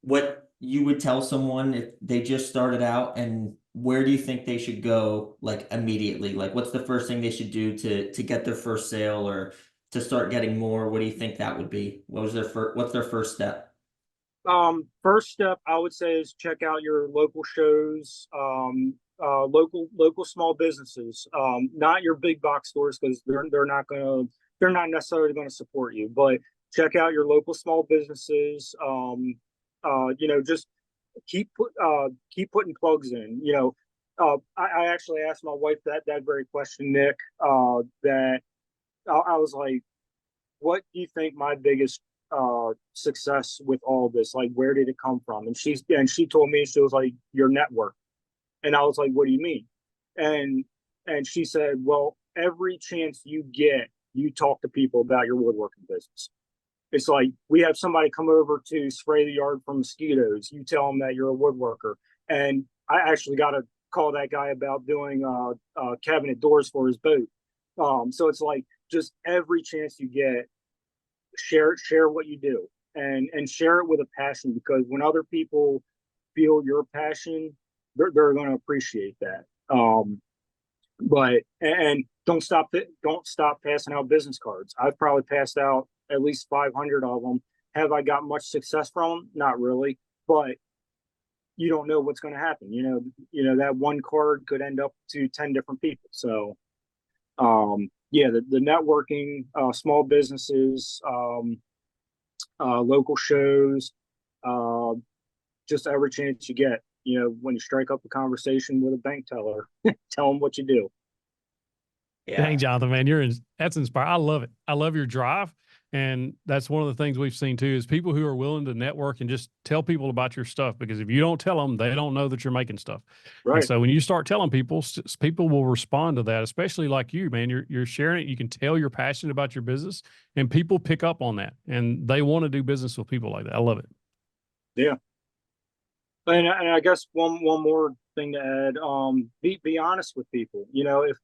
what you would tell someone if they just started out, and where do you think they should go, like, immediately? Like, what's the first thing they should do to get their first sale, or to start getting more? What do you think that would be? What's their first step? First step I would say is check out your local shows, local small businesses, not your big box stores, because they're not necessarily gonna support you, but check out your local small businesses. Just keep putting plugs in. I actually asked my wife that very question, Nick. That I was like, what do you think my biggest success with all this, like, where did it come from? And she told me, she was like, your network. And I was like, what do you mean? And she said, well, every chance you get, you talk to people about your woodworking business. It's like, we have somebody come over to spray the yard for mosquitoes, you tell them that you're a woodworker. And I actually got to call that guy about doing cabinet doors for his boat. So it's like, just every chance you get, share what you do, and share it with a passion, because when other people feel your passion, they're going to appreciate that. But and don't stop passing out business cards. I've probably passed out at least 500 of them. Have I got much success from them? Not really, but you don't know what's going to happen. That one card could end up to 10 different people. So yeah, the networking, small businesses, local shows, just every chance you get. When you strike up a conversation with a bank teller, tell them what you do. Yeah. Dang, Jonathan, man, that's inspiring. I love it. I love your drive. And that's one of the things we've seen too, is people who are willing to network and just tell people about your stuff, because if you don't tell them, they don't know that you're making stuff. Right. And so when you start telling people, people will respond to that, especially like you, man. You're sharing it. You can tell you're passionate about your business, and people pick up on that, and they want to do business with people like that. I love it. Yeah. And I guess one more thing to add, be honest with people. If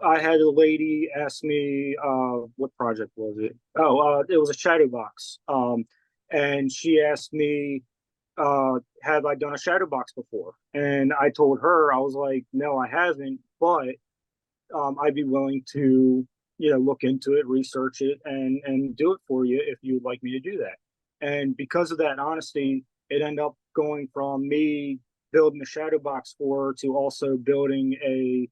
I had a lady ask me, what project was it? Oh, it was a shadow box. And she asked me, have I done a shadow box before? And I told her, I was like, no, I haven't, but I'd be willing to, look into it, research it, and do it for you if you'd like me to do that. And because of that honesty, it ended up going from me building a shadow box for her to also building a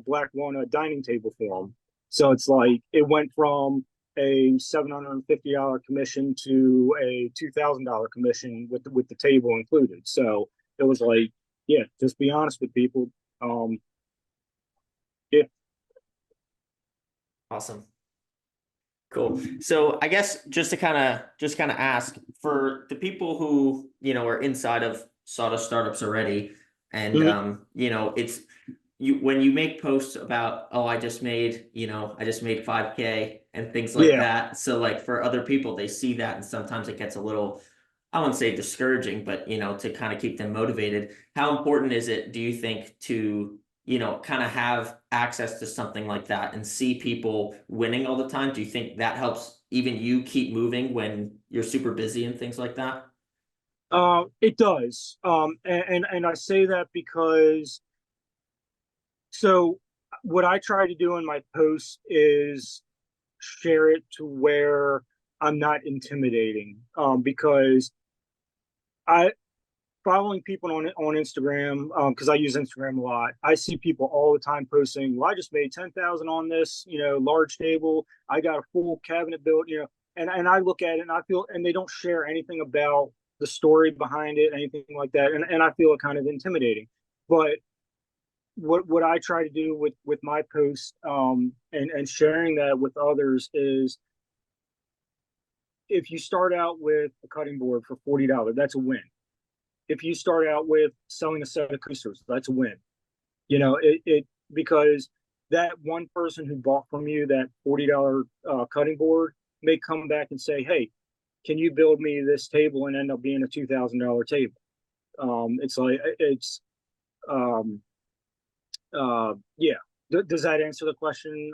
black walnut dining table for them. So it's like, it went from a $750 commission to a $2,000 commission with the table included. So it was like, yeah, just be honest with people. Yeah. Awesome. Cool. So I guess just to kind of ask, for the people who, are inside of sawdust startups already, and it's when you make posts about, oh, I just made 5K and things like Yeah. that. So, like, for other people, they see that, and sometimes it gets a little, I wouldn't say discouraging, but to kind of keep them motivated. How important is it, do you think, to kind of have access to something like that and see people winning all the time? Do you think that helps even you keep moving when you're super busy and things like that? It does. And I say that because, so what I try to do in my posts is share it to where I'm not intimidating. Because following people on Instagram, because I use Instagram a lot. I see people all the time posting, "Well, I just made 10,000 on this, large table. I got a full cabinet built, and I look at it and I feel, and they don't share anything about the story behind it, anything like that, and I feel it kind of intimidating. But what I try to do with my posts, and sharing that with others is, if you start out with a cutting board for $40, that's a win. If you start out with selling a set of coasters, that's a win. Because that one person who bought from you that $40 cutting board may come back and say, "Hey, can you build me this table?" and end up being a $2,000 table. Yeah. Does that answer the question?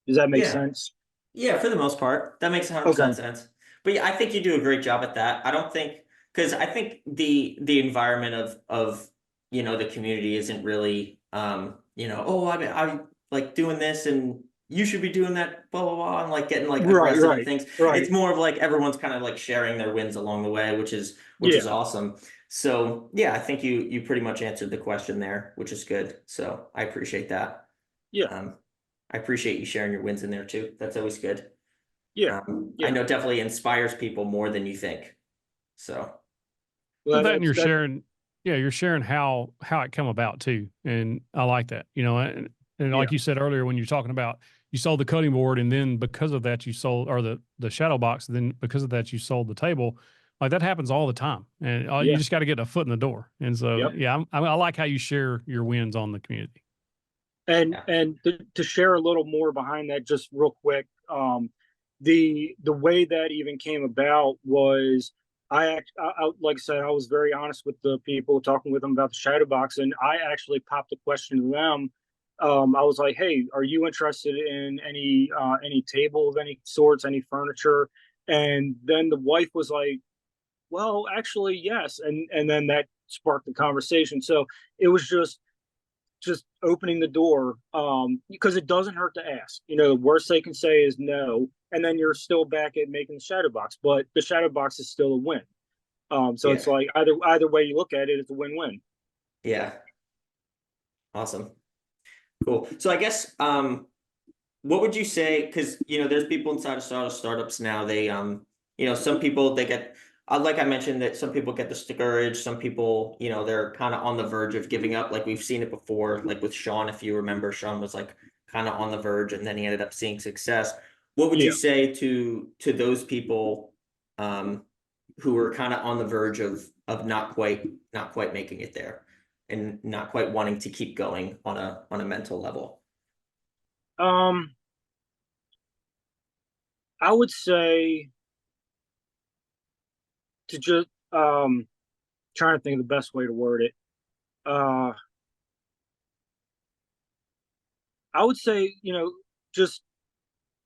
Does that make sense? Yeah, for the most part, that makes 100% sense. But yeah, I think you do a great job at that. I don't think, because I think the environment of the community isn't really oh, I like doing this and you should be doing that, blah blah blah, and like getting like aggressive and things. Right. It's more of like everyone's kind of like sharing their wins along the way, which is awesome. So yeah, I think you pretty much answered the question there, which is good. So I appreciate that. Yeah. I appreciate you sharing your wins in there too. That's always good. Yeah. I know definitely inspires people more than you think. So Well, that, and you're sharing, you're sharing how it come about too, and I like that. And like you said earlier, when you're talking about you sold the cutting board, and then because of that you sold, or the shadow box, and then because of that you sold the table. Like that happens all the time, and you just got to get a foot in the door. And so, I like how you share your wins on the community. And to share a little more behind that, just real quick, the way that even came about was, I like I said, I was very honest with the people, talking with them about the shadow box, and I actually popped a question to them. I was like, "Hey, are you interested in any table of any sorts, any furniture?" And then the wife was like, "Well, actually, yes." And then that sparked the conversation. So it was just opening the door, because it doesn't hurt to ask. The worst they can say is no, and then you're still back at making the shadow box, but the shadow box is still a win. So it's like either way you look at it, it's a win-win. Yeah. Awesome. Cool. So I guess what would you say, because there's people inside of startups now, they some people, they get like I mentioned, that some people get discouraged, some people they're kind of on the verge of giving up. Like we've seen it before, like with Sean, if you remember. Sean was like kind of on the verge, and then he ended up seeing success. What would you say to those people who are kind of on the verge of not quite making it there, and not quite wanting to keep going on a mental level? I would say to just trying to think of the best way to word it. I would say, just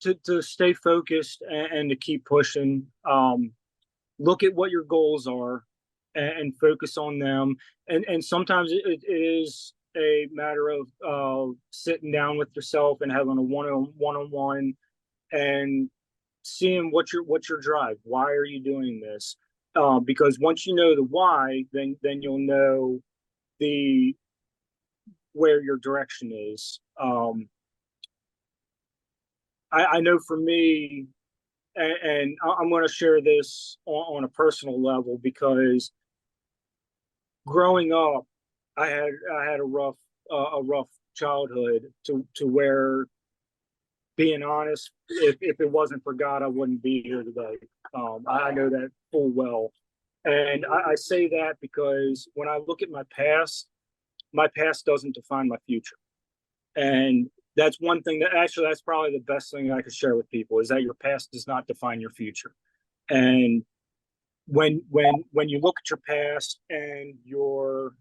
to stay focused, and to keep pushing. Look at what your goals are, and focus on them. And sometimes it is a matter of sitting down with yourself and having a one-on-one, and seeing what's your drive. Why are you doing this? Because once you know the why, then you'll know where your direction is. I know for me, and I'm going to share this on a personal level, because growing up, I had a rough childhood, to where, being honest, if it wasn't for God, I wouldn't be here today. I know that full well. And I say that because when I look at my past doesn't define my future. And that's one thing that's probably the best thing I could share with people, is that your past does not define your future. And when you look at your past, and you're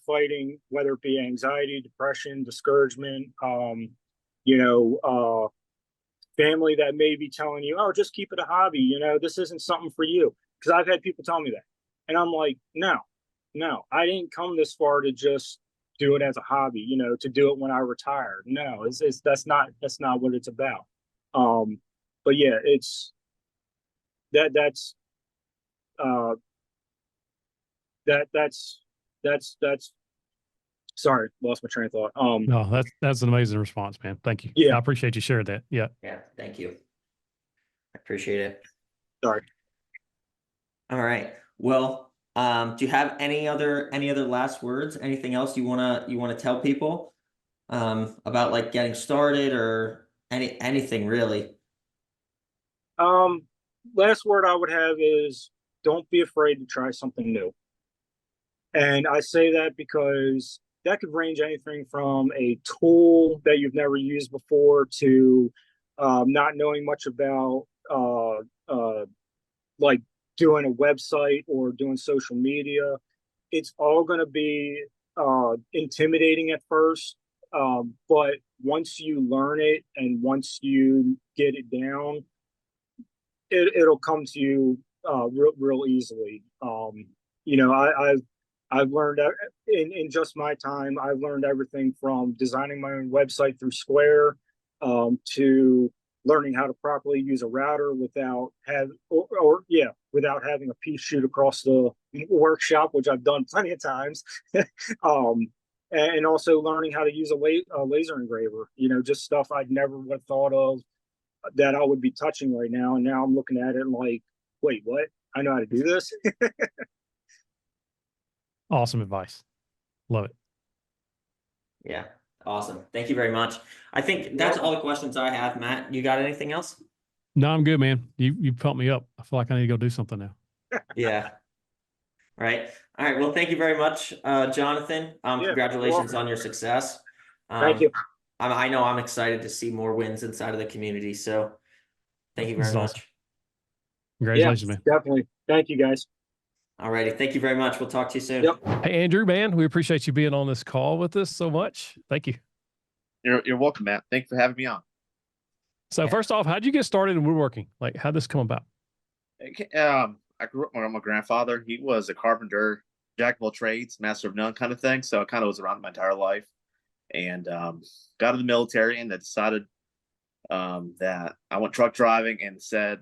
fighting, whether it be anxiety, depression, discouragement, family that may be telling you, "Oh, just keep it a hobby, this isn't something for you." Because I've had people tell me that, and I'm like, no, I didn't come this far to just do it as a hobby, to do it when I retire. No, that's not what it's about. But yeah, that's sorry, lost my train of thought. No, that's an amazing response, man. Thank you. Yeah. I appreciate you sharing that. Yeah. Yeah, thank you. I appreciate it. Sorry. All right. Well, do you have any other last words? Anything else you wanna tell people about like getting started or anything really? Last word I would have is don't be afraid to try something new. And I say that because that could range anything from a tool that you've never used before to not knowing much about like doing a website or doing social media. It's all going to be intimidating at first, but once you learn it and once you get it down, it'll come to you real easily. I've learned in just my time. I've learned everything from designing my own website through Square to learning how to properly use a router without without having a piece shoot across the workshop, which I've done plenty of times. And also learning how to use a laser engraver. Just stuff I'd never would have thought of that I would be touching right now. And now I'm looking at it and like, wait, what? I know how to do this. Awesome advice. Love it. Yeah, awesome. Thank you very much. I think that's all the questions I have. Matt, you got anything else? No, I'm good, man. You pumped me up. I feel like I need to go do something now. Yeah. All right. Well, thank you very much, Jonathan. Congratulations on your success. Thank you. I know I'm excited to see more wins inside of the community. So thank you very much. Awesome. Congratulations, man. Definitely. Thank you, guys. All righty. Thank you very much. We'll talk to you soon. Yep. Hey, Andrew, man, we appreciate you being on this call with us so much. Thank you. You're welcome, Matt. Thanks for having me on. So first off, how'd you get started in woodworking? Like, how'd this come about? I grew up with my grandfather. He was a carpenter, jack of all trades, master of none kind of thing. So I kind of was around my entire life, and got in the military, and I decided that I went truck driving, and said,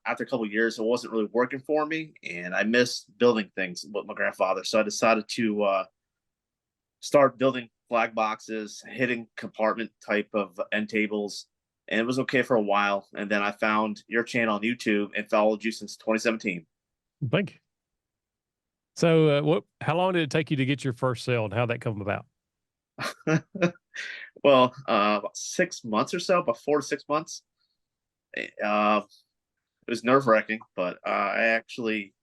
after a couple of years, it wasn't really working for me, and I missed building things with my grandfather. So I decided to start building flag boxes, hitting compartment type of end tables, and it was okay for a while. And then I found your channel on YouTube and followed you since 2017. Thank you. So how long did it take you to get your first sale, and how'd that come about? Well, about 6 months or so, about 4 to 6 months. It was nerve-wracking, but I actually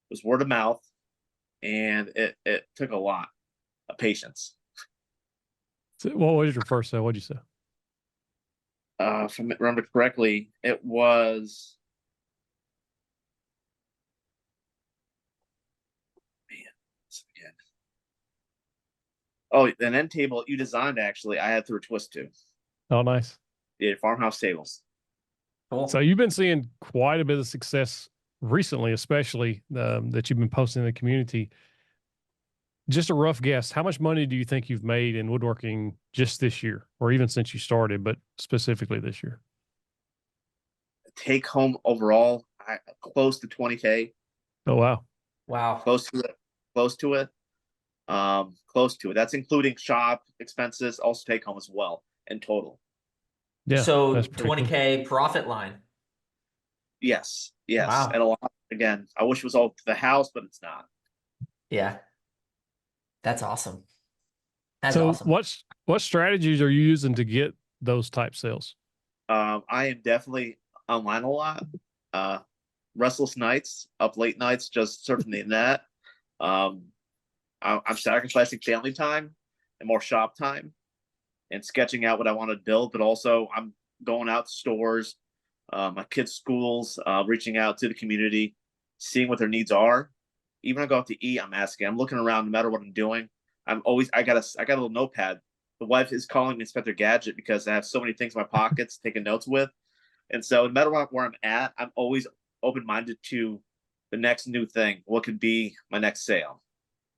was word of mouth, and it took a lot of patience. So what was your first sale? What'd you say? If I remember correctly, it was, again. Oh, an end table you designed, actually, I had through a twist too. Oh, nice. Yeah, farmhouse tables. Cool. So you've been seeing quite a bit of success recently, especially that you've been posting in the community. Just a rough guess, how much money do you think you've made in woodworking just this year, or even since you started, but specifically this year? Take home overall, close to 20K. Oh, wow. Wow. Close to it. Close to it. Close to it. That's including shop expenses, also take home as well in total. Yeah. So that's pretty 20K cool. profit line. Yes. Wow. And a lot, again, I wish it was all to the house, but it's not. Yeah. That's awesome. That's So awesome. what strategies are you using to get those type sales? I am definitely online a lot. Restless nights, up late nights, just surfing the internet. I'm sacrificing family time and more shop time and sketching out what I want to build, but also I'm going out to stores, my kids' schools, reaching out to the community, seeing what their needs are. Even when I go out to eat, I'm asking, I'm looking around no matter what I'm doing. I got a little notepad. The wife is calling me Inspector Gadget because I have so many things in my pockets taking notes with. And so no matter where I'm at, I'm always open-minded to the next new thing. What could be my next sale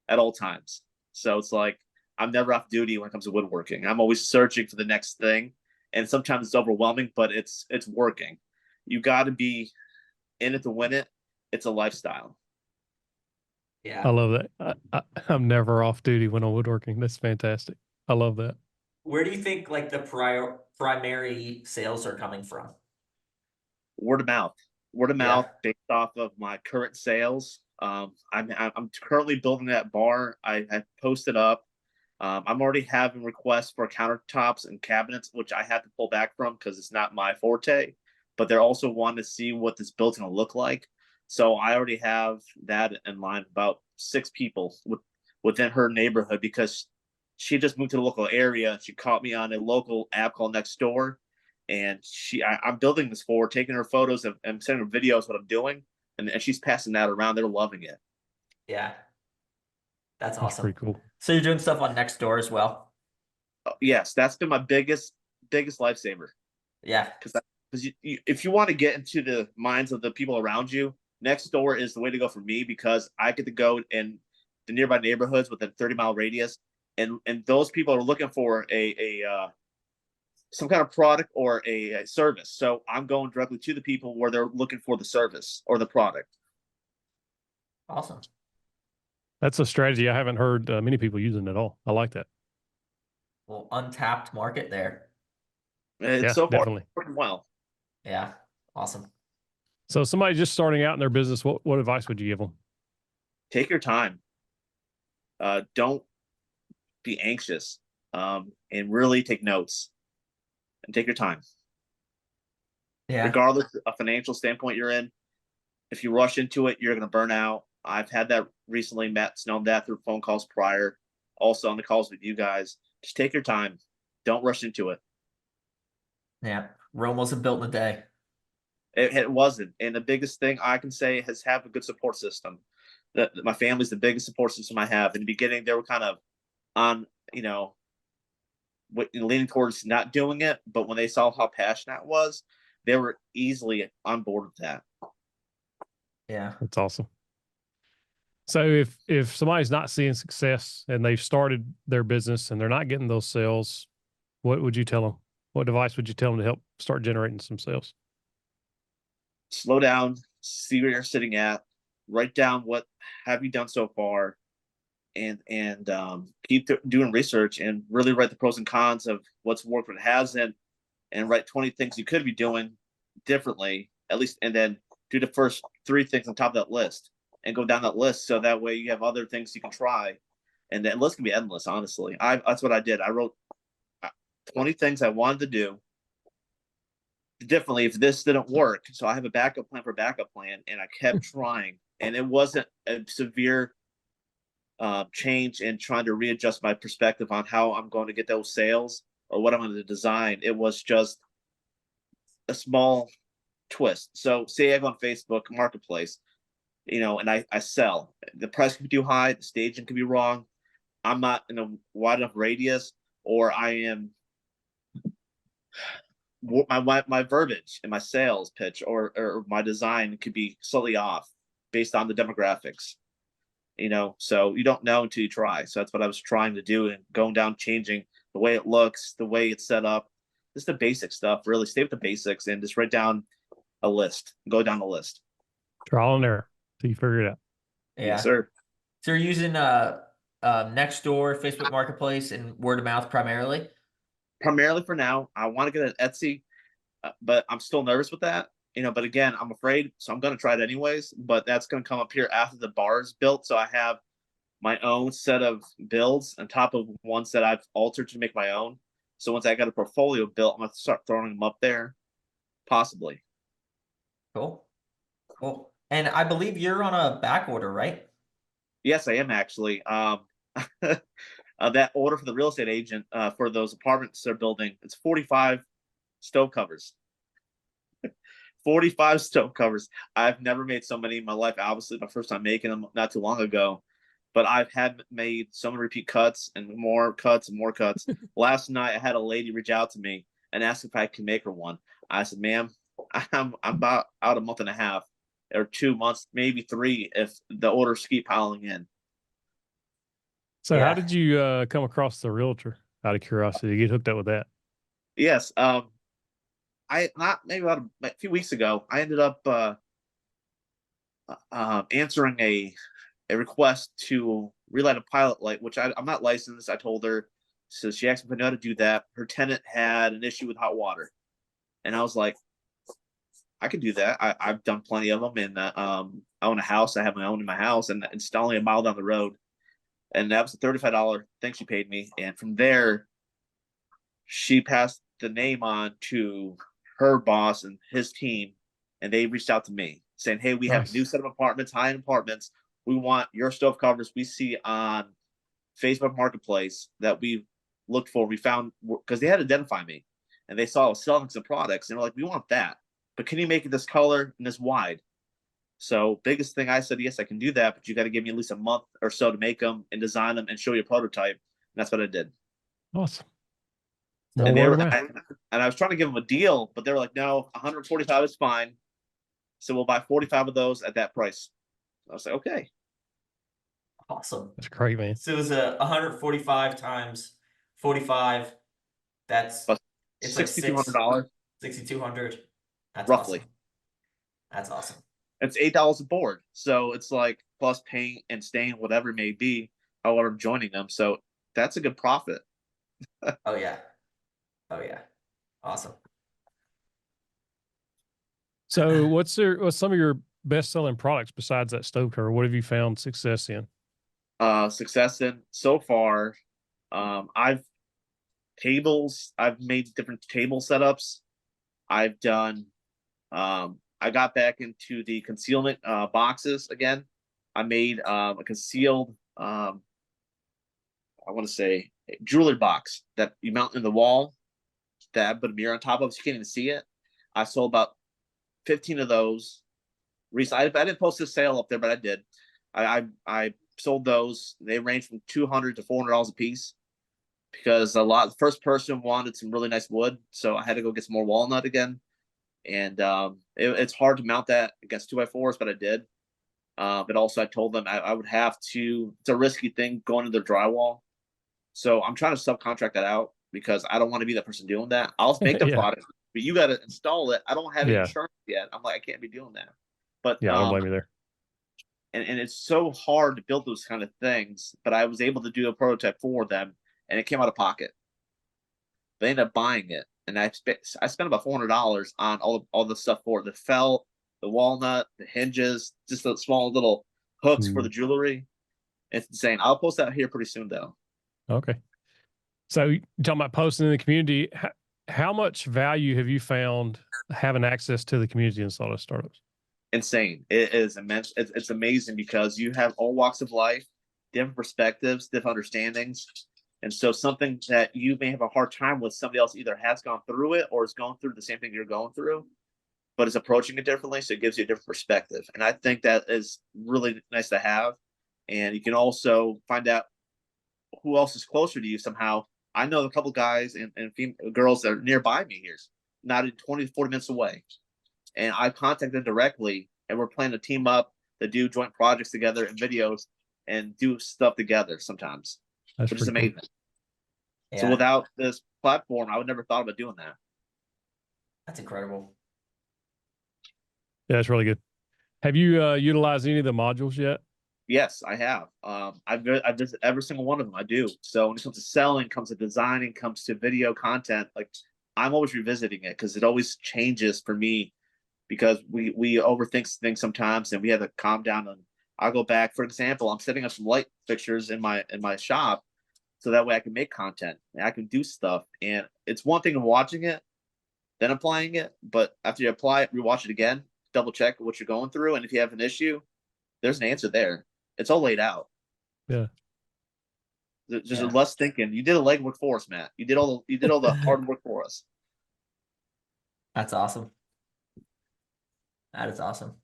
at all times. So it's like, I'm never off duty when it comes to woodworking. I'm always searching for the next thing. And sometimes it's overwhelming, but it's working. You got to be in it to win it. It's a lifestyle. I love that. I'm never off duty when I'm woodworking. That's fantastic. I love that. Where do you think like the primary sales are coming from? Word of mouth. Word of Yeah. mouth based off of my current sales. I'm currently building that bar. I posted up. I'm already having requests for countertops and cabinets, which I have to pull back from because it's not my forte. But they're also wanting to see what this build's going to look like. So I already have that in line. About 6 people within her neighborhood because she just moved to the local area. She caught me on a local app called Nextdoor, and I'm building this for her, taking her photos and sending her videos what I'm doing, and she's passing that around. They're loving it. Yeah. That's That's awesome. pretty cool. So you're doing stuff on Nextdoor as well? Yes, that's been my biggest lifesaver. Yeah. Because if you want to get into the minds of the people around you, Nextdoor is the way to go for me because I get to go in the nearby neighborhoods within 30-mile radius, and those people are looking for a some kind of product or a service. So I'm going directly to the people where they're looking for the service or the product. Awesome. That's a strategy I haven't heard many people using at all. I like that. Well, untapped market there. And Yeah, so far, definitely. it's working well. Yeah. Awesome. So somebody just starting out in their business, what advice would you give them? Take your time. Don't be anxious, and really take notes and take your time. Yeah. Regardless of financial standpoint you're in, if you rush into it, you're going to burn out. I've had that recently. Matt's known that through phone calls prior, also on the calls with you guys. Just take your time. Don't rush into it. Yeah. Rome wasn't built in a day. It wasn't. And the biggest thing I can say is have a good support system. My family's the biggest support system I have. In the beginning, they were kind of on, leaning towards not doing it. But when they saw how passionate I was, they were easily on board with that. Yeah. That's awesome. So if somebody's not seeing success and they've started their business and they're not getting those sales, what would you tell them? What advice would you tell them to help start generating some sales? Slow down, see where you're sitting at, write down what have you done so far, and keep doing research and really write the pros and cons of what's worked, what hasn't, and write 20 things you could be doing differently, at least, and then do the first 3 things on top of that list and go down that list so that way you have other things you can try. And that list can be endless, honestly. That's what I did. I wrote 20 things I wanted to do differently if this didn't work. So I have a backup plan for backup plan, and I kept trying. And it wasn't a severe change in trying to readjust my perspective on how I'm going to get those sales or what I'm going to design. It was just a small twist. So say I go on Facebook Marketplace, and I sell. The price can be too high, the staging can be wrong. I'm not in a wide enough radius, or I am my verbiage and my sales pitch or my design could be slightly off based on the demographics. So you don't know until you try. So that's what I was trying to do, and going down, changing the way it looks, the way it's set up, just the basic stuff. Really stay with the basics and just write down a list. Go down the list. Trial and error till you figure it out. Yeah. Yes, sir. So you're using Nextdoor, Facebook Marketplace, and word of mouth primarily? Primarily for now. I want to get an Etsy, but I'm still nervous with that. But again, I'm afraid, so I'm going to try it anyways. But that's going to come up here after the bar is built. So I have my own set of builds on top of ones that I've altered to make my own. So once I got a portfolio built, I'm going to start throwing them up there, possibly. Cool. Cool. And I believe you're on a back order, right? Yes, I am actually. That order for the real estate agent for those apartments they're building, it's 45 stove covers. 45 stove covers. I've never made so many in my life. Obviously, my first time making them not too long ago, but I've had made some repeat cuts and more cuts and more cuts. Last night, I had a lady reach out to me and ask if I can make her one. I said, "Ma'am, I'm about out a month and a half, or 2 months, maybe 3, if the orders keep piling in." So Yeah. how did you come across the realtor? Out of curiosity, you get hooked up with that? Yes. Maybe about a few weeks ago, I ended up answering a a request to relight a pilot light, which I'm not licensed. I told her, so she asked me if I know how to do that. Her tenant had an issue with hot water, and I was like, I can do that. I've done plenty of them, and I own a house. I have my own in my house, and it's only a mile down the road. And that was a $35 thing she paid me. And from there, she passed the name on to her boss and his team, and they reached out to me saying, "Hey, we have Nice. a new set of apartments, high-end apartments. We want your stove covers we see on Facebook Marketplace that we looked for. We found because they had to identify me, and they saw I was selling some products, and they're like, we want that, but can you make it this color and this wide?" So biggest thing I said, yes, I can do that, but you got to give me at least a month or so to make them and design them and show you a prototype. And that's what I did. Awesome. More And they word were, of mouth. and I was trying to give them a deal, but they were like, no, 145 is fine. So we'll buy 45 of those at that price. I was like, okay. Awesome. That's great, man. So it was a 145 times 45. That's But it's like $6,200 6,200. That's roughly. awesome. That's awesome. It's $8 a board. So it's like plus paint and stain, whatever it may be, however I'm joining them. So that's a good profit. Oh yeah. Oh yeah. Awesome. So what's some of your best selling products besides that stove cover? What have you found success in? Success in so far. I've made different table setups. I've done I got back into the concealment boxes again. I made a concealed I want to say jewelry box that you mount in the wall that I put a mirror on top of so you can't even see it. I sold about 15 of those. I didn't post this sale up there, but I did. I sold those. They range from $200 to $400 a piece because the first person wanted some really nice wood, so I had to go get some more walnut again. And it's hard to mount that against 2x4s, but I did. But also I told them I would have to. It's a risky thing going to their drywall, so I'm trying to subcontract that out because I don't want to be the person doing that. I'll make the Yeah. product, but you got to install it. I don't have Yeah. insurance yet. I'm like, I can't be doing that. But Yeah, I don't blame you there. and it's so hard to build those kind of things. But I was able to do a prototype for them, and it came out of pocket. They ended up buying it, and I spent about $400 on all the stuff for it. The felt, the walnut, the hinges, just the small little hooks for the jewelry. It's insane. I'll post that here pretty soon, though. Okay. So you're talking about posting in the community. How much value have you found having access to the community and sort of startups? Insane. It is immense. It's amazing because you have all walks of life, different perspectives, different understandings. And so something that you may have a hard time with, somebody else either has gone through it or is going through the same thing you're going through, but is approaching it differently. So it gives you a different perspective. And I think that is really nice to have. And you can also find out who else is closer to you somehow. I know a couple guys and girls that are nearby me here, not 20, 40 minutes away. And I contacted them directly, and we're planning to team up to do joint projects together and videos and do stuff together sometimes, That's which is pretty amazing. cool. Yeah. So without this platform, I would never thought about doing that. That's incredible. Yeah, that's really good. Have you utilized any of the modules yet? Yes, I have. I've visited every single one of them. I do. So when it comes to selling, comes to designing, comes to video content, like I'm always revisiting it because it always changes for me because we overthink things sometimes and we have to calm down. And I'll go back. For example, I'm setting up some light fixtures in my shop so that way I can make content and I can do stuff. And it's one thing of watching it, then applying it, but after you apply it, rewatch it again, double check what you're going through, and if you have an issue, there's an answer there. It's all laid out. Yeah. There's less thinking. You did a legwork for us, Matt. You did all the hard work for us. That's awesome. That is awesome.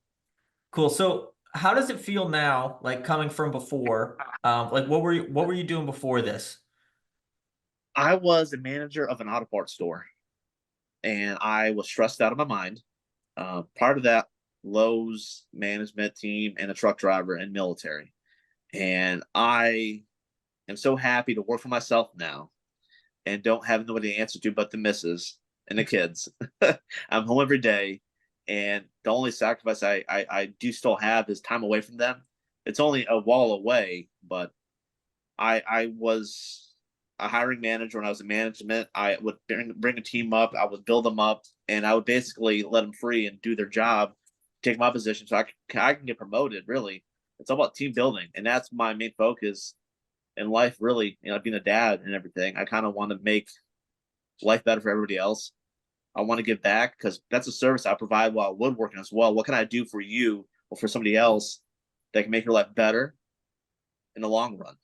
Cool. So how does it feel now, like coming from before? Like what were you doing before this? I was a manager of an auto parts store, and I was stressed out of my mind. Part of that, Lowe's management team and a truck driver and military. And I am so happy to work for myself now and don't have nobody to answer to but the missus and the kids. I'm home every day. And the only sacrifice I do still have is time away from them. it's only a wall away, but I was a hiring manager when I was in management. I would bring a team up, I would build them up, and I would basically let them free and do their job, take my position so I can get promoted. Really, it's all about team building, and that's my main focus in life. Really, being a dad and everything, I kind of want to make life better for everybody else. I want to give back because that's a service I provide while woodworking as well. What can I do for you or for somebody else that can make your life better in the long run?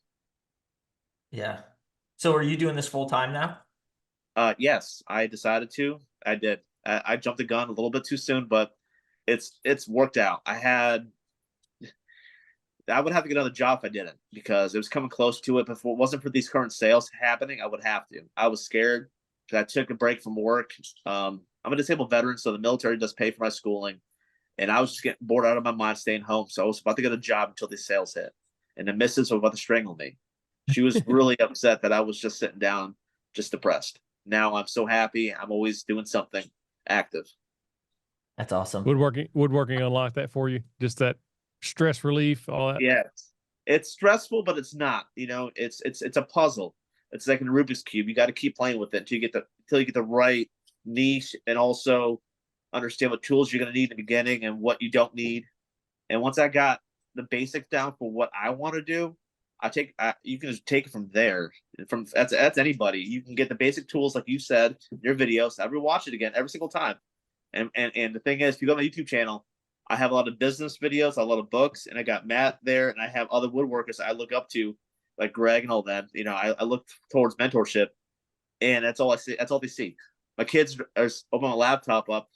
Yeah. So are you doing this full time now? Yes, I decided to. I did. I jumped the gun a little bit too soon, but it's worked out. I would have to get another job if I didn't, because it was coming close to it. If it wasn't for these current sales happening, I would have to. I was scared because I took a break from work. I'm a disabled veteran, so the military does pay for my schooling, and I was just getting bored out of my mind staying home. So I was about to get a job until these sales hit, and the missus was about to strangle me. She was really upset that I was just sitting down, just depressed. Now I'm so happy. I'm always doing something active. That's awesome. Woodworking unlocked that for you, just that stress relief, all that. Yes, it's stressful, but it's not. It's a puzzle. It's like in a Rubik's cube. You got to keep playing with it until you get the right niche, and also understand what tools you're going to need in the beginning and what you don't need. And once I got the basics down for what I want to do, you can just take it from there. That's anybody. You can get the basic tools like you said in your videos. I rewatch it again every single time. And the thing is, if you go to my YouTube channel, I have a lot of business videos, a lot of books, and I got Matt there, and I have other woodworkers I look up to, like Greg and all them. I look towards mentorship, and that's all I see. That's all they see. My kids are open my laptop up.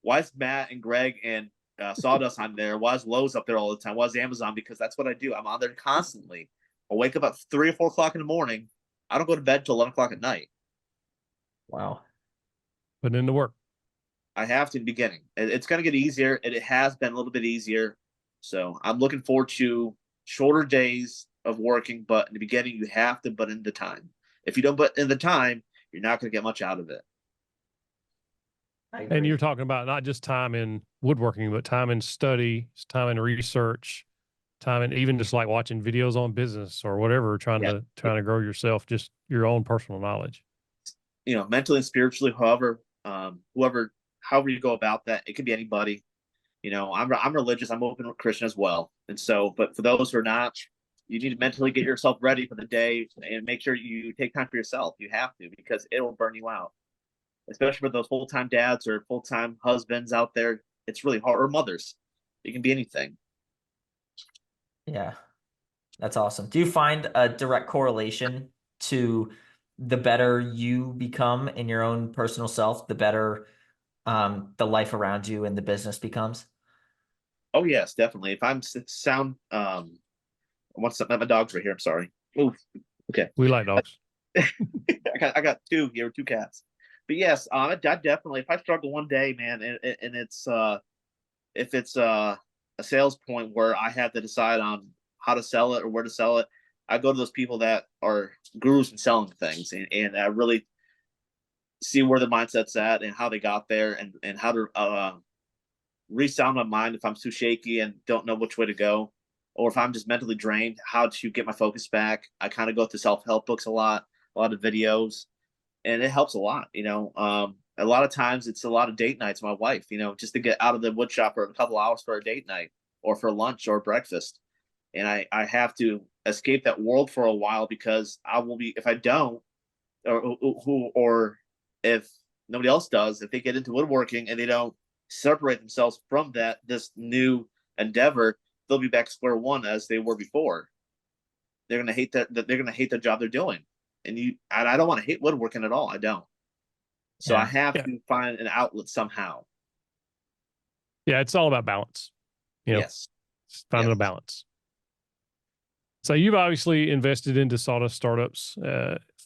Why is Matt and Greg and Sawdust on there? Why is Lowe's up there all the time? Why is Amazon? Because that's what I do. I'm on there constantly. I wake up at 3 or 4 o'clock in the morning. I don't go to bed till 11 o'clock at night. Wow. Putting in the work. I have to in the beginning. It's going to get easier, and it has been a little bit easier. So I'm looking forward to shorter days of working, but in the beginning, you have to put in the time. If you don't put in the time, you're not going to get much out of it. And you're talking about not just time in woodworking, but time in study, time in research, time in even just like watching videos on business or whatever, trying to grow yourself, just your own personal knowledge. Mentally and spiritually, however you go about that, it could be anybody. I'm religious. I'm open Christian as well. And so, but for those who are not, you need to mentally get yourself ready for the day and make sure you take time for yourself. You have to, because it will burn you out. Especially for those full-time dads or full-time husbands out there, it's really hard, or mothers. It can be anything. Yeah, that's awesome. Do you find a direct correlation to the better you become in your own personal self, the better the life around you and the business becomes? Oh yes, definitely. If I'm sound, what's up? My dog's right here. I'm sorry. Ooh, okay. We like dogs. I got two here, 2 cats. But yes, I definitely. If I struggle one day, man, and it's if it's a sales point where I have to decide on how to sell it or where to sell it, I go to those people that are gurus in selling things, and I really see where the mindset's at and how they got there, and how to resound my mind if I'm too shaky and don't know which way to go, or if I'm just mentally drained, how to get my focus back. I kind of go through self-help books a lot of videos, and it helps a lot. A lot of times it's a lot of date nights with my wife, just to get out of the wood shop for a couple hours for a date night or for lunch or breakfast. And I have to escape that world for a while, because I will be, if I don't, or if nobody else does, if they get into woodworking and they don't separate themselves from this new endeavor, they'll be back to square one as they were before. They're gonna hate that. They're gonna hate the job they're doing, and I don't want to hate woodworking at all. I don't. So I have to find an outlet somehow. Yeah, it's all about balance. Yes, finding a balance. So you've obviously invested into sawdust startups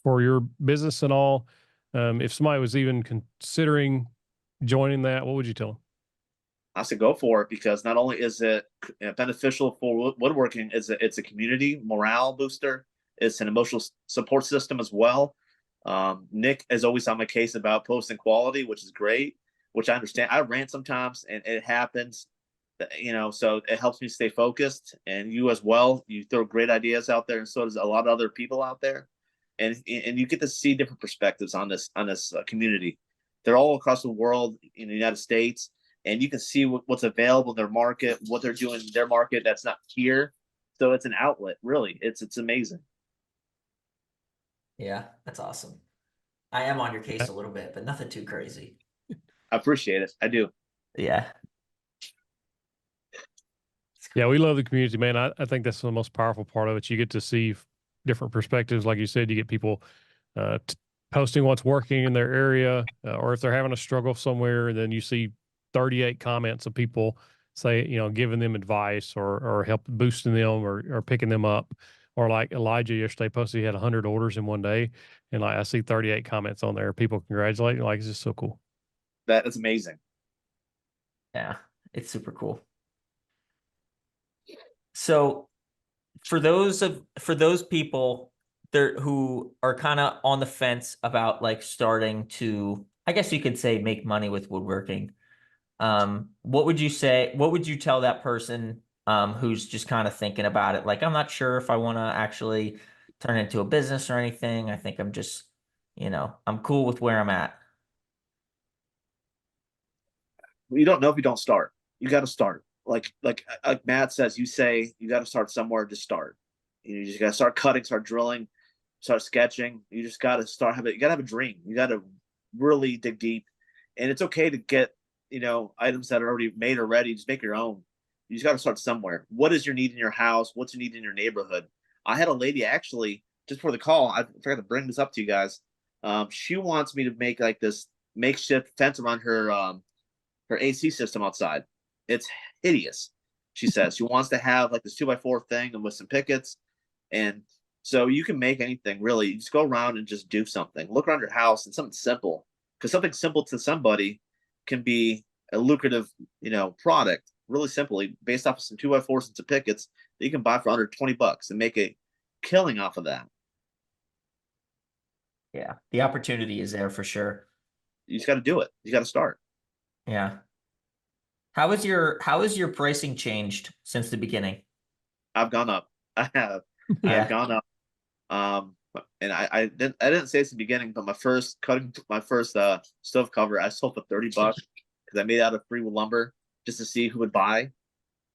for your business and all. If somebody was even considering joining that, what would you tell them? I said go for it, because not only is it beneficial for woodworking, it's a community morale booster. It's an emotional support system as well. Nick is always on my case about posting quality, which is great, which I understand. I rant sometimes, and it happens. You know, so it helps me stay focused, and you as well. You throw great ideas out there, and so does a lot of other people out there, and you get to see different perspectives on this community. They're all across the world in the United States, and you can see what's available in their market, what they're doing in their market that's not here. So it's an outlet, really. It's amazing. Yeah, that's awesome. I am on your case a little bit, but nothing too crazy. I appreciate it. I do. Yeah. Yeah, we love the community, man. I think that's the most powerful part of it. You get to see different perspectives. Like you said, you get people posting what's working in their area, or if they're having a struggle somewhere, then you see 38 comments of people say, you know, giving them advice or help boosting them or picking them up. Or like Elijah yesterday posted, he had 100 orders in one day. And like I see 38 comments on there, people congratulating. Like, it's just so cool. That is amazing. Yeah, it's super cool. So for those people there who are kind of on the fence about like starting to, I guess you could say, make money with woodworking, what would you say, what would you tell that person who's just kind of thinking about it, like, I'm not sure if I want to actually turn it into a business or anything. I think I'm just, I'm cool with where I'm at. You don't know if you don't start. You got to start. Like Matt says, you say you got to start somewhere to start. You just got to start cutting, start drilling, start sketching. You just got to start having. You got to have a dream. You got to really dig deep, and it's okay to get items that are already made or ready. Just make your own. You just got to start somewhere. What is your need in your house? What's your need in your neighborhood? I had a lady actually just before the call. I forgot to bring this up to you guys. She wants me to make like this makeshift fence around her AC system outside. It's hideous. She says she wants to have like this 2x4 thing and with some pickets. And so you can make anything really. You just go around and just do something. Look around your house and something simple. Because something simple to somebody can be a lucrative, product really simply based off of some 2x4s and some pickets that you can buy for under $20 and make a killing off of that. Yeah, the opportunity is there for sure. You just got to do it. You got to start. Yeah. How has your pricing changed since the beginning? I've gone up. I have. Yeah. I've gone up. And I didn't say this in the beginning, but my first stove cover I sold for $30 because I made it out of free wood lumber just to see who would buy.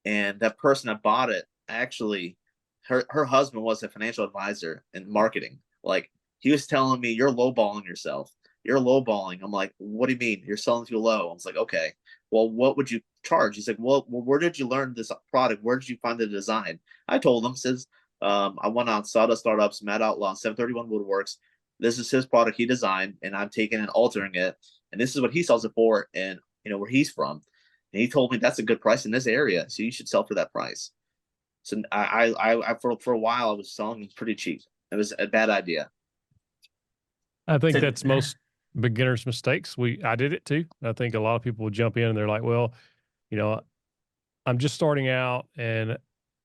And that person that bought it, actually, her husband was a financial advisor in marketing. Like, he was telling me, you're lowballing yourself. You're lowballing. I'm like, what do you mean? You're selling too low. I was like, okay, well, what would you charge? He's like, well, where did you learn this product? Where did you find the design? I told him, says, I went on Sawdust Startups, Matt Outlaw, 731 Woodworks. This is his product he designed, and I'm taking and altering it. And this is what he sells it for, and where he's from. And he told me that's a good price in this area, so you should sell for that price. So I for a while I was selling pretty cheap. It was a bad idea. I think that's most beginners' mistakes. I did it too. I think a lot of people will jump in and they're like, well, I'm just starting out and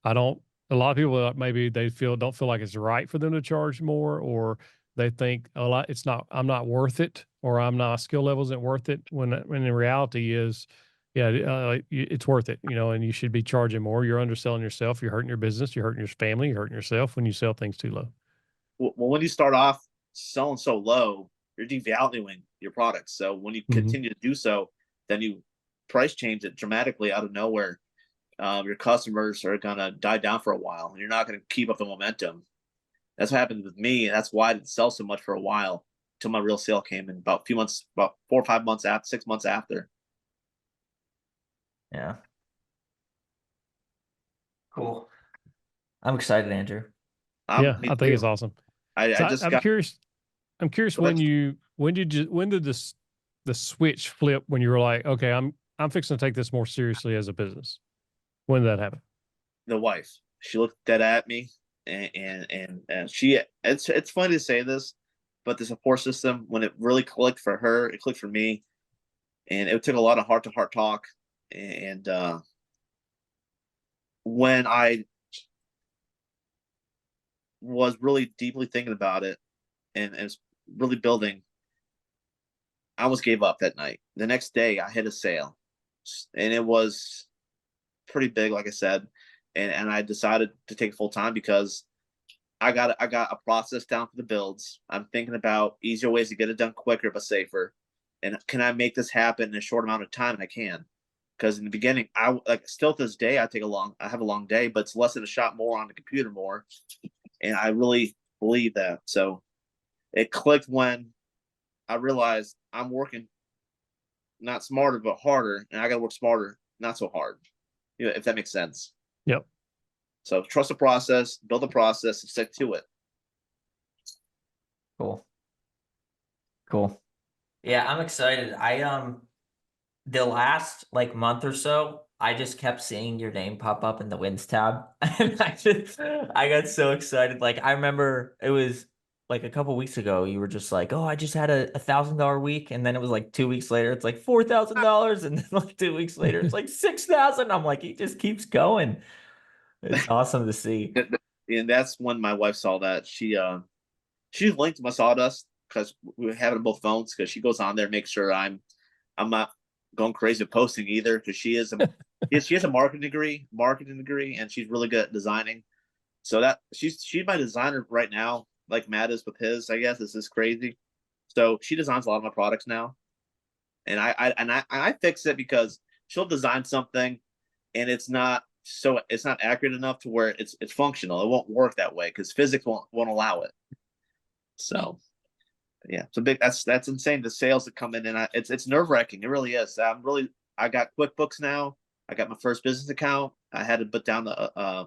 a lot of people maybe they don't feel like it's right for them to charge more, or they think I'm not worth it, or my skill level isn't worth it, when the reality is, it's worth it, and you should be charging more. You're underselling yourself. You're hurting your business. You're hurting your family. You're hurting yourself when you sell things too low. Well, when you start off selling so low, you're devaluing your products. So when you continue to do so, then you price change it dramatically out of nowhere. Your customers are gonna die down for a while, and you're not gonna keep up the momentum. That's what happened with me, and that's why I didn't sell so much for a while until my real sale came in about 4 or 5 months after, 6 months after. Yeah. Cool. I'm excited, Andrew. I think it's awesome. I'm curious. I'm curious when did the switch flip when you were like, okay, I'm fixing to take this more seriously as a business? When did that happen? The wife, she looked dead at me, and she, it's funny to say this, but the support system, when it really clicked for her, it clicked for me, and it took a lot of heart to heart talk. And when I was really deeply thinking about it and really building, I almost gave up that night. The next day I hit a sale, and it was pretty big, like I said, and I decided to take full time because I got a process down for the builds. I'm thinking about easier ways to get it done quicker but safer. And can I make this happen in a short amount of time? I can. Because in the beginning, I like still to this day, I have a long day, but it's less than a shot more on the computer more. And I really believe that. So it clicked when I realized I'm working not smarter, but harder. And I got to work smarter, not so hard. You know, if that makes sense. Yep. So trust the process, build the process, and stick to it. Cool. Cool. Yeah, I'm excited. The last like month or so, I just kept seeing your name pop up in the wins tab. And I got so excited. Like I remember it was like a couple weeks ago, you were just like, oh, I just had a $1,000 week. And then it was like 2 weeks later, it's like $4,000. And then like 2 weeks later, it's like 6,000. I'm like, he just keeps going. It's awesome to see. And that's when my wife saw that. She linked my sawdust because we have it on both phones because she goes on there, makes sure I'm not going crazy with posting either because she has a marketing degree and she's really good at designing. So that she's my designer right now, like Matt is with his, I guess. This is crazy. So she designs a lot of my products now. And I fix it because she'll design something and it's not accurate enough to where it's functional. It won't work that way because physics won't allow it. So yeah, it's a big that's insane. The sales that come in and it's nerve wracking. It really is. I got QuickBooks now. I got my first business account. I had to put down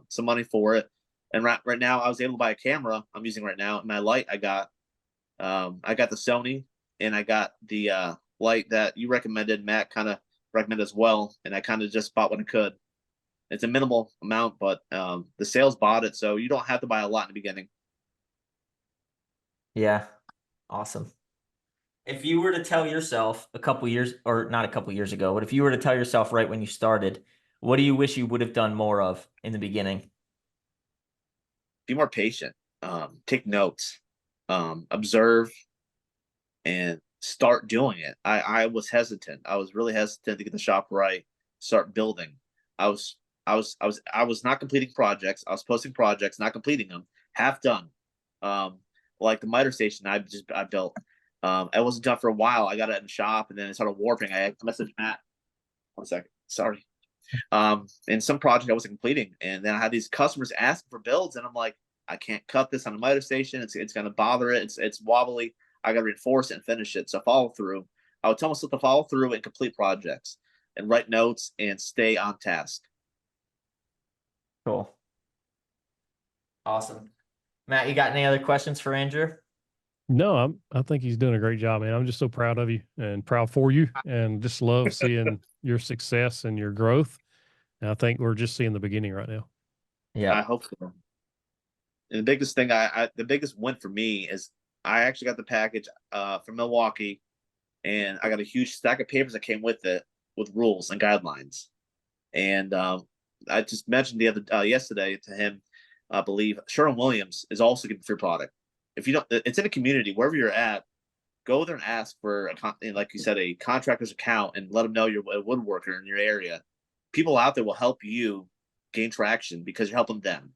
some money for it. And right now I was able to buy a camera I'm using right now. And my light I got the Sony and I got the light that you recommended, Matt kind of recommended as well. And I kind of just bought what I could. It's a minimal amount, but the sales bought it, so you don't have to buy a lot in the beginning. Yeah. Awesome. If you were to tell yourself a couple years, or not a couple years ago, but if you were to tell yourself right when you started, what do you wish you would have done more of in the beginning? Be more patient. Take notes. Observe, and start doing it. I was hesitant. I was really hesitant to get the shop right. Start building. I was not completing projects. I was posting projects, not completing them. Half done. Like the miter station I built. It wasn't done for a while. I got it in the shop and then it started warping. I messaged Matt. 1 second. Sorry. And some project I wasn't completing. And then I had these customers asking for builds, and I'm like, I can't cut this on a miter station. It's gonna bother it. It's wobbly. I gotta reinforce it and finish it. So follow through. I would tell myself to follow through and complete projects and write notes and stay on task. Cool. Awesome. Matt, you got any other questions for Andrew? No, I think he's doing a great job, man. I'm just so proud of you and proud for you and just love seeing your success and your growth. And I think we're just seeing the beginning right now. Yeah. I hope so. And the biggest thing the biggest win for me is I actually got the package from Milwaukee, and I got a huge stack of papers that came with it with rules and guidelines. And I just mentioned yesterday to him, I believe Sherwin-Williams is also getting free product. If you don't, it's in a community wherever you're at. Go there and ask for like you said, a contractor's account, and let them know you're a woodworker in your area. People out there will help you gain traction because you're helping them.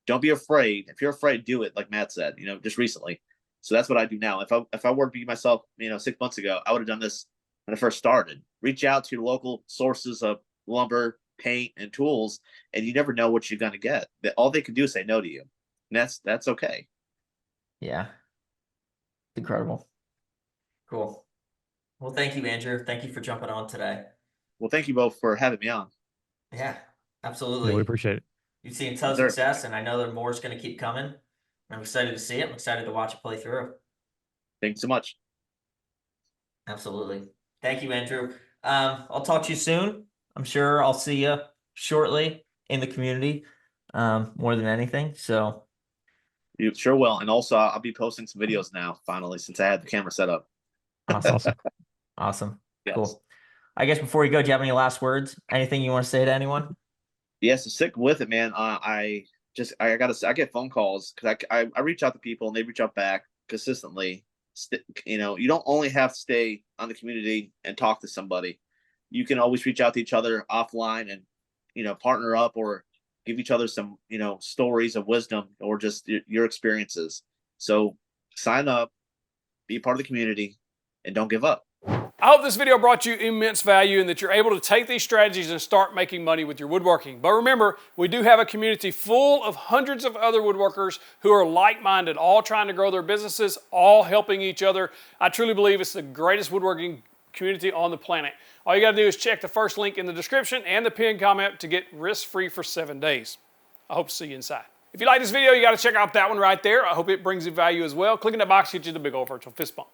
Don't be afraid. If you're afraid, do it. Like Matt said, just recently. So that's what I do now. If I were to be myself, 6 months ago, I would have done this when I first started. Reach out to your local sources of lumber, paint, and tools, and you never know what you're going to get. All they can do is say no to you, and that's okay. Yeah. Incredible. Cool. Well, thank you, Andrew. Thank you for jumping on today. Well, thank you both for having me on. Yeah, Yeah, absolutely. we appreciate it. You've seen a ton of Sure. success, and I know that more is going to keep coming. I'm excited to see it. I'm excited to watch it play through. Thanks so much. Absolutely. Thank you, Andrew. I'll talk to you soon. I'm sure I'll see you shortly in the community, more than anything. So You sure will. And also, I'll be posting some videos now, finally, since I had the camera set up. awesome. Awesome. Yes. Cool. I guess before you go, do you have any last words? Anything you want to say to anyone? Yes, so stick with it, man. I get phone calls because I reach out to people and they reach out back consistently. You don't only have to stay on the community and talk to somebody. You can always reach out to each other offline and partner up or give each other some, stories of wisdom or just your experiences. So sign up, be part of the community, and don't give up. I hope this video brought you immense value and that you're able to take these strategies and start making money with your woodworking. But remember, we do have a community full of hundreds of other woodworkers who are like-minded, all trying to grow their businesses, all helping each other. I truly believe it's the greatest woodworking community on the planet. All you got to do is check the first link in the description and the pinned comment to get risk-free for 7 days. I hope to see you inside. If you like this video, you got to check out that one right there. I hope it brings you value as well. Click in that box, get you the big old virtual fist bump.